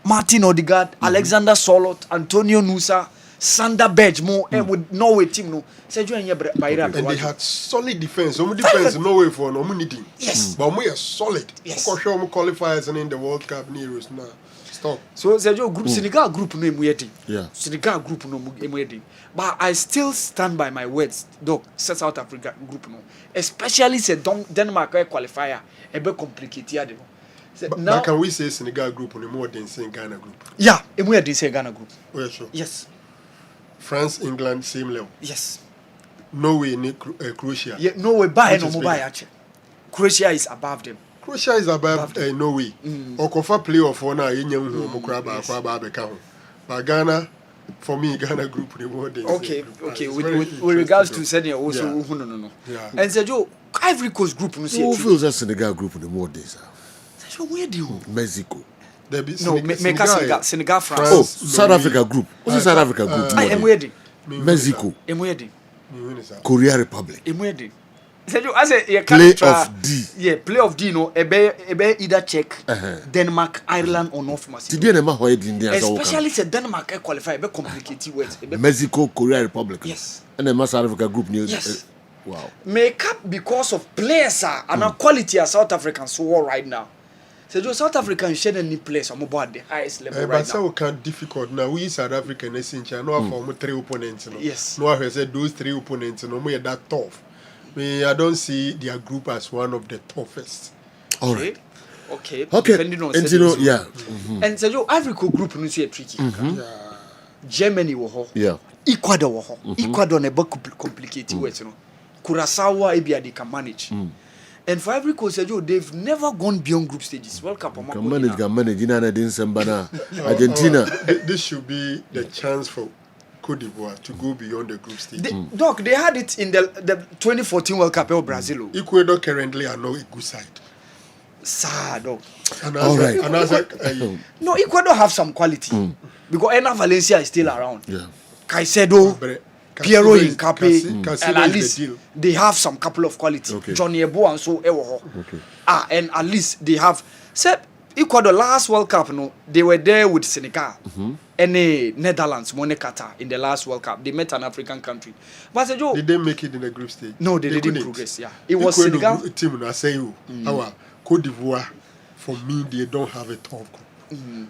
Martin Odegaard, Alexander Solot, Antonio Nusa, Sander Berge, with Norway team, no. And they had solid defense. Some defense Norway for no anything. Yes. But we are solid. Yes. Of course, qualifiers and in the World Cup nearest now. Stop. So Sergio group Senegal group no emuedi. Yeah. Senegal group no emuedi. But I still stand by my words, dog. South Africa group no. Especially say Denmark qualifier a bit complicated. But can we say Senegal group on more than say Ghana group? Yeah, emuedi say Ghana group. Oh, yeah, sure. Yes. France, England, same level. Yes. Norway, Croatia. Yeah, Norway by no mobile actually. Croatia is above them. Croatia is above Norway. Okofa playoff for now, but Ghana, for me, Ghana group reward. Okay. With regards to Senegal, also no. Yeah. And Sergio, Ivory Coast group, no see. Who feels that Senegal group in the more days? Sergio, where do you? Mexico. Senegal, France. Oh, South Africa group. What's the South Africa group? I'm waiting. Mexico. I'm waiting. Korea Republic. I'm waiting. I say play of D. Yeah, play of D. No, ebe either check Denmark, Ireland, or North Macedonia. Especially say Denmark qualify, ebe complicated words. Mexico, Korea Republic. Yes. And then South Africa group near. Yes. Wow. Make up because of players and quality as South Africans so right now. So South African share any place on about the highest level right now. But so kind of difficult now. We South African essentially no for 3 opponents. No? Yes. No, I said those 3 opponents. No, we are that tough. I don't see their group as one of the toughest. All right. Okay. Depending on and so Ivory Coast group no see tricky. Germany wo yeah. Ecuador wo Ecuador ne complicated words no. Curaçao ebia they can manage. And for every coach, they've never gone beyond group stages. World Cup. Can manage. Argentina. This should be the chance for Cote d'Ivoire to go beyond the group stage. Doc, they had it in the 2014 World Cup in Brazil. Ecuador currently are not a good side. Sad, Doc. All right. No, Ecuador have some quality. Because Ena Valencia is still around. Yeah. Caicedo, Piero Incape, and at least the they have some couple of quality. Okay. Johnny Ebo and so Ewo. Okay. And at least they have. Said Ecuador last World Cup, no, they were there with Senegal and Netherlands, Qatar in the last World Cup. They met an African country. But did they make it in the group stage? No, they didn't progress. Yeah, it was Senegal. Team I say our Cote d'Ivoire, for me, they don't have a top group.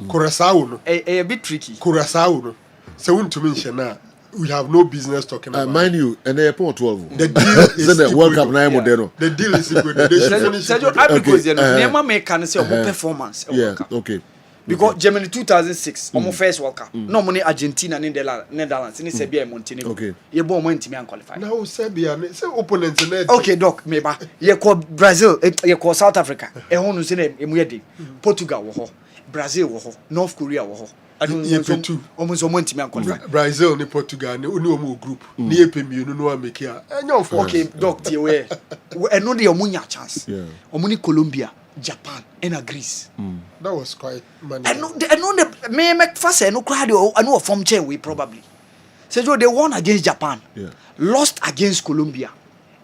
Curaçao, no, a bit tricky. Curaçao, no. So to mention now, we have no business talking about. Mind you, and they are 12. The deal is the World Cup now, Modeno. The deal is equal. They should finish it. Because Neymar make can say performance. Yeah, okay. Because Germany 2006, almost first World Cup. No money Argentina and the Netherlands, and Serbia and Montenegro. Okay. You born when team qualify. Now Serbia, say opponents in okay, Doc, maybe you call Brazil, you call South Africa. A honu say em Portugal wo ho, Brazil wo ho, North Korea wo ho. Almost one team qualify. Brazil ni Portugal ni omu group. Ni epemi no no make here. Okay, Doc, tie we. And no dey omunya chance. Yeah. Omuni Colombia, Japan, and Greece. That was quite money. I know the me make fast no crowd I know from chain we probably. So they won against Japan. Yeah. Lost against Colombia.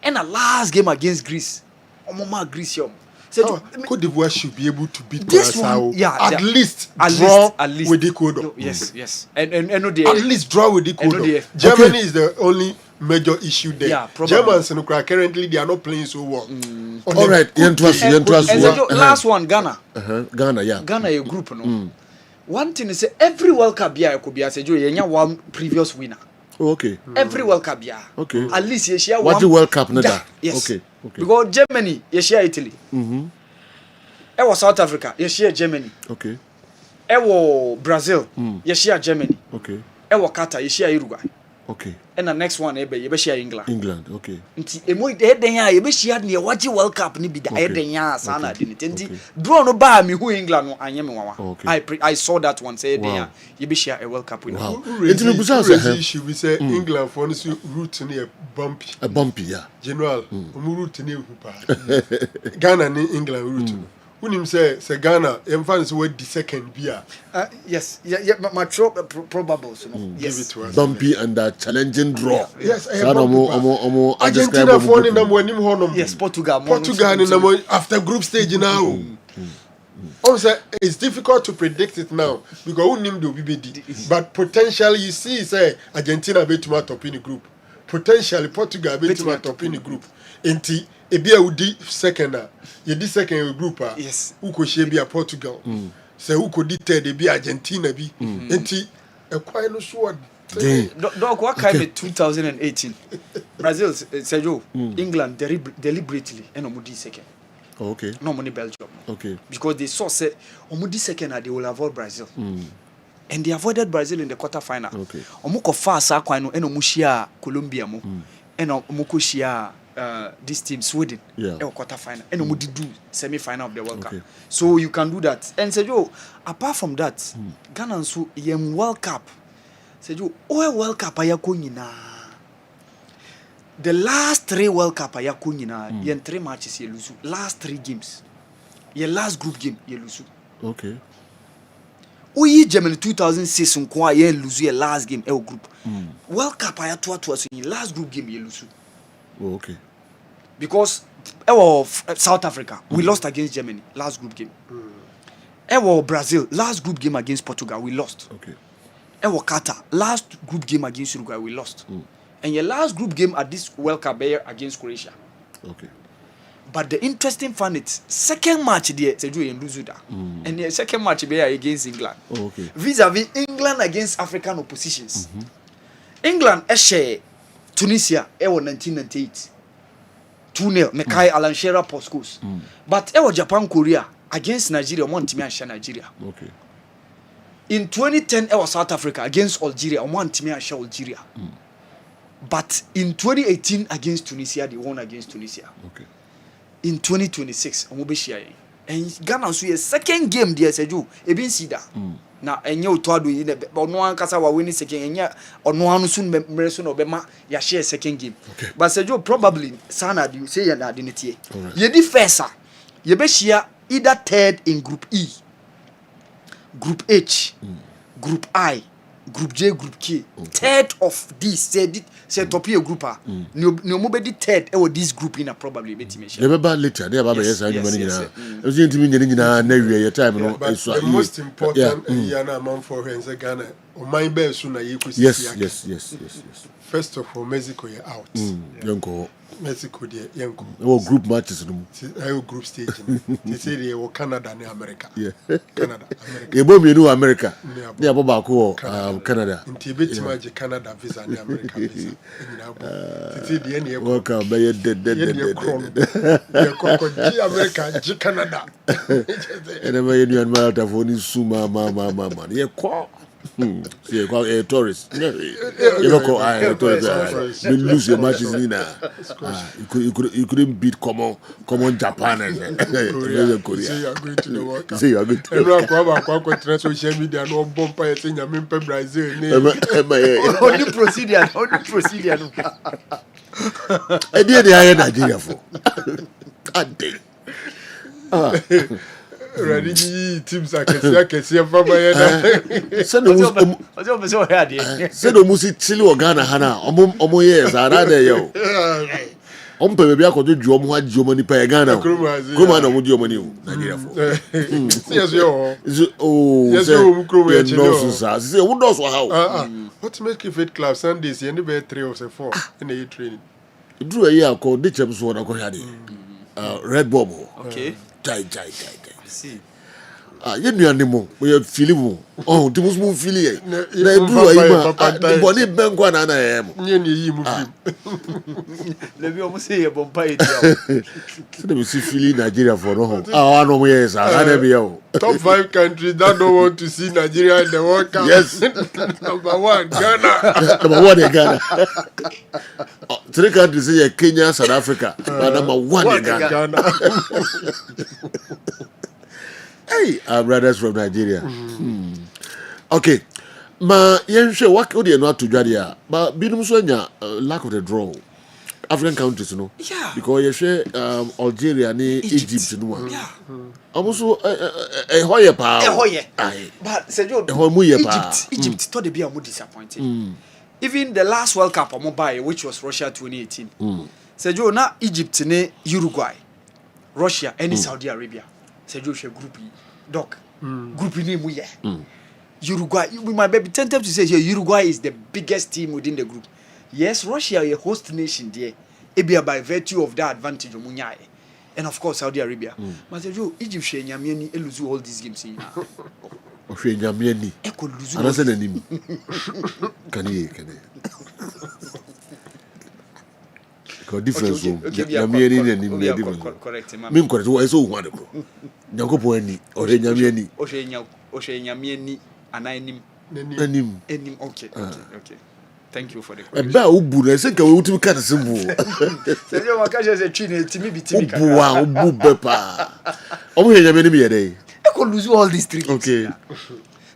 And the last game against Greece. Omoma Greece yom. So Cote d'Ivoire should be able to beat this Curaçao. one, yeah, at least draw with Ecuador. Yes. And no they at least draw with Ecuador. Germany is the only major issue there. Yeah, probably. Germans currently they are not playing so well. All right, last one, Ghana. Ghana, yeah. Ghana a group no. One thing is every World Cup here could be as a one previous winner. Oh, okay. Every World Cup here. Okay. At least you share one. What the World Cup nada? Yes. Okay. Because Germany, you share Italy. It was South Africa, you share Germany. Okay. It was Brazil, you share Germany. Okay. It was Qatar, you share Uruguay. Okay. And the next one, you share England. England, okay. You share the World Cup, you be the sana didn't. Draw no bar me who England no okay. I saw that one say you be share a World Cup winner. Wow. Should we say England for this route near bumpy. A bumpy, yeah. General, route near Ghana ni England route. Unim say Ghana, emphasis word the second beer. Yes, yeah, my probable. Yes, it to us. Bumpy and that challenging draw. Yes, Argentina for ni number one honum. Yes, Portugal ni number after group stage now. Also, it's difficult to predict it now because unim do BBD. But potentially you see say Argentina be to top in the group. Potentially Portugal be to top in the group. Enti ebia udi second ye di second group yes uko shebia Portugal say uko di third ebia Argentina bi enti e kwai no so dog what came in 2018 Brazil said England deliberately and omudi second. Oh, okay. No money Belgium. Okay. Because they saw say omudi second they will avoid Brazil. And they avoided Brazil in the quarter final. Okay. Omuko fasa kwano eno mushia Colombia mo. Eno omuko shia this team Sweden quarter final and we do semi final of the World Cup. So you can do that. And say apart from that Ghana so yem World Cup say World Cup ayako nyina the last 3 World Cup ayako nyina yen 3 matches you lose last 3 games your last group game you lose. Okay. Oyi Germany 2006 nko yen lose your last game e group World Cup ayato so your last group game you lose. Oh, okay. Because South Africa, we lost against Germany last group game. Brazil last group game against Portugal, we lost. Okay. Qatar last group game against Uruguay, we lost. And your last group game at this World Cup against Croatia. Okay. But the interesting fun is second match there, and the second match there against England. Oh, okay. Vis-a-vis England against African oppositions. England share Tunisia 1998. 2-0 Mekai Alan Shearer postcodes. But Japan Korea against Nigeria one team and Nigeria. Okay. In 2010 South Africa against Algeria one team and Algeria. But in 2018 against Tunisia they won against Tunisia. Okay. in 2026 omo be share and Ghana so your second game there Seju e bin sida na enye otoado yi na ono ankasa wa win second enye ono anu so mmere so na obema ya share second game but Seju probably sana you say ya na de netie ye di first ye be share either third in group E, group H, group I, group J, group K. Third of this said top here group a no mo be di third e this group in a probably beti me share. Never later they about yes you money na e say ntimi nyina na wie your time no so the most important yana man for Ghana o man be so na ye kosi yes first of all Mexico you out yanko Mexico there yanko group matches no group stage they say they were Canada and America Canada e bo me no America they abo ba ko Canada nti betima je Canada visa and America visa nyina go titi de ne welcome by dead ye ko ji America ji Canada ene ma yenu an ma ta foni suma ma ye ko see a tourist you know ko a tourist you lose your matches in you couldn't beat common Japan and Korea say you are going to the World Cup say you are going to ko trend social media no bomb pa say nyame pe Brazil ni only procedure no e dey hire Nigeria for ade ready teams akesi fama ya na se no musi chili Ghana hana omo yes ara de yo ompe bebi akodo ju omo ha ji omo ni pa Ghana kuma na omo di omo ni Nigeria for yes yo yes yo kroma ya chili no so say who does how what make you fit club Sundays you be 3 or 4 in the training do a year called the champs one ko ya de red bubble okay jai see ye nuane mo we feel mo ti mo feel ye na duru ayi ma body ben kwa na ye mo nye ne yi mu film le bi o mo say ye bompa e dia so they see feeling Nigeria for no no mo yes na be yo top 5 countries that don't want to see Nigeria in the World Cup. Yes. Number 1 Ghana. Number 1 in Ghana. 3 countries say Kenya, South Africa. Number 1 in Ghana. Hey, our brothers from Nigeria. Okay. Ma yenhwe what would you not to Jadia? But binum so nya lack of the draw. African countries no. Yeah. Because you share Algeria ni Egypt no. Yeah. Almost hoye pa. Hoye. But Sergio Egypt thought they be a more disappointed. Even the last World Cup on mobile which was Russia 2018. Sergio na Egypt ne Uruguay, Russia and Saudi Arabia. Sergio she group doc. Group ni mu ye. Uruguay, we might be tempted to say here Uruguay is the biggest team within the group. Yes, Russia a host nation there. Ebia by virtue of that advantage omunyae. And of course Saudi Arabia. But Sergio Egypt she nyame ni lose all these games in. Ohwe nyame ni. E ko lose. Anase nanim. Kani. Ko difference nyame ni nanim na difference. Correct. Me correct why so one bro. Nyankopon ani, ohwe nyame ni. Ohwe nyame ni ananim. Enim. Okay. Thank you for the question. Eba ubu na se ka we utimi ka sembu. Sergio Makaje say twi na timi ka. Ubu bepa. Omo nyame ni me ye dey. I could lose all these 3 games. Okay.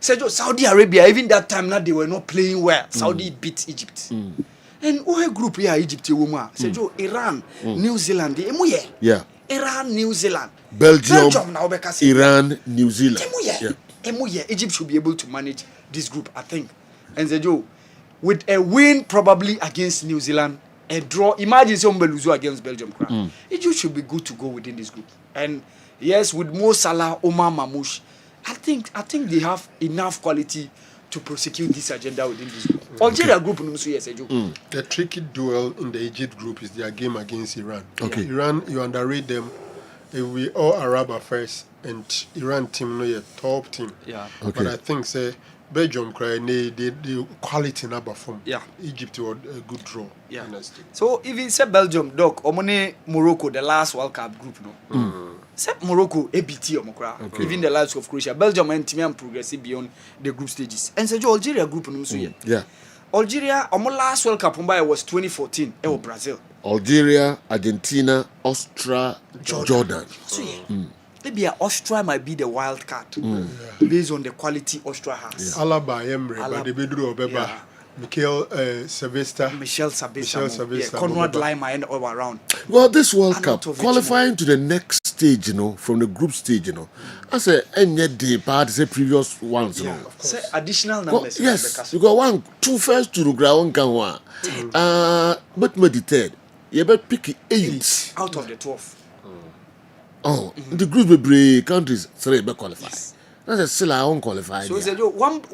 Sergio, Saudi Arabia, even that time now they were not playing well. Saudi beat Egypt. And who group here Egypt woman? Sergio, Iran, New Zealand, yeah. Iran, New Zealand. Belgium now Iran, New Zealand. Yeah. Egypt should be able to manage this group, I think. And Sergio, with a win probably against New Zealand, a draw, imagine somebody lose against Belgium. Egypt should be good to go within this group. And yes, with Mo Salah, Omar Mamouche, I think they have enough quality to prosecute this agenda within this group. Algeria group, the tricky duel in the Egypt group is their game against Iran. Okay. Iran, you underrate them. We all Arab affairs, and Iran team no a top team. Yeah. Okay. But I think say Belgium cry the quality number from. Yeah. Egypt was a good draw. Yeah. So if you say Belgium, Doc, Omone Morocco, the last World Cup group, no. Say Morocco, ABT Omokra. Okay. Even the likes of Croatia, Belgium and team progressive beyond the group stages. And say Algeria group no so yeah. Algeria, our last World Cup was 2014. It was Brazil. Algeria, Argentina, Austria, Jordan. Maybe Austria might be the wild card based on the quality Austria has. Alaba, Emre, but the Bedro Beba, Michel Sabesta, Conrad Lima, and all around. Well, this World Cup qualifying to the next stage, from the group stage, I say, and yet the part is the previous ones, Say additional numbers. Yes, you got 2 first to the ground, but meditate. You better pick 8 out of the 12. Oh, the group will break countries 3 be qualify. That's still our own qualified. So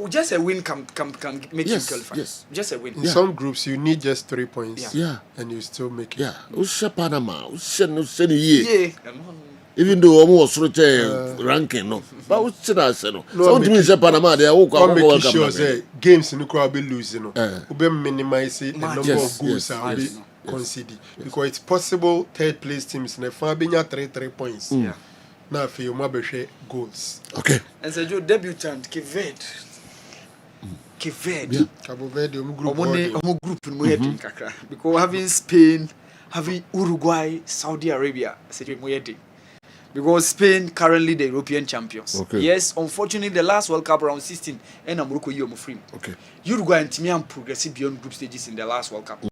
just a win can make you qualify. Yes. Just a win. In some groups you need just 3 points. And you still make it. Yeah. Usha Panama, even though almost ranking, no. But what's that? So Panama, they are making sure say games in the crowd be losing. We minimize the number of goals are be conceded because it's possible third place teams in the Fabian 3 points. Now for you mabeshe goals. Okay. And so your debutant Kessben. Cabo Verde group kakra because having Spain, having Uruguay, Saudi Arabia, because Spain currently the European champions. Okay. Yes, unfortunately the last World Cup round 16 and Morocco you free. Okay. Uruguay and Timian progressive beyond group stages in the last World Cup.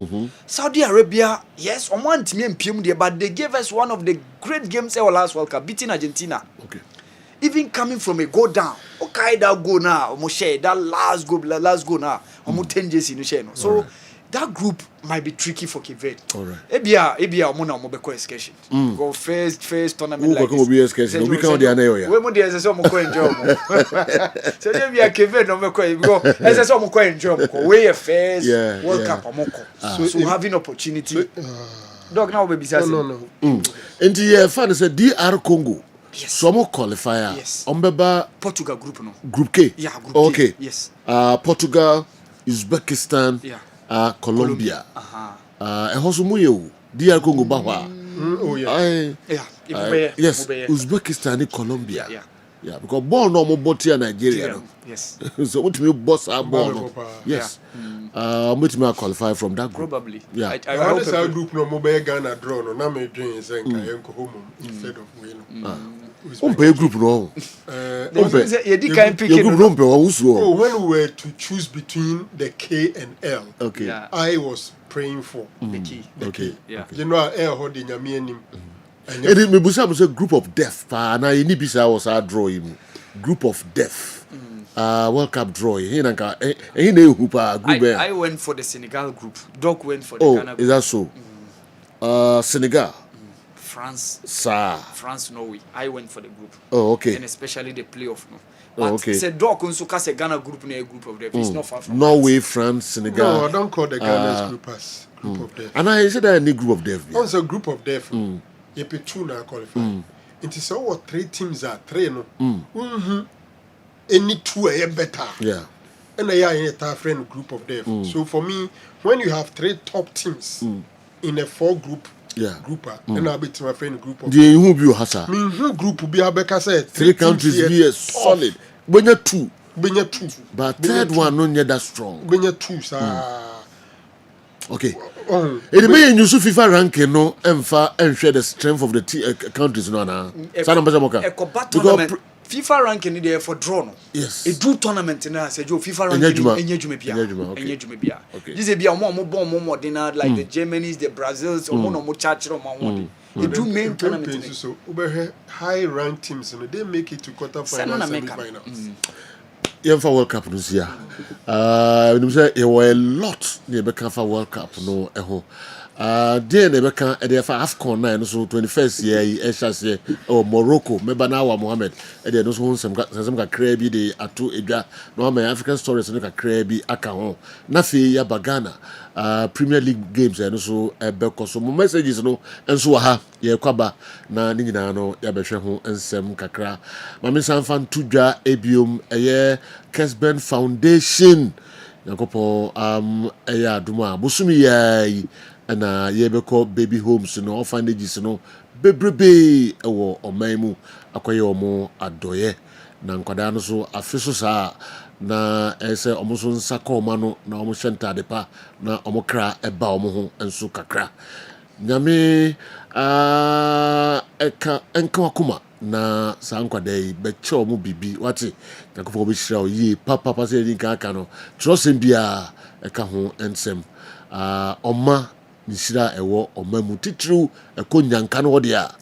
Saudi Arabia, yes, on one Timian PM there, but they gave us one of the great games our last World Cup, beating Argentina. Okay. Even coming from a go down, okay, that go now, that last go now, 10 days in the so that group might be tricky for Kessben. All right. Ebia omona mo be ko excursion. Go first tournament like this. Be excursion. We can dey na yo ya. We mo dey say mo ko enjoy mo. So ebia Kessben no me ko because say mo ko enjoy mo ko. We first World Cup mo ko. So having opportunity. Dog now we be say. No. And the fan say DR Congo. Yes. Some qualifier. Yes. Ombeba Portugal group no. Group K. Yeah, group okay. K. Yes. Portugal, Uzbekistan, Colombia. Ehosumuye DR Congo bahwa. Oh yeah. Yes. Uzbekistan and Colombia. Yeah, because ball no more botia Nigeria. No? Yes. So what me boss our ball. No? Yes. What me qualify from that group. Probably. Yeah. I hope our group no more be Ghana draw no. Na me dream is enka home instead of win. Umpe group no. When we were to choose between the K and L, okay. I was praying for the K. Okay. You know, L holding your meaning. And it me busa was a group of death. Pa na ini bisa was our draw him. Group of death. World Cup draw. He na group. I went for the Senegal group. Doc went for the Ghana group. Is that so? Senegal. France. France, Norway. I went for the group. Oh, okay. And especially the playoff. No. But okay. It's a Doc also cast a Ghana group in a group of them. It's not far from Norway, France, Senegal. No, I don't call the Ghana's group as group of death. And I said that any group of death. Once a group of death. You pay 2 now qualify. It is all 3 teams are 3 no. Any 2 are better. Yeah. And they are in a tough friend group of death. So for me, when you have 3 top teams in a 4 group grouper, and I'll be to my friend group of the who be hasa. Group will be a better said 3 countries be solid. When you 2. But third one no near that strong. When you 2 sir. Okay. It may use FIFA ranking no and share the strength of the countries no na. Because FIFA ranking there for draw no. Yes. A do tournament na say jo FIFA ranking enyejume bia. This be more dinner like the Germanys, the Brazils, no charge no they do main tournament. So high ranked teams they make it to quarterfinals and semi-finals. For World Cup no sia. We say there were a lot near Beka World Cup no eho. Then Beka e dey for AFCON na so 21st year Esha or Morocco member na wa Mohammed e dey no so some ka kra bi dey ato edwa no ma African stories no ka kra bi aka ho. Na fe ya Bagana Premier League games no so Beko so messages no enso wa ha ye kwaba na ni nyina no ya behwe ho ensem kakra. Mame sanfan tudwa ebiom eye Kessben Foundation yakopo eya aduma busumi yayi na yebeko baby homes no orphanages no bebrebe ewo omaimu akoye omo adoye na nkwadaa no so afe so saa na ɛsɛ ɔmo so nsa kɔ ɔma no na ɔmo hyɛ ntade pa na ɔmo kra ɛba ɔmo ho nso kakra nyame ɛka wakoma na saa nkwadaa yi bɛkyɛ ɔmo bibi wate Nyankopɔn bɛhyira wo yie papapa sɛ yɛdi nka aka no kyerɛsɛm biara ɛka ho nsɛm ɔma nhyira ɛwɔ ɔma mu titiriw ɛkɔ nyanka no hɔ deɛ a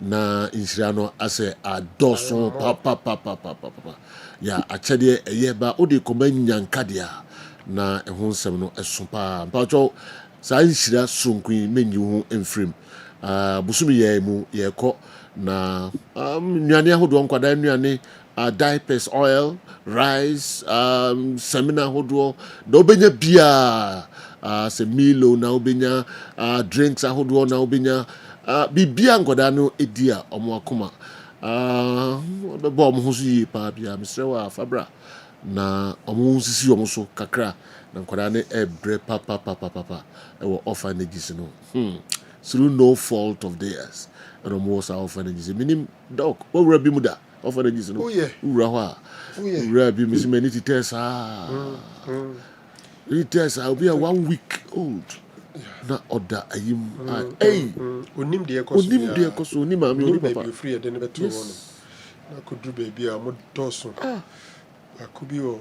na nhyira no asɛ adɔso papapapapapa ya akyɛdeɛ ɛyɛ ba wode kɔma nyanka deɛ a na ɛho nsɛm no ɛso paa mpatwɛ saa nhyira sonko yi mɛnyi ho mfirim busumi yɛ mu yɛkɔ na nnuane ahodoɔ nkwadaa nnuane diapers oil rice semina ahodoɔ da wobɛnya biaa sɛ milo na wobɛnya drinks ahodoɔ na wobɛnya bibia nkwadaa no ɛdi a ɔmo akoma bɛbɔ ɔmo ho so yie paa bia mesrɛ wɔ a fabra na ɔmo ho sisi ɔmo so kakra na nkwadaa no ɛbrɛ papapapapa ɛwɔ orphanages no through no fault of theirs ɛna ɔmo wɔ saa orphanages menim dɔk wɔwura bi mu da orphanages no wura hɔ a wura bi mesi m'ani titɛ saa titɛ saa obi a 1 week old na ɔda ayim onim deɛ kɔ so onim maame onim papa free yɛ de ne bɛto hɔ no na kɔduru baabi a mo dɔɔso ako bi wɔ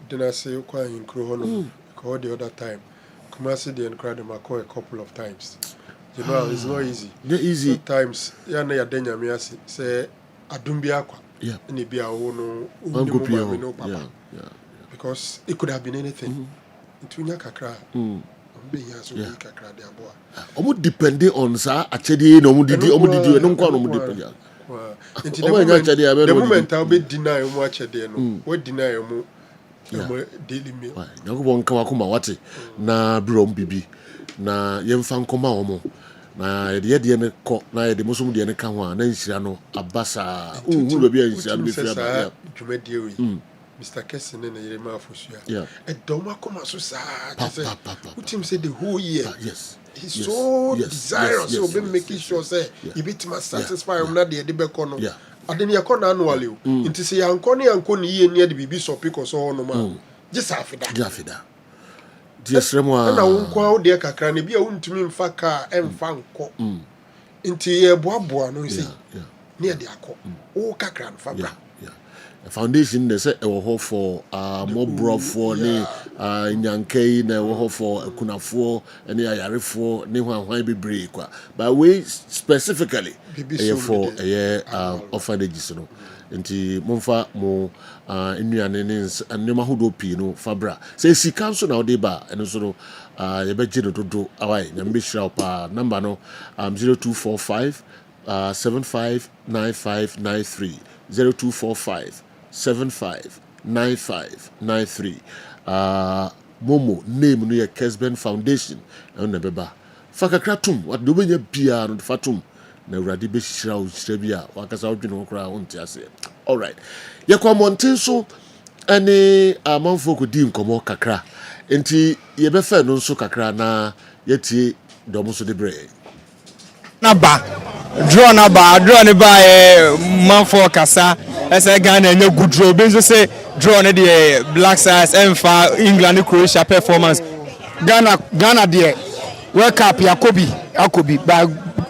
de no ase kɔ ahenkuro hɔ no kɔ the other time Kumasi deɛ no koraa de makɔ a couple of times you know it's not easy sometimes yɛna yɛda nyame ase sɛ adom bi akwa ne bi a wo no wonim mo maame no papa because it could have been anything nti wonya kakra Omo depending on saa akyɛdeɛ na ɔmo didi ɛno nkwa na ɔmo depend nti the moment I be deny mo akyɛdeɛ no what deny mo daily meal Nyankopɔn nka wakoma wate na brɛ ɔmo bibi na yɛmfa nkɔma ɔmo na yɛdeɛ ne kɔ na yɛde mo so mo deɛ ne ka ho a na nhyira no aba saa hu baabi a nhyira no bɛfiri aba dwumadie wei Mr. Kessben and Yerema Fusua. A doma come so sad. What him say the whole year? Yes. He's so desirous of making sure say he be satisfied on that the Debecono. I didn't yakon annually. Into say Anconi ye near the BB so pick or so no man. Just half that. Jafida. Just Remo. And I won't call dear Cacrani be a wound to me in Faka and Fanco. Into ye bois no say near the Acco. Oh, Cacran Fabra. Foundation they say ɛwɔ hɔ for mɔborɔfoɔ ne nyankɛyi na ɛwɔ hɔ for akunafoɔ ne ayarefoɔ ne hwanhwan bebree kwa but we specifically ɛyɛ for ɛyɛ orphanages no nti momfa mo nnuane ne nneɛma ahodoɔ pii no fabra sɛ sika nso na wode ba ɛno nso no yɛbɛgye no dodo awae nyame bɛhyira wo paa number no 0245 759593 0245 759593 Momo name no ye Kessben Foundation na beba fa kakra tum wat do benya bia no fa tum na urade be hyira wo hyira bia wakasa wodwene ho kra ho nti ase all right ye kwa monten so ane amanfo ko di nkomo kakra enti ye be fa no nso kakra na yetie dom so de bre na ba draw ne ba manfo kasa ese Ghana enye good draw benzo say draw ne the Black Stars emfa England Croatia performance Ghana there World Cup Yakobi by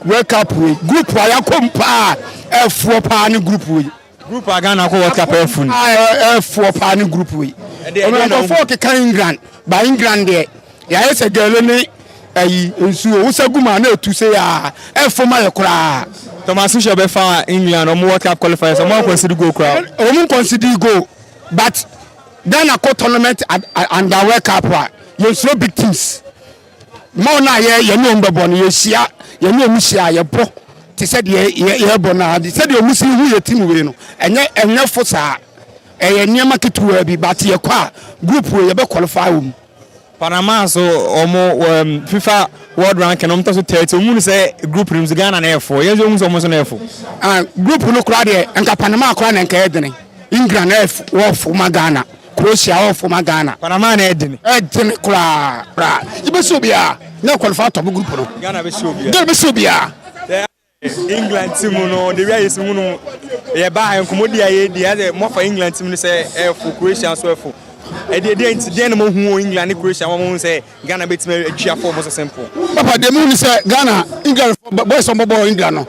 World Cup group wa yakompa F4 pa ni group we group Ghana ko World Cup F4 pa ni group we o for ke kan England by England there ya ese gelo ni ayi nsuo wosaguma na etu say ya F4 ma yakura Thomas Shobe fa England or World Cup qualifiers or more consider go crowd. Or consider go, but Ghana co tournament and the World Cup you so big teams. More na ye no mbon ye shia ye no musia ye bo. Te said ye bona. They said you musi who your team we no. Enye for sa. Nyama ketu bi but ye kwa group we ye be qualify wum. Panama so omo FIFA world ranking on to 30 omu say group rooms Ghana na F4 yes omu so na F4 group no kra de enka Panama kra na enka edene England F4 ma Ghana Croatia F4 ma Ghana Panama na edene kra ibe so bia na qualify top group no Ghana be so bia England team no the way is no ye ba enkomodi aye dey more for England team no say for Croatia so for e dey no hu England and Croatia mo say Ghana betim atwa for mo so simple papa the moon say Ghana England boys on ball England no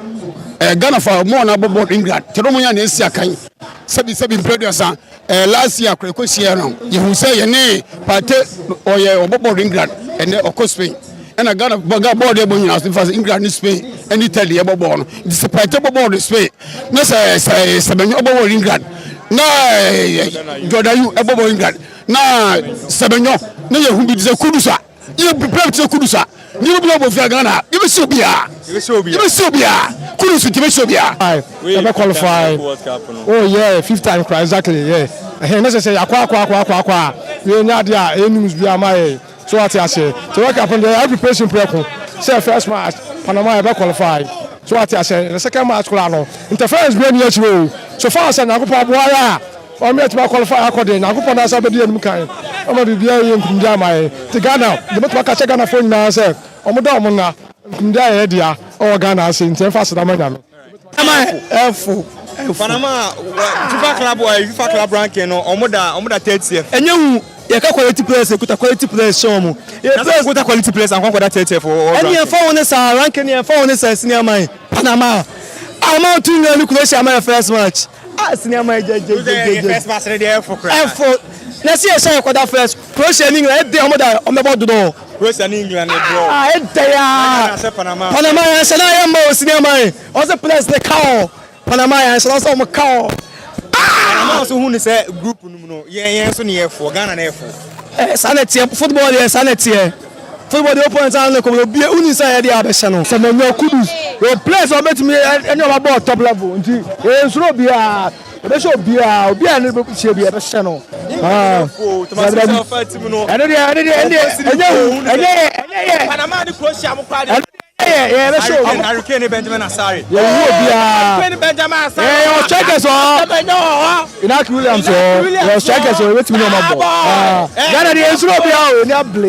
Ghana for more na ball England tero mo ya na esi akan sebi producer last year Croatia no you who say ye ne party oye ball England and of Spain and Ghana ball dey bon you for England and Spain and Italy ball no it's a party ball Spain no say sebenyo ball England na Jordan you ball England na sebenyo na ye hu bi ze kudusa you prepare to kudusa you be able to Ghana you be so bia kudusu ti be so bia we qualify oh yeah fifth time exactly yeah necessary akwa we nya dia enemies bia mai so what I say so what happen there every person preko say first match Panama be qualify so what I say the second match kula no interference be any achieve so far say nakopa boya o me to qualify according nakopa na say be di enum kan o ma bibia ye nkumdia mai ti Ghana the me to ka check Ghana phone na say o mo do mo na nkumdia ye dia o Ghana say ntem fast da manya no Panama FIFA club ranking no omoda 30th enyehu ye ka quality players ekuta quality players show mo e players ekuta quality players an kwada 30th for any for one sa ranking e for one sa senior man Panama amount to no Croatia my first match senior man first match dey for let's see say kwada first Croatia in England dey omoda omebo do Croatia in England draw Panama ya say na ya mo senior man also players dey call Panama ya say also mo call Panama so who say group no yen so ne for Ghana na for sanity football here sanity football the opponent and ko be uni say dey abesha no say menyo kudus your players o bet me any of ball top level nti e suro bia e be show bia obi an be chie bia abesha no Panama the Croatia mo kwa yeah be show Hurricane Benjamin Asare you bia Hurricane Benjamin Asare your strikers Inaki Williams your strikers o bet me no ma ball Ghana the suro bia o ni able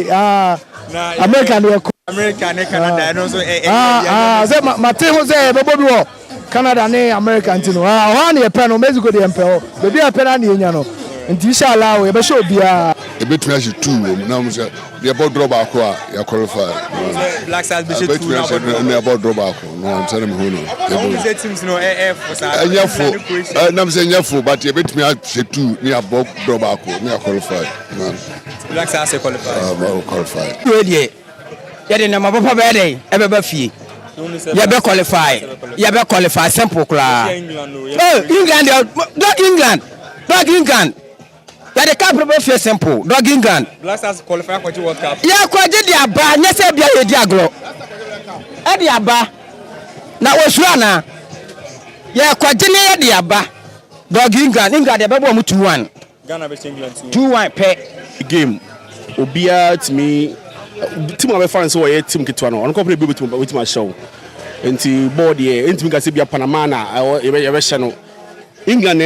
American Canada no so say my team say be bobi wo Canada ne American tino ho na ye pe no Mexico de empe ho be bi empe na na enya no nti inshallah we be show bia e betumi ase 2 na mo say the about drop akọ a ya qualify Black Stars be 2 na about drop akọ no tell me who no the teams no for sa na mo say nyafo but e betumi ase 2 na about drop akọ na qualify Black Stars qualify qualify we dey ye dey na mabapa be dey e be ba fie ye be qualify simple kla England ya the cup be fie simple dog England Black Stars qualify for the World Cup ya kwaje di aba nya se bia ye di aglo e di aba na osura na ya kwaje ne ye di aba dog England e be bo mu 2-1 Ghana be England 2-1 pe game obia timi team of fans so ye team kitwa no on company be with my show enti board ye enti ka se bia Panama na ye be hye no England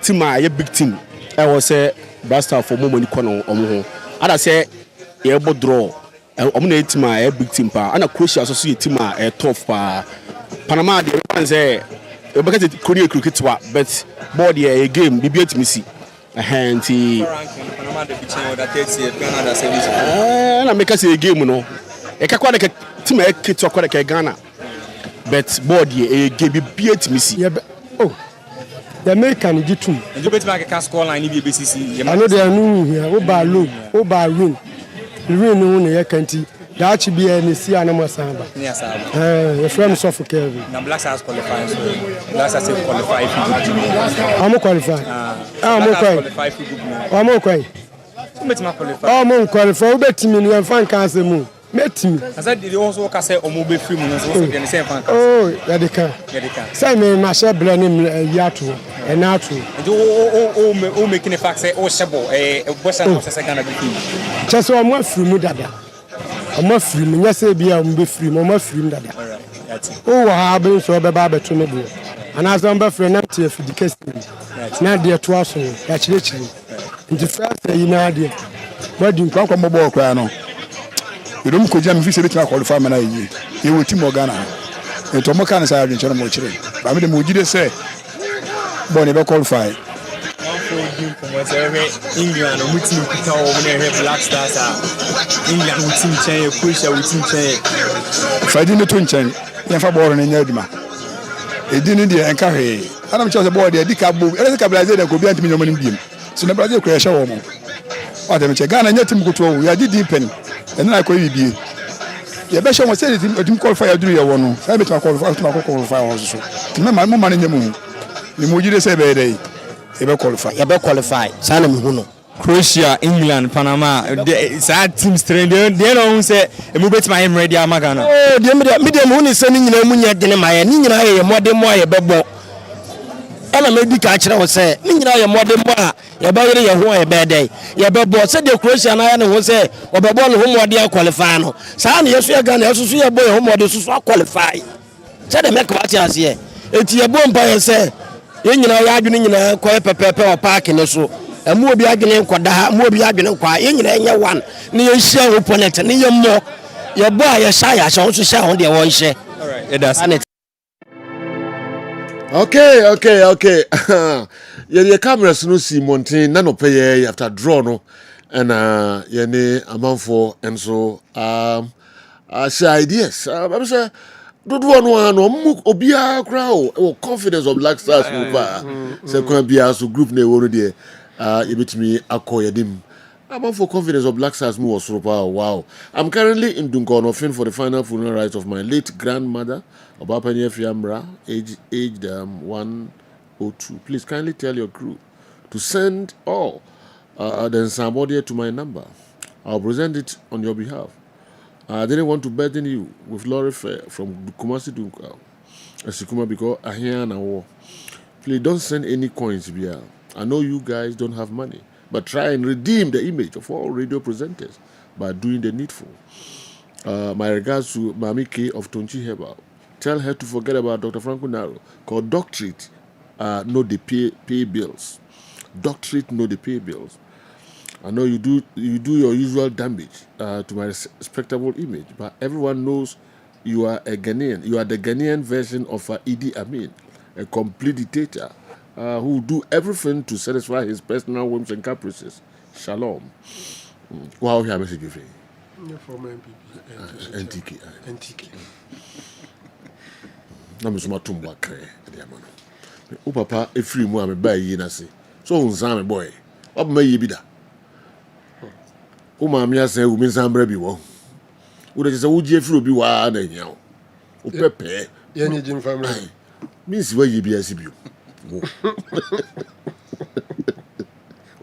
team a ye big team I was say Blaster for moment kono omo ho ada say ye bo draw omo na team a big team pa ana Croatia so ye team a tough pa Panama de fans say e be ka Korea cricketwa but board ye game bibia timi si Hanti Panama de bichino that 30th Ghana that service na make us a game no e ka kwa de team e kitwa kwa de Ghana but board ye game bibia timi si oh the American gitum you bet make a score line bi BCC I know they are new here o ba low o ba win no na ye kanti da chi bia ne si anamo samba ne asaba your friend so for Kevin na Black Stars qualify so Black Stars qualify I'm qualify I'm qualify I'm qualify I'm qualify o betimi no fan kan se mu metimi asa de also ka say omo be free mu no so de ne say fan kan oh ya de kan say me ma she bla ne yato e na ato o make ne fact say o shebo bossa no say Ghana be free just o mo free mu dada o mo free mu nya say bia o mo be free mu o mo free mu dada o wa ha be so be ba beto ne bo ana so be free na tie fi di Kessben na de to aso ya chire nti first yi na de ba di nkwa kwa bobo kwa no you don't go jam fi se betima qualify mana yi e wo team Ghana Ètò ọmọ kan ní sáyà àdìyẹ mo kyerè. Bàmí de mo jí de sẹ́ bọ́ọ̀ ni ẹ bẹ́ qualify. England, we team Peter over Black Stars. England, we team China, Croatia, we team China. Friday no to nkyɛn yɛmfa bɔɔl no nyɛ adwuma ɛdi no deɛ ɛnka hwee anam kyerɛ sɛ bɔɔl deɛ ɛdi ka bo ɛne sɛ ka Brazil deɛ kɔbi antimi nyɔma no biem so na Brazil kɔ yɛhyɛ wɔ mo ɔdɛm kyɛ Ghana nyɛ tim kotoɔ wo yɛagye din pɛn ɛne na akɔ bibie yɛbɛhyɛ wɔn sɛ ɛtim qualify aduru yɛ wɔ no sɛ bɛtumi akɔ qualify wɔn so nti mɛma mo ma no nyɛ mu ne mu gyi de sɛ ɛbɛyɛ dɛ yɛbɛ qualify saa na mehu no Croatia, England, Panama, sad teams train. They don't say a move to my ready. Amagana. Oh, the medium who is sending you Munya Denimaya, Nina, more than more a bebo. And I may be catcher was say, Nina, more than more, your body, your bad day. Your bebo said the Croatian iron who say, or the ball whom are dear qualifying. San, yes, we are going to see a boy whom are to qualify. Said the make what you say. It's your bomb by and say, you know, you're doing a quiet pepper or parking or so. Mo bi adwene nkɔda ha mo bi adwene nkɔ a nyina nyɛ one ne yɛ hyɛ opponent ne yɛ mmɔ yɛ bɔ a yɛ hyɛ yɛ hyɛ so hyɛ ho deɛ wɔn hyɛ it does okay yɛ cameras no si mountain na no pɛ yɛ after draw no ɛna yɛ ne amanfo enso share ideas I'm say dodoɔ no ano mo obiara kra o confidence of Black Stars no pa sɛ kwa bia so group na ɛwɔ no deɛ yɛbɛtumi akɔ yɛdim I'm for confidence of Black Stars mu wɔ wow I'm currently in Dunkornofin for the final funeral rites of my late grandmother Obapanye Fiamra aged 102. Please kindly tell your crew to send all the Nsambodie to my number. I'll present it on your behalf. I didn't want to burden you with lorry fare from Kumasi to Asikuma because I hear now. Please don't send any coins here. I know you guys don't have money, but try and redeem the image of all radio presenters by doing the needful. My regards to Mami K of Tonchi Herbal. Tell her to forget about Dr. Franco Naro. Called doctorate, know the pay bills. Doctorate, know the pay bills. I know you do your usual damage to my respectable image, but everyone knows you are a Ghanaian. You are the Ghanaian version of Idi Amin, a complete dictator who do everything to satisfy his personal whims and caprices. Shalom. Wow, here message you. From NTK. Na me soma tumba kre de amano. O papa e free mu a me ba yi na se. So unsan me boy. Oba ma yi bi da. O ma me asa u me nsan bra bi wo. O de se wo ji free obi wa na nya o. O pepe. Ye ni jim family. Mi si wa yi bi asi bi o.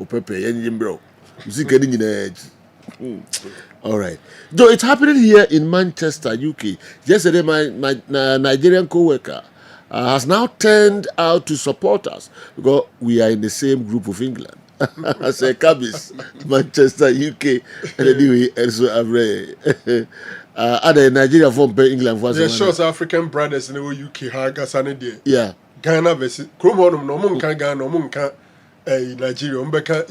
O pepe ye ni bro. Music ni nyina eji. All right. So it's happening here in Manchester, UK. Yesterday, my Nigerian co-worker has now turned out to support us because we are in the same group of England. I say, Cabis, Manchester, UK, and anyway, and so I've other Nigeria from England. Yeah, sure, African brothers in the UK, Hagasane. Yeah. Ghana versus Kromon, no Munka Ghana, no Munka. Nigeria, Umbeka,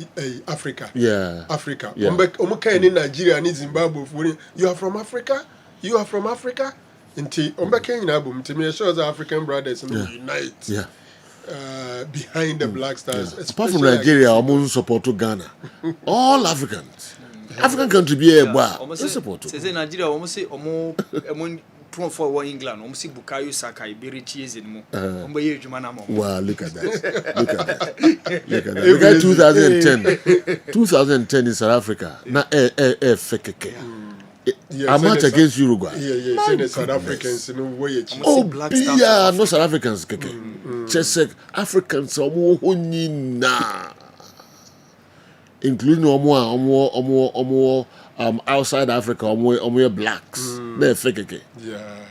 Africa. Yeah. Africa. Yeah. Umbeka in Nigeria and Zimbabwe. You are from Africa? You are from Africa? Inti Umbeka in Abum, to me, shows African brothers and unite. Yeah. Behind the Black Stars. Yeah. Apart from Nigeria, almost support to Ghana. All Africans. African country be a bar. Support to. Say Nigeria, almost say for England, almost Bukayo Saka, Iberichi in Mo. Wow, look at that. Look at that. Look at 2010. 2010 in South Africa. Na fake. I'm much against Uruguay. Yeah, South Africans in a way. Oh, yeah, no South Africans. Just Africans, including outside Africa, blacks. They're fake. Yeah.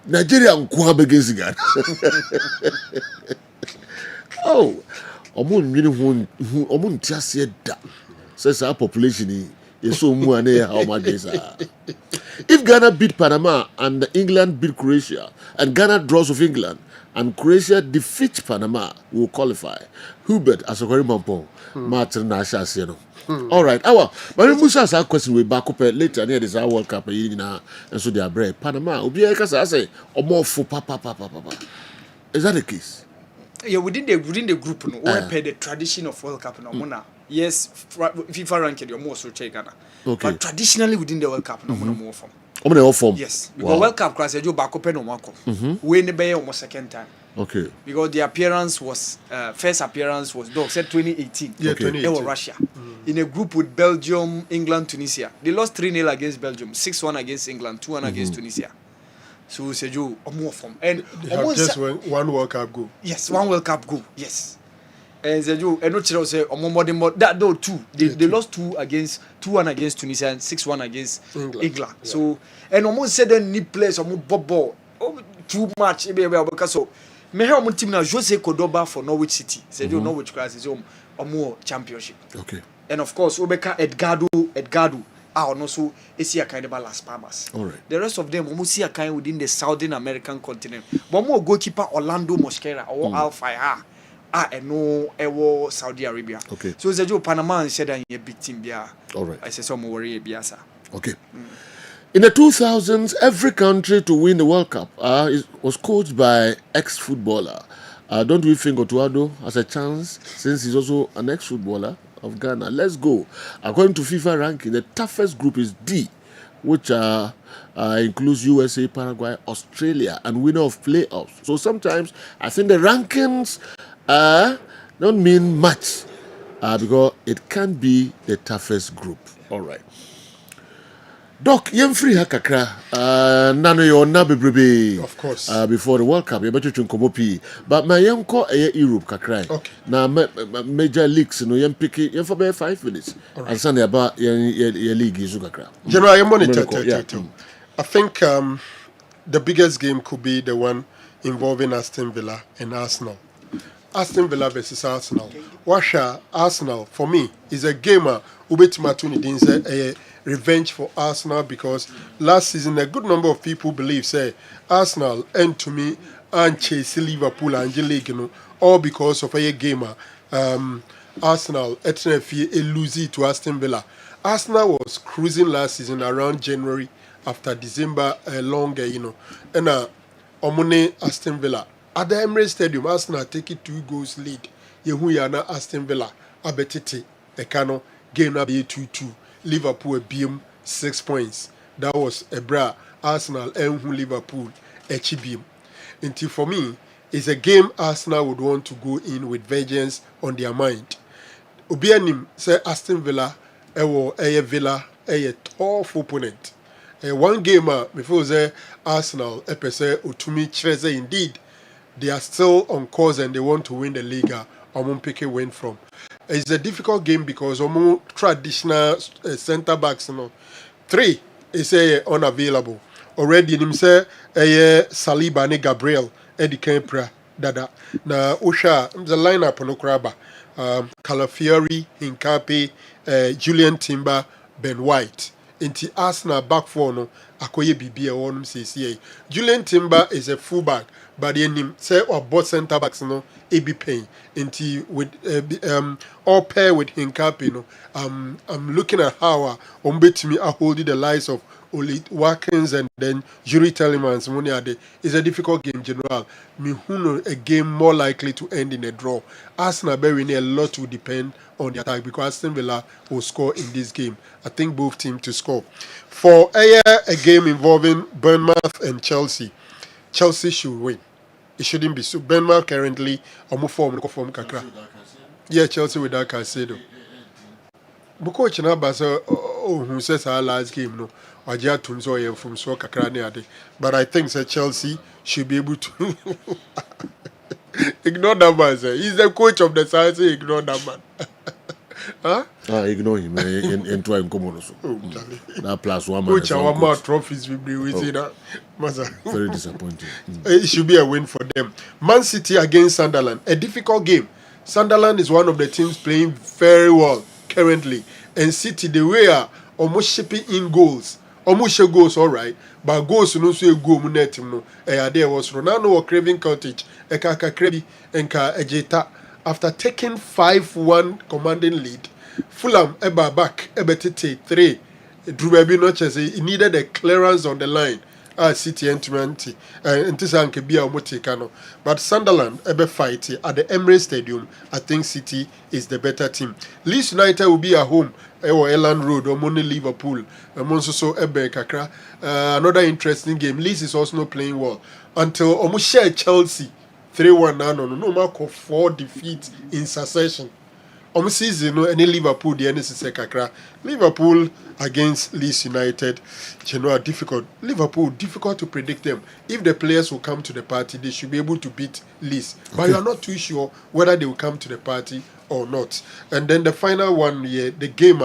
Nigeria nkwa against Ghana. Oh, omun tiase da. Says our population is so more than how much is. If Ghana beat Panama and England beat Croatia, and Ghana draws with England, and Croatia defeats Panama, will qualify. Hubert Asokori Mampong. Martin Nasha, no. All right, but Musa ask question we back up later near this World Cup and so they are brave. Panama, Obi say or more for papa. Is that the case? Yeah, within the group, no, we pay the tradition of World Cup, no, mona. Yes, FIFA ranked, you're more so check, okay. But traditionally within the World Cup, no, more from. Yes, because World Cup class, you back up no marco. We in the almost second time. Okay. Because the appearance was first appearance was dog said 2018. Yeah, 2018. They were Russia in a group with Belgium, England, Tunisia. They lost 3-0 against Belgium, 6-1 against England, 2-1 against Tunisia. So Seju more from and they have just one World Cup go. Yes, one World Cup go. Yes. And Seju and no chiro say more that though two. They lost 2-1 against Tunisia and 6-1 against England. Yeah. So and almost said they need players almost ball too much because so me hear on team now Jose Cordoba for Norwich City. Seju Norwich class is more championship. Okay. And of course Obeka Edgardo and also Asia kind of Las Palmas. All right. The rest of them almost see a kind within the Southern American continent. But more goalkeeper Orlando Mosquera or Al Fayha and no Saudi Arabia. Okay. So it's a Panama and said that a big team there. All right. I say some worry biasa. Okay. In the 2000s, every country to win the World Cup was coached by ex-footballer. Don't we think Otuado has a chance since he's also an ex-footballer of Ghana? Let's go. According to FIFA ranking, the toughest group is D, which includes USA, Paraguay, Australia, and winner of playoffs. So sometimes I think the rankings don't mean much because it can be the toughest group. All right. Doc, yem free hakakra. Nano yo na bebrebe. Of course. Before the World Cup, you better chunko pi. But my yem ko Europe kakra. Okay. Na major leagues no yem pick yem for about 5 minutes. And Sunday about your league is kakra. General, I monitor. I think the biggest game could be the one involving Aston Villa and Arsenal. Aston Villa versus Arsenal. Washa Arsenal for me is a gamer. Ubetimatu Dinse a revenge for Arsenal because last season a good number of people believe say Arsenal and to me and chase Liverpool and league, all because of a gamer. Arsenal a lose to Aston Villa. Arsenal was cruising last season around January after December longer, and Omune Aston Villa. At the Emirates Stadium, Arsenal take it 2 goals lead. Yehu yana Aston Villa abetiti ekano game na be 2-2. Liverpool a beam 6 points. That was a bra Arsenal and Liverpool a beam. Until for me, it's a game Arsenal would want to go in with vengeance on their mind. Obianim say Aston Villa a Villa a tough opponent. One game before say Arsenal pese utumi chese indeed. They are still on course and they want to win the league. Omun pick a win from. It's a difficult game because Omun traditional centre backs, 3 is unavailable. Already him say Saliba and Gabriel Eddie Kempra Dada. Na Usha the lineup no kraba. Calafiori, Hincapi, Julian Timber, Ben White. Inti Arsenal back four no akoye bibi e wonum CCA. Julian Timber is a fullback, but him say or both centre backs no e be pain. Inti with all pair with Hincapi no. I'm looking at how betimi are holding the lives of Oli Watkins and then Yuri Telemans money ade. It's a difficult game general. A game more likely to end in a draw. Arsenal bearing a lot will depend on the attack because Aston Villa will score in this game. I think both teams to score. For a game involving Bournemouth and Chelsea, Chelsea should win. It shouldn't be so. Bournemouth currently form kakra. Yeah, Chelsea without Caicedo. Buko Chinaba who says our last game no. From so kakra. But I think that Chelsea should be able to ignore that man. Sir. He's the coach of the side. So ignore that man. Huh? Ignore him and try and come on also. That plus one man. Coach, our more trophies will be with that. Very disappointing. It should be a win for them. Man City against Sunderland. A difficult game. Sunderland is one of the teams playing very well currently. And City, the way are almost shipping in goals. Almost goals, all right. But goals, no so go munetim no. There was Ronaldo or Craven Cottage, Eka Krebi, Enka Ejeta. after taking 5-1 commanding lead, Fulham eba back ebetete 3. Drew baby no chese. He needed a clearance on the line. City N20 Ntisanke Bia Motekano. But Sunderland ebe fight at the Emirates Stadium. I think City is the better team. Leeds United will be at home. Elland Road or Money Liverpool. So ebe kakra. Another interesting game. Leeds is also not playing well. Until almost share Chelsea 3-1 no mark of 4 defeats in succession. Season no any Liverpool the end is kakra. Liverpool against Leeds United, difficult. Liverpool difficult to predict them. If the players will come to the party, they should be able to beat Leeds. But you are not too sure whether they will come to the party or not. And then the final one, the game,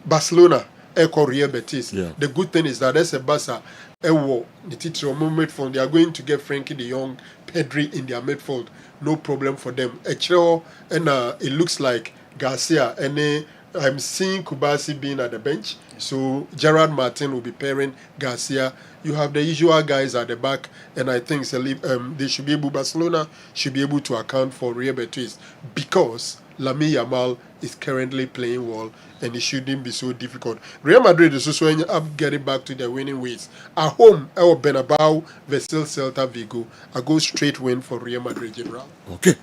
Barcelona, Real Betis. Yeah. The good thing is that there's a Barca. The teacher midfield, they are going to get Frankie de Jong, Pedri in their midfield. No problem for them. And it looks like Garcia and I'm seeing Kubasi being at the bench. So Gerard Martin will be pairing Garcia. You have the usual guys at the back, and I think they should be able. Barcelona should be able to account for Real Betis because Lamine Yamal is currently playing well, and it shouldn't be so difficult. Real Madrid is also up getting back to their winning ways. At home, El Bernabeu versus Celta Vigo. I go straight win for Real Madrid General. Okay.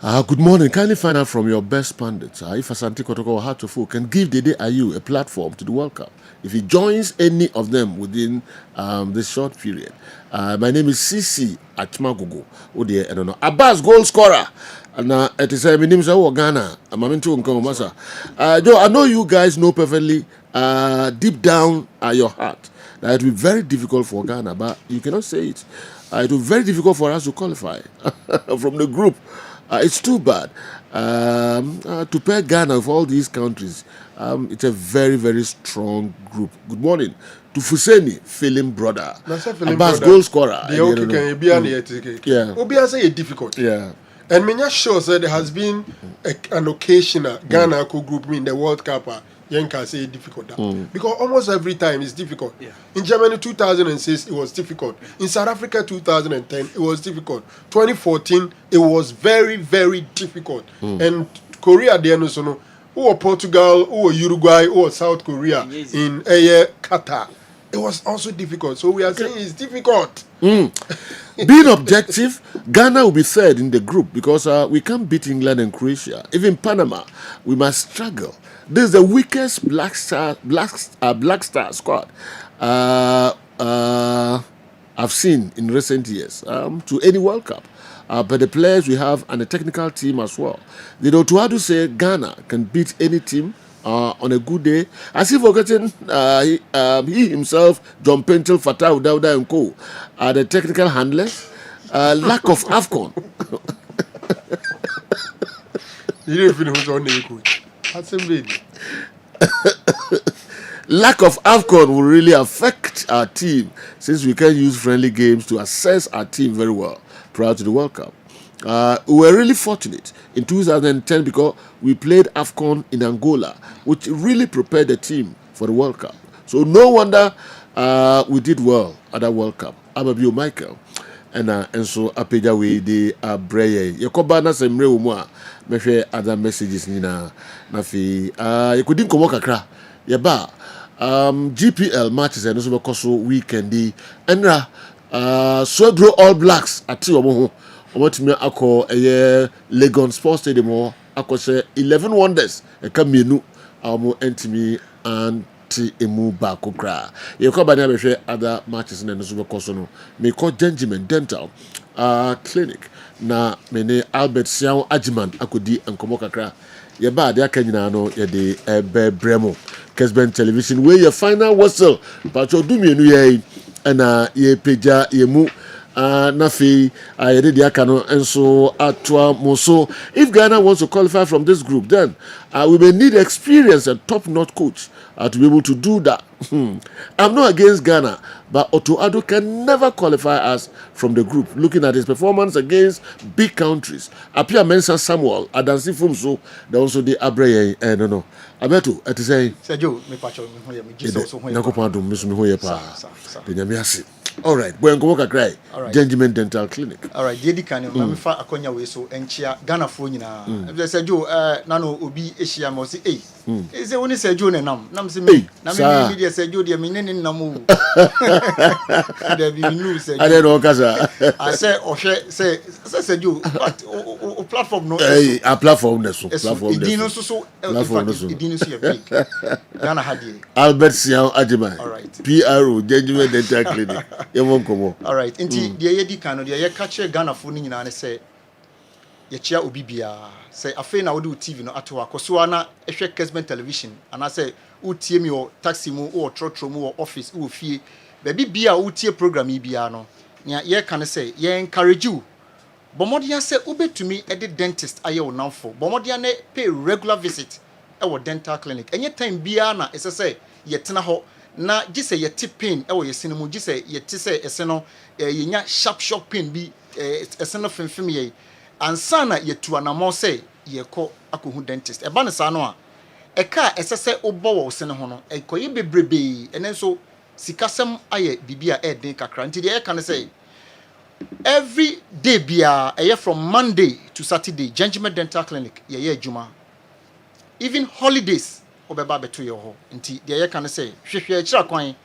Good morning. Kindly find out from your best pundits if Asante Kotoko or Hatofo can give Dede Ayew a platform to the World Cup. If he joins any of them within this short period. My name is CC Achmagogo. I don't know. Abbas, goal scorer. And it is my name is Ghana. Joe, I know you guys know perfectly deep down at your heart that it will be very difficult for Ghana, but you cannot say it. It will be very difficult for us to qualify from the group. It's too bad. To pair Ghana with all these countries, it's a very, very strong group. Good morning to Fuseni, Feeling brother. Abbas, goal scorer. Yeah. Obia say it's difficult. Yeah. And Menya shows that there has been an occasional Ghana group in the World Cup. Yenka say it's difficult. Because almost every time it's difficult. Yeah. In Germany 2006, it was difficult. In South Africa 2010, it was difficult. 2014, it was very, very difficult. And Korea, the end or Portugal, or Uruguay, or South Korea, in Qatar, it was also difficult. So we are saying it's difficult. Being objective, Ghana will be third in the group because we can't beat England and Croatia. Even Panama, we must struggle. This is the weakest Black Star squad I've seen in recent years to any World Cup. But the players we have and the technical team as well. The Otuadu say Ghana can beat any team on a good day. As if forgetting he himself, John Pentel, Fatah Udauda and Co. are the technical handlers. Lack of AFCON. You don't even know who's on the coach. That's a bit. Lack of AFCON will really affect our team since we can use friendly games to assess our team very well prior to the World Cup. We were really fortunate in 2010 because we played AFCON in Angola, which really prepared the team for the World Cup. So no wonder we did well at that World Cup. Ababio Michael. And so apeja we the breye yakoba na semre wo mu a mehwe other messages ni na fi yakudin komo kakra ye ba GPL matches and so bekoso weekend di enra Swedro All Blacks ati omo ho omotimi akọ Legon Sports Stadium akọ 11 wonders e ka mienu omo entimi and emu ba kokra ye ko ba na behwe other matches na so bekoso no me ko Gentleman Dental clinic na me ne Albert Siao Ajiman akodi enkomo kakra ye ba de aka nyina no ye de bremo Kessben television we your final whistle but you do mienu ye na ye peja ye mu Nafi, I did Yakano, and so Atwa Moso. If Ghana wants to qualify from this group, then we may need experience and top-notch coach to be able to do that. I'm not against Ghana, but Otto Addo can never qualify us from the group. Looking at his performance against big countries, Apia Mensa Samuel, Adansi Fumso, they also the Abreye, no. Abeto, at the say, Sergio, me pacho, me hoye, me Jesus, Nakopado, Miss Mihoye Pa, the Yamiasi. All right. When go cry. All right. Gentleman Dental Clinic. All right. Dedi kan me fa akonya we so enchia Ghana fo nyina. E say Joe na no obi ehia mo say e say woni say Joe ne nam say me na me dey say Joe dey me ne nam o. There be new say. I don't know kasa. I say ohwe say Joe but o platform no. A platform no so. Platform no. Edin so edin so big. Ghana hadie. Albert Sian Ajima. All right. PRO Gentleman Dental Clinic. All right. Inti the yedi kano the catch Ghana phone ni nyina ne say ye chia obi bia say afei na wo do TV no ato akoso na ehwe Kessben television and I say utie mi o taxi mu o trotro mu o office o fie baby bia utie program yi bia no nya ye kan say ye encourage you bomodia say ubetumi e de dentist aye wo namfo bomodia ne pay regular visit e wo dental clinic enye time bia na ese say ye tena ho na gise ye ti pain e wo ye sinu mu gise ye ti say ese no ye nya sharp pain bi ese no femfem ye ansa na ye tu anamo say ye ko akohu dentist e ba ne sa no a e ka ese say obo wo se ne ho no e koye bebrebe ene so sikasem aye bibia e den kakra nti de e kan say every day bia e from Monday to Saturday Gentleman Dental Clinic ye adwuma even holidays obeba beto ye ho nti de ye kan say hwehwe kira kwan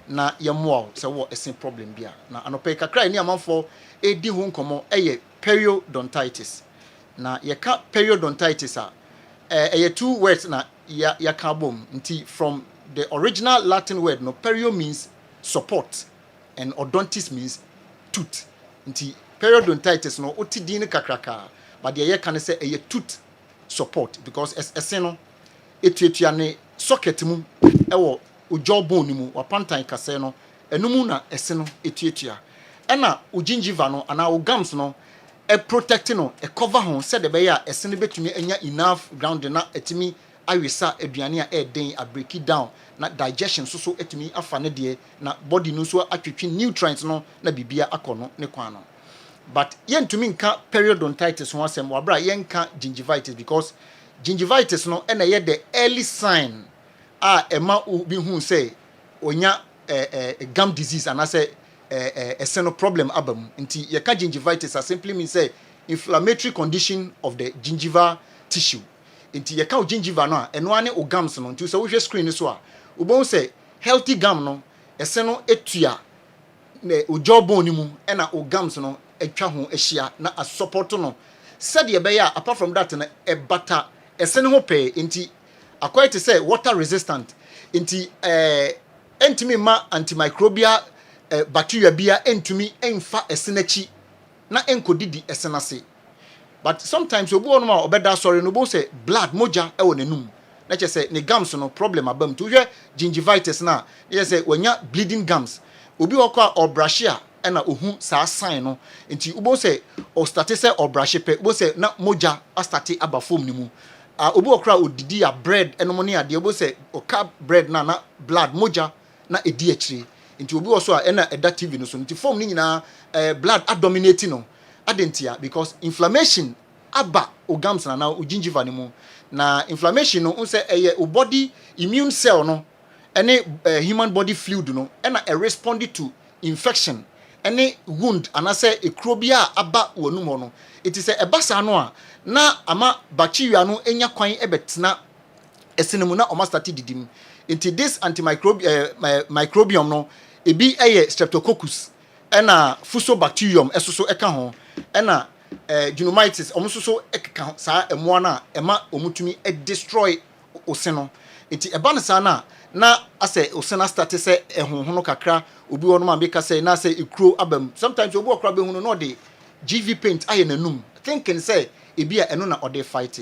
na ye moa se wo esen problem bia na anope kakra ni amanfo edi ho nkomo eye periodontitis na ye ka periodontitis eye two words na ya ka bom nti from the original Latin word no perio means support and odontis means tooth nti periodontitis no otidin kakraka but ye kan say eye tooth support because esen no etuatua ne socket mu ewo ojobon ni mu wapantan kase no enumu na ese no etuatua ena gingiva no ana o gums no e protect no e cover ho said the be ya ese no betumi enya enough ground na etimi awesa aduane a e den a break it down na digestion so etumi afa ne de na body no so atwetwe nutrients no na bibia akono ne kwan no but yentumi nka periodontitis ho asem wabra yenka gingivitis because gingivitis no na ye the early sign ema obi hu say onya gum disease and I say a problem abam nti ye ka gingivitis simply means say inflammatory condition of the gingival tissue nti ye ka gingiva no eno ane o gums no nti so wo hwe screen so a wo say healthy gum no ese no etua na ojobon ni mu na o gums no etwa ho ehia na a support no said ye be ya apart from that na e bata ese ne ho pe nti akwai to say water resistant nti entimi ma antimicrobial bacteria bia entumi enfa esenachi na enkodidi esenase but sometimes obu onu ma obeda sorry no bo say blood moja e wo nanum na che say ne gums no problem abam to hwe gingivitis na ye say wanya bleeding gums obi okwa obrashia na ohu sa sign no nti ubo say o start say obrashe pe ubo say na moja a start aba form ni mu obi okra odidi ya bread eno ne ade obo say oka bread na blood moja na edi akire nti obi also na eda TV no so nti form ni nyina blood dominating no adentia because inflammation aba o gums na o gingiva ni mu na inflammation no unse eye o body immune cell no ene human body fluid no na respond to infection ene wound anase ekrobia aba wonum no it is a basa no a na ama bacteria no enya kwan ebetena esenemu na o ma start didim into this microbiome no ebi eye streptococcus ena fusobacterium esoso eka ho ena Pneumonitis omusoso ekeka saa emo na ema omutumi destroy oseno enti eba ne saa na ase osena start se ehonhono kakra obi wono ma beka say na say ekro abam sometimes obi okra be hunu no de GV paint aye nanum thinking say ebi a eno na ode fight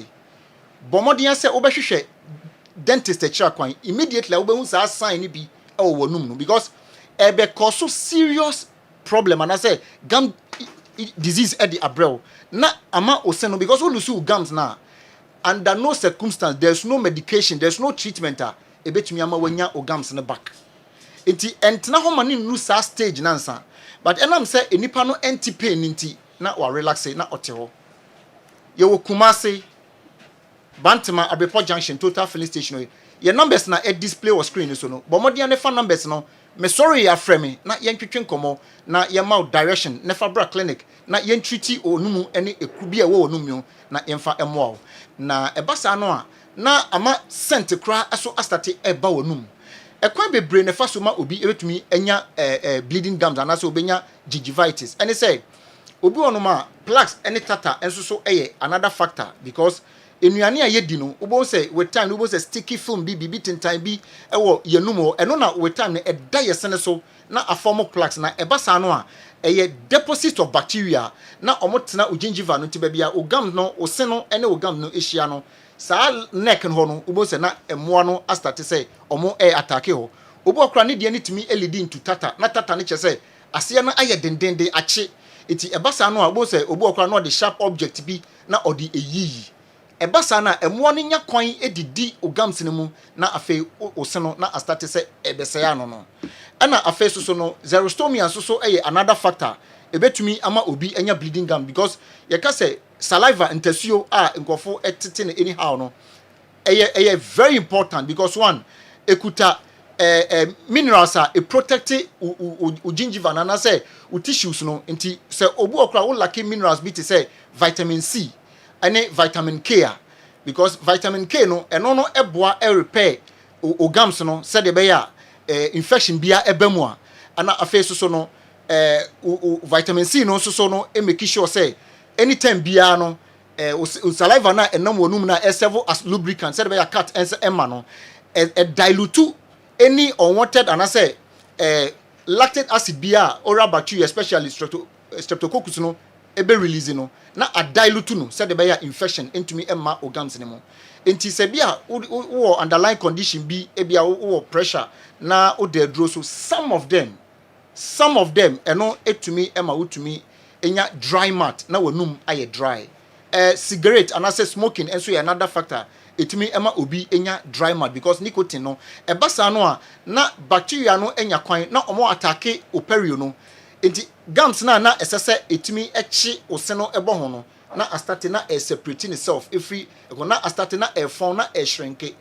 bomodien say obehwehwe dentist ekira kwan immediately obehu saa sign ni bi e wo wonum no because ebe cause serious problem and I say gum disease at the abrel na ama oseno because we lose gums now under no circumstance there's no medication there's no treatment ebetumi ama wanya gums na back enti entna ho mane nu sa stage nansa but enam say enipa no anti pain nti na wa relax na ote ho ye wo Kumase Bantama Abepo Junction total filling station ye numbers na e display or screen so no but modern fa numbers no me sorry ya frame na yen twetwe nkomo na ye ma direction na fabra clinic na yen treat onumu ene ekubi e wo onumyo na yemfa emoa na ebasa no a na ama sent kra aso astate eba onum ekwan bebre ne faso ma obi ebetumi enya bleeding gums anase obenya gingivitis ene say obi onuma plaques ene tata enso so eye another factor because enuane a yedi no ubon say with time ubon say sticky film bi tintan bi ewo yenum eno na with time e da yesene so na a form of plaques na ebasa no a eye deposit of bacteria na omotena ogingiva no tiba bia ogam no ose no ene ogam no ehia no sa neck no no ubon say na emoa no astarte say omo attack ho obo okra ne de ne timi elidi into tata na tata ne che say ase na aye dendende ache eti ebasa no a ubon say obo okra no the sharp object bi na odi eyiyi ebasa na emoa no nya kwan edidi ogam sinemu na afe oseno na astarte say ebesaya no ana afe so no xerostomia so another factor ebetumi ama obi enya bleeding gum because ye ka say saliva intesio nkofo etete ne anyhow no eye very important because one ekuta minerals a protect gingiva na say tissues no nti say obu okra wo lack minerals bi te say vitamin C ane vitamin K because vitamin K no eno no eboa repair ogams no say de be ya infection bia ebemu a ana afa so no vitamin C no so no e make sure say anytime bia no saliva na enam wonum na serve as lubricant say be ya cat ense emma no dilute any unwanted and I say lactic acid bia oral bacteria especially streptococcus no ebe release no na a dilute no say be ya infection into me emma organs ne mo enti se bia wo underlying condition bi e bia wo pressure na o de dro so some of them eno etumi ema wotumi enya dry mouth na wonum aye dry cigarette and I say smoking enso another factor etumi ema obi enya dry mouth because nicotine no ebasa no a na bacteria no enya kwan na omo attack operio no enti gums na esese etumi echi oseno ebo ho no na astarte na separate itself every na astarte na form na shrinke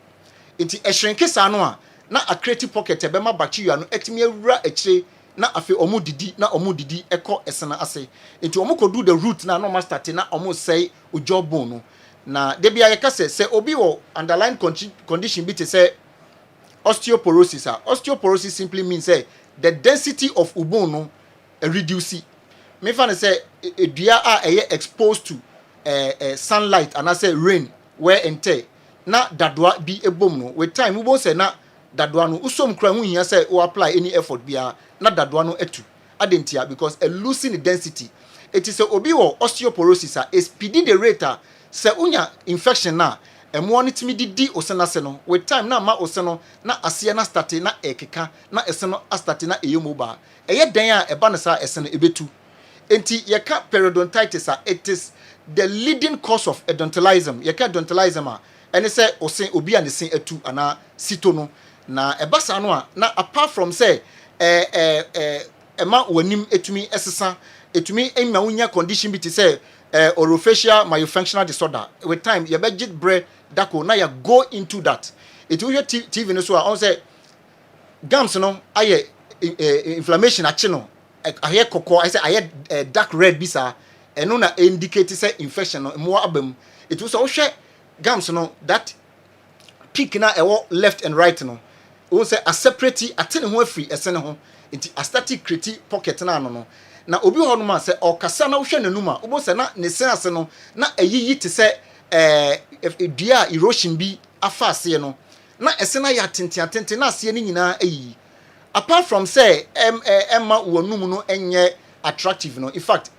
enti shrinke sa no a na a creative pocket ebema bacteria no etimi awura akire na afi omudidi eko esena ase enti omokodu the root na no mastarte na omo say ojobon no na debia ye kase se obi wo underlying condition bi te say osteoporosis. Osteoporosis simply means say the density of ubon no reduce. Me fan say edua a exposed to sunlight and I say rain wear and tear na dadwa bi ebom no with time ubon say na dadwa no usom kra hu hia say o apply any effort bia na dadwa no etu adentia because a losing the density it is obi wo osteoporosis a speedy the rate se unya infection na emo no timi didi osena se no with time na ma oseno na ase na start na ekeka na eseno start na eyemoba eye dan a eba na sa eseno ebetu enti yeka periodontitis it is the leading cause of odontolism yeka odontolism ene se osen obi a ne sen atu ana sito no na ebasa no a na apart from say ema wanim etumi esesa etumi ema unya condition bi te say orofacial myofunctional disorder with time you be jit bre dako na ya go into that it will TV no so on say gums no aye inflammation ache no aye kokko I say aye dark red bisa eno na indicate say infection no mo abam it will so hwe gums no that peak na ewo left and right no won say a separate atene ho afri esene ho nti a static create pocket na no na obi ho no ma say okasa na hwe nanum a obo say na ne sen ase no na ayiyi te say dua erosion bi afase no na esena ya tenten na ase ni nyina ayi apart from say emma wonum no enye attractive no in fact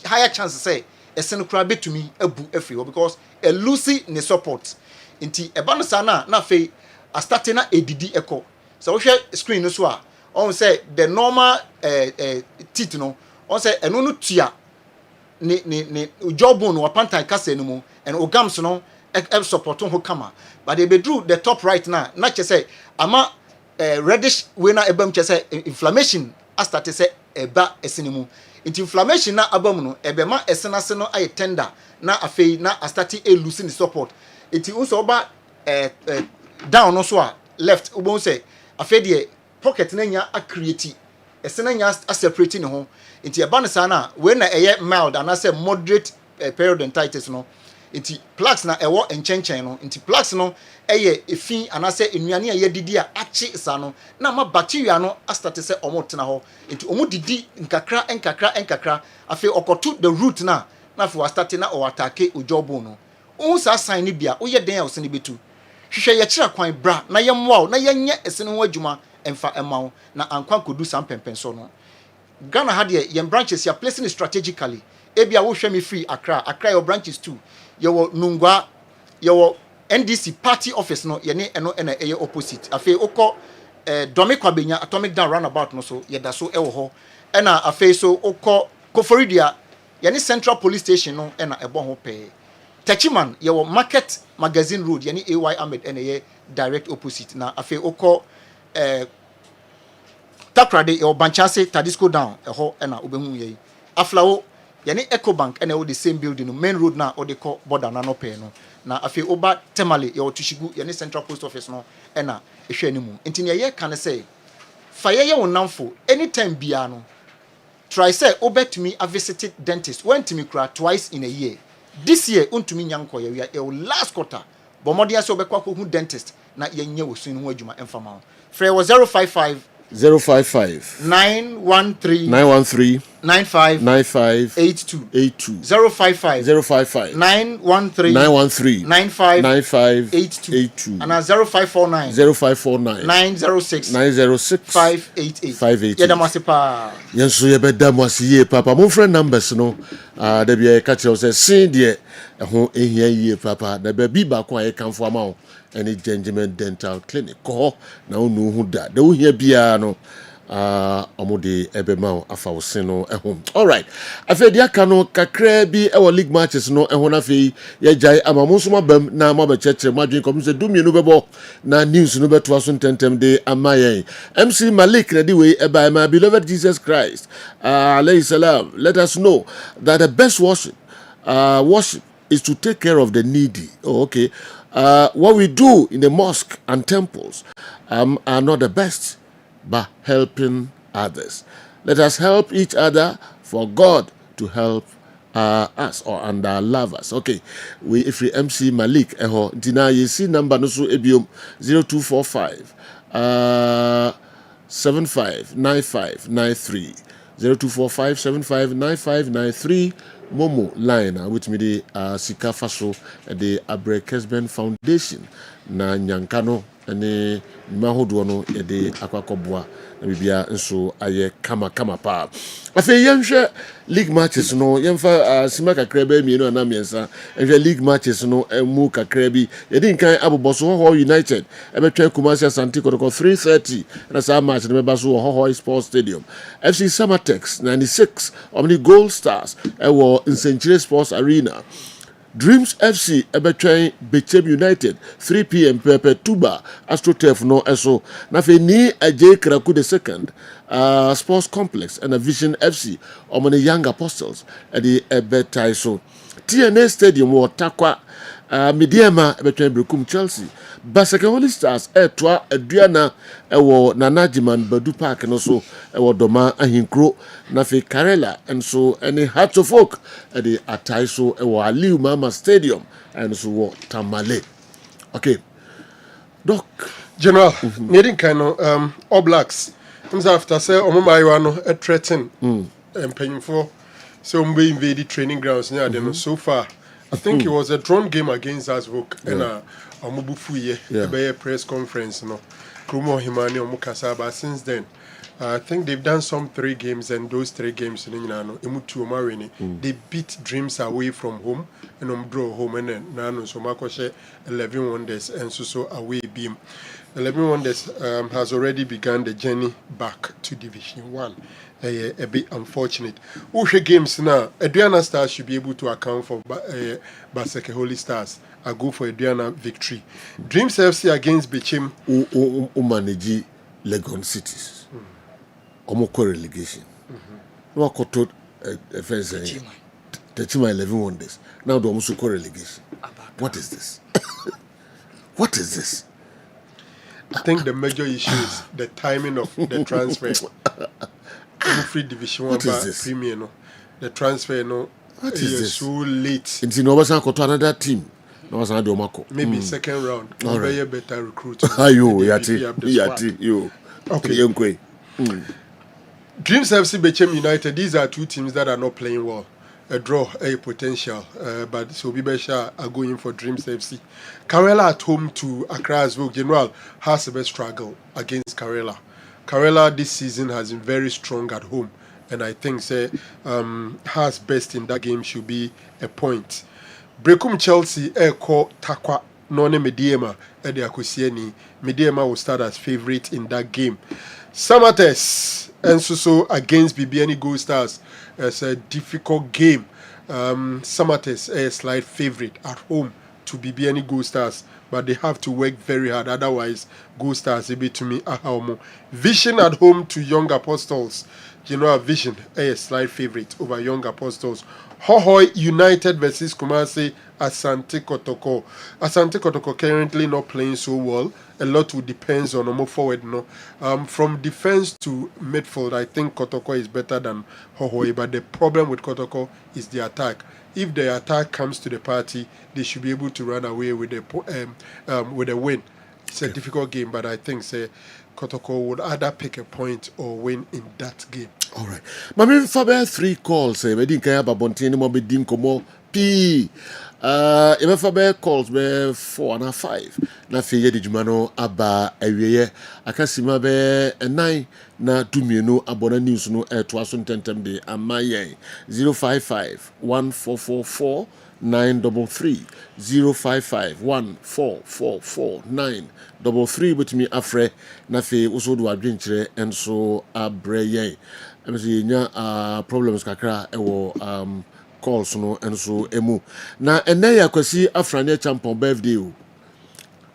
higher chance say esena kura betumi abu afri because a lucy ne support nti eba no sana na fe a start na edidi eko so hwe screen no so a on say the normal teeth no on say eno no tua ne jawbone no pantan kase no mu and organs no support ho kama but they be drew the top right now na che say ama reddish we na ebam che say inflammation start say eba esenimu inflammation na abam no ebema esenase no ay tender na afei na start losing the support it also oba down no so a left ubon say afei de pocket na nya a create ese na nya a separate ne ho nti e ba ne sa na we na eye mild and say moderate periodontitis no nti plaques na ewo enchenchen no nti plaques no eye efin and say enuane a ye didi a achi sa no na ma bacteria no astarte say omo tena ho nti omo didi nkakra afi okoto the root na afi wa start na o attack ojobo no o sa sign ni bia o ye den a o se ne betu hwehwe ye kira kwan bra na ye mmoa na ye nye ese no adwuma emfa emawo na ankwa kodu sam pempenso no Ghana had ye branches ya placing it strategically ebia wo hwe me free Accra your branches too your Nungwa your NDC party office no ye ne eno na eye opposite afi okọ Domi Kwabenya atomic down roundabout no so ye da so ewo ho na afi so okọ Koforidia ye ne central police station no na ebo ho pe Techiman your market magazine road ye ne AY Ahmed na ye direct opposite na afi okọ Takrade your Banchase Tadisco down eho na obehu ye aflawo ye ne Ecobank na the same building no main road na o de call border na no pe no na afi oba Temale your Tushigu ye ne central post office no na ehwe animu nti ne ye kan say fa ye wonamfo anytime bia no try say obetumi a visit dentist went me kra twice in a year this year untumi nyanko ye last quarter bomodia so obekwa ko hu dentist na ye nye wosun ho adwuma emfama frɛ was 055 913 95 82 055 913 95 82 and 0549 906 588 yeda masipa yenso ye beda mwasiye papa mon friend numbers no da bia ka kire say sin de ho ehia yie papa da ba bi ba ko aye kanfo ama wo any Gentleman Dental Clinic ko na onu hu da wo hia bia no omode ebema afa wo sin no ehom all right afa dia ka no kakra bi e wo league matches no ehon afa ye jai amamonso mabam na ma ba cheche madwen kom se dumienu bebo na news no beto aso tentem de amayen MC Malik na di we e by my beloved Jesus Christ alayhi salam let us know that the best worship is to take care of the needy. Oh, okay. What we do in the mosque and temples are not the best, but helping others. Let us help each other for God to help us or and love us. Okay. If we MC Malik dina you see number no so ebiom 0245 759593 0245 759593 Momo line which me the sika faso the Abre Kessben Foundation na nyankano ene mahodo no e de akwakoboa na bibia nso aye kama pa afa yenhwe league matches no yemfa sima kakra ba mienu na miensa enhwe league matches no emu kakra bi ye din kan aboboso ho United ebetwa Kumasi Asante Kotoko 3:30 na sa match no be so ho Sports Stadium FC Samatex 96 Omni Gold Stars ewo Nsenchire Sports Arena Dreams FC ebetwen Bechem United 3 p.m. Pepe Tuba AstroTurf no eso na fe ni AJ Kraku the second Sports Complex and a Vision FC omone Young Apostles at the ebetai so TNA Stadium wo takwa Mediama ebetwen Brekum Chelsea Basake Holy Stars etwa aduana ewo Nanajiman Badu Park no so ewo Doma Ahinkro na fe Karela and so any Hearts of Oak at the Ataiso ewo Aliu Mama Stadium and so wo Tamale. Okay. Doc General, needing kind of All Blacks. After say Omomayano a threaten and paying for so we invaded training grounds near them so far. I think it was a drawn game against Azvok and Omubufuye, a press conference, no. Krumo Himani Omukasa, but since then, I think they've done some 3 games, and those 3 games in Imutu Marini, they beat Dreams away from home and draw home and then Nano so Makoshe 11 Wonders and so away beam. 11 Wonders has already begun the journey back to Division 1. A bit unfortunate. Ushe games now, Adriana Stars should be able to account for Baseke Holy Stars. I go for Adriana victory. Dreams FC against Bechem. Manage Legon Cities. Omoko relegation. No koto fence Techima 11 Wonders. Now the Omusoko relegation. What is this? What is this? I think the major issue is the timing of the transfer. Free Division 1 Premier, no. The transfer, no. What is this? So late. It's in Obasan to another team. Maybe second round. All right. Better recruit. Yati, you. Okay. Dreams FC Bechem United. These are two teams that are not playing well. A draw, a potential, but so Bibesha are going for Dreams FC. Karela at home to Accra as well. General has a best struggle against Karela. Karela this season has been very strong at home, and I think has best in that game should be a point. Brekum Chelsea Eko Takwa None Mediema Ede Akosieni. Mediema will start as favorite in that game. Samates and so against Bibiani Gold Stars. It's a difficult game. Samates a slight favorite at home to Bibiani Gold Stars, but they have to work very hard. Otherwise, Gold Stars will be to me Ahaumo. Vision at home to Young Apostles. Vision a slight favorite over Young Apostles. Hohoi United versus Kumasi Asante Kotoko. Asante Kotoko currently not playing so well. A lot will depends on more forward. No, from defense to midfield, I think Kotoko is better than Hohoi. But the problem with Kotoko is the attack. If the attack comes to the party, they should be able to run away with a win. It's a difficult game, but I think Kotoko would either pick a point or win in that game. All right. Mami Faber 3 calls. Medin kaya babontini mo bedin komo P. Ebe Faber calls be 4 and 5. Na feye di jumano aba ewiye. Akasima be 9 na dumienu abona news no to aso ntentem de amaye 055 1444 933 055 1444 933 betumi afre na fe usodo adwenkyere enso abreye emse nya problems kakra ewo calls no enso emu na ene yakwasi afrane champion birthday o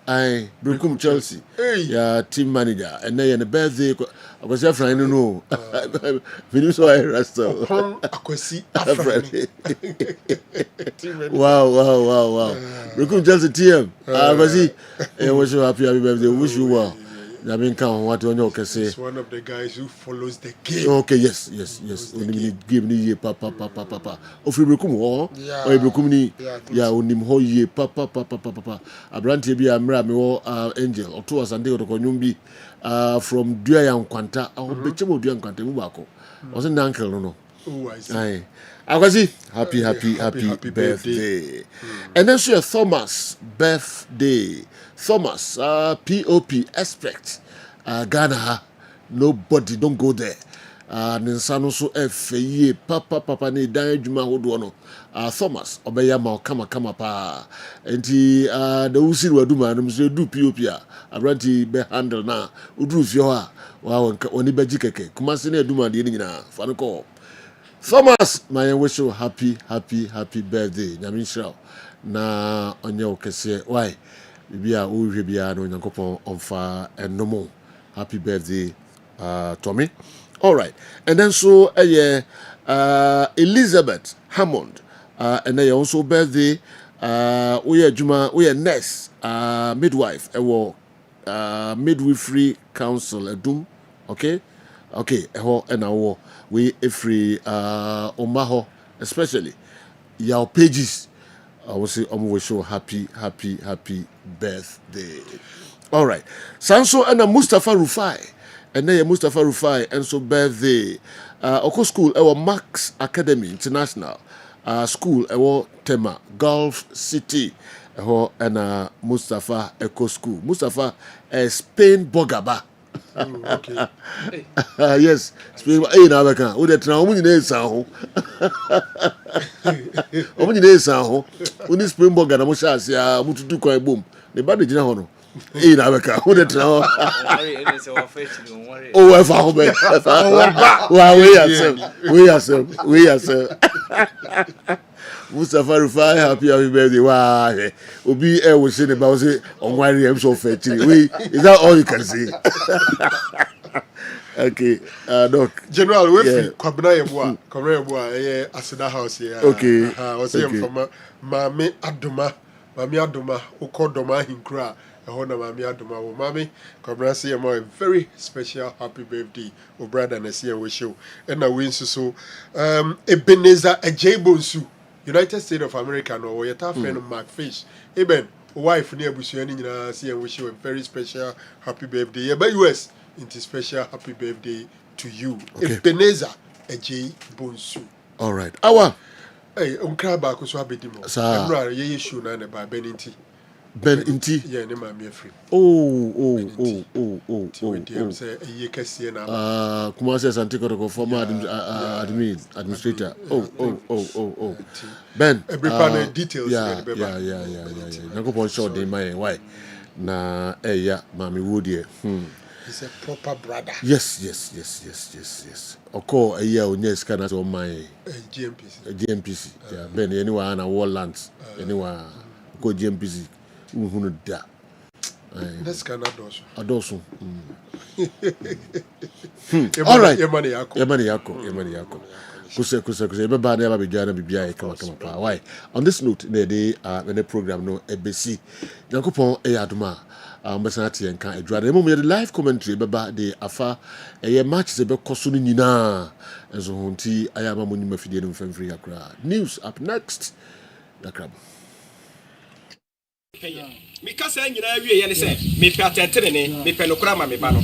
ai Brekum Chelsea ya team manager ene ye birthday akwasi afrane no vini so I rasta akwasi afrane wow Brekum Chelsea team akwasi we so happy birthday, wish you well. It's one of the guys who follows the game. Okay, yes. Game ni papa. Ofi Brekum ho. O Brekum ni ya onim ho ye papa. Abrante bi amra me wo Angel. Oto asande otokonwum bi from Dua Yankwanta. O bechemo Dua Yankwanta mu bako. O se uncle no. Oh, I see. Akwasi, happy birthday. And then so Thomas birthday. Thomas, POP, expect Ghana, nobody don't go there. Ninsano so FA, papa, ni dan juma hodo Thomas, obeya ma kama pa. Enti the usi waduma no mse do POP abranti be handle na udru fio a wa woni beji keke. Kuma se na aduma de nyina fa no ko. Thomas, my wish you happy birthday. Nyame nshira na onye okese. Why? Bibia uwe bia no nyankopon onfa enomo. Happy birthday Tommy. All right. And then so Elizabeth Hammond and then also birthday we juma we nurse midwife midwifery council edum. Okay and our we free omaho especially your pages. I will say wish you happy birthday. All right. Sanso and Mustafa Rufai. And then Mustafa Rufai and so birthday. Oko school our Max Academy International. School our Tema Gulf City. And Mustafa Eco School. Mustafa Spain Bogaba. Okay. Yes. Spain na beka. O de tra omu nyina esa ho. Omu nyina esa ho. Oni Spain Boga na mo sha ase a mututu kwan bom. Ne ba de gina ho no. Na beka. O de tra ho. O wa fa ho be. Wa we yourself. Mustafa Rufai, happy birthday. Wow. Obi was saying about it on why I'm so fat. Is that all you can say? Okay. Doc. General, we Kwabena Yeboa, Asada House here. Okay. I was saying from Mami Adoma, Uko Doma Hinkra, ɛhɔ na maame adoma wo maame kwabra say a very special happy birthday o brother na see we show ɛna we nso so Ebenezer Ejebonsu United States of America no we ta friend Macfish Eben wife ni abusua ni nyina see we show a very special happy birthday by US into special happy birthday to you Ebenezer Ejebonsu. All right awa hey unkra ba ko so abedi mo amra ye show na ne ba beninti Ben inti yeah ne ma me free oh say ye kase na kuma say santi ko former administrator oh Ben every panel details yeah na go pon show dey my why na yeah mami woodie he's a proper brother yes oko onya ska na so my GMPC yeah Ben anywhere na Warlands anywhere go GMPC uhunu da that's kind of adoso all right yemani yako kuse be ba na ba be jana bibia e kama pa why on this note the program no ebesi yakopon adoma mbesa tie nka adware mo the live commentary be ba de afa match ze be koso no nyina enzo honti ayama mo nyima fidie no mfamfiri yakra news up next yakra Mikasa nyina wie ye ne se me patentere ne me penokura ma me ba no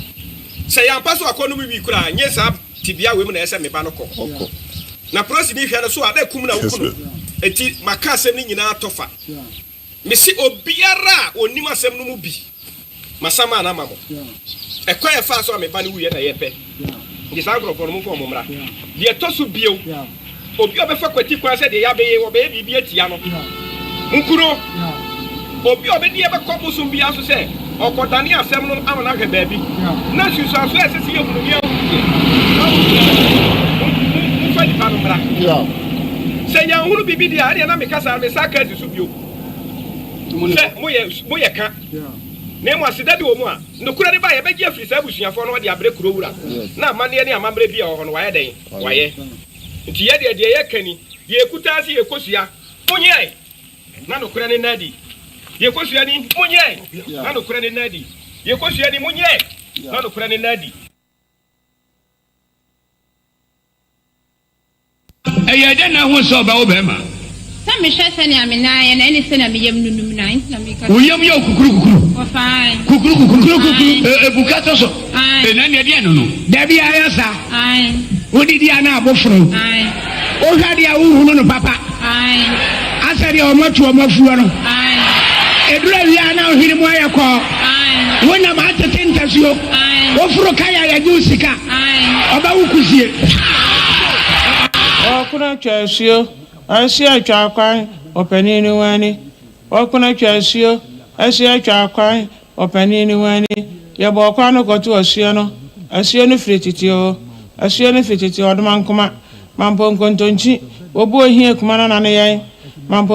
se ya mpaso akono mi kura nye sa tibia we mu na ese me ba no ko na prosi ni hwe no so ada kum na wukuno enti makasem ni nyina atofa me si obiara onim asem no mu bi masama na mamo ekoye fa so me ba no wie na ye pe ndi sa grofo no mu ko momra de tosu bio obi obefa kwati kwa se de ya be ye wo be bibia tia no nkuro obi obedi ebe kopo so bia so se okodani asem no amana hwe baabi na susu aso ese se yehunu bia mu fadi pano bra se ya hunu bibi dia ade na mekasa me saka su bio se moye ka na mo asida de wo mu a nokura de ba ye begia firi sa busuafo no de abre kuro wura na amane ne amambre bia ho no waye den waye nti ye de ye kani ye kuta se ye kosua munye na nokura ne nadi ye kosua ni munye na nokura ne nadi ye kosua ni munye na nokura ne nadi eye de na ho so ba wo be ma sa me hwe se ne amena ye na ene se na me yam nunum na na me ka uyam yo kukuru o fine kukuru ebuka so na ne de no no da bia ya sa ai odidi ana abofro ai o hwa dia wo hunu no papa ai asari o matu o mafuo no ai edura wi ana o hiri mu ayako ai wona ma tete ntasuo ai o furo kaya ya jusika ai oba wukusie o kuna twasio asi atwa kwan opanini wani o kuna twasio asi atwa kwan opanini wani ye bo kwa no kotu asio no frititio asio no frititio odman kuma mampo nkontonchi obo ohie kuma na ne yan mampo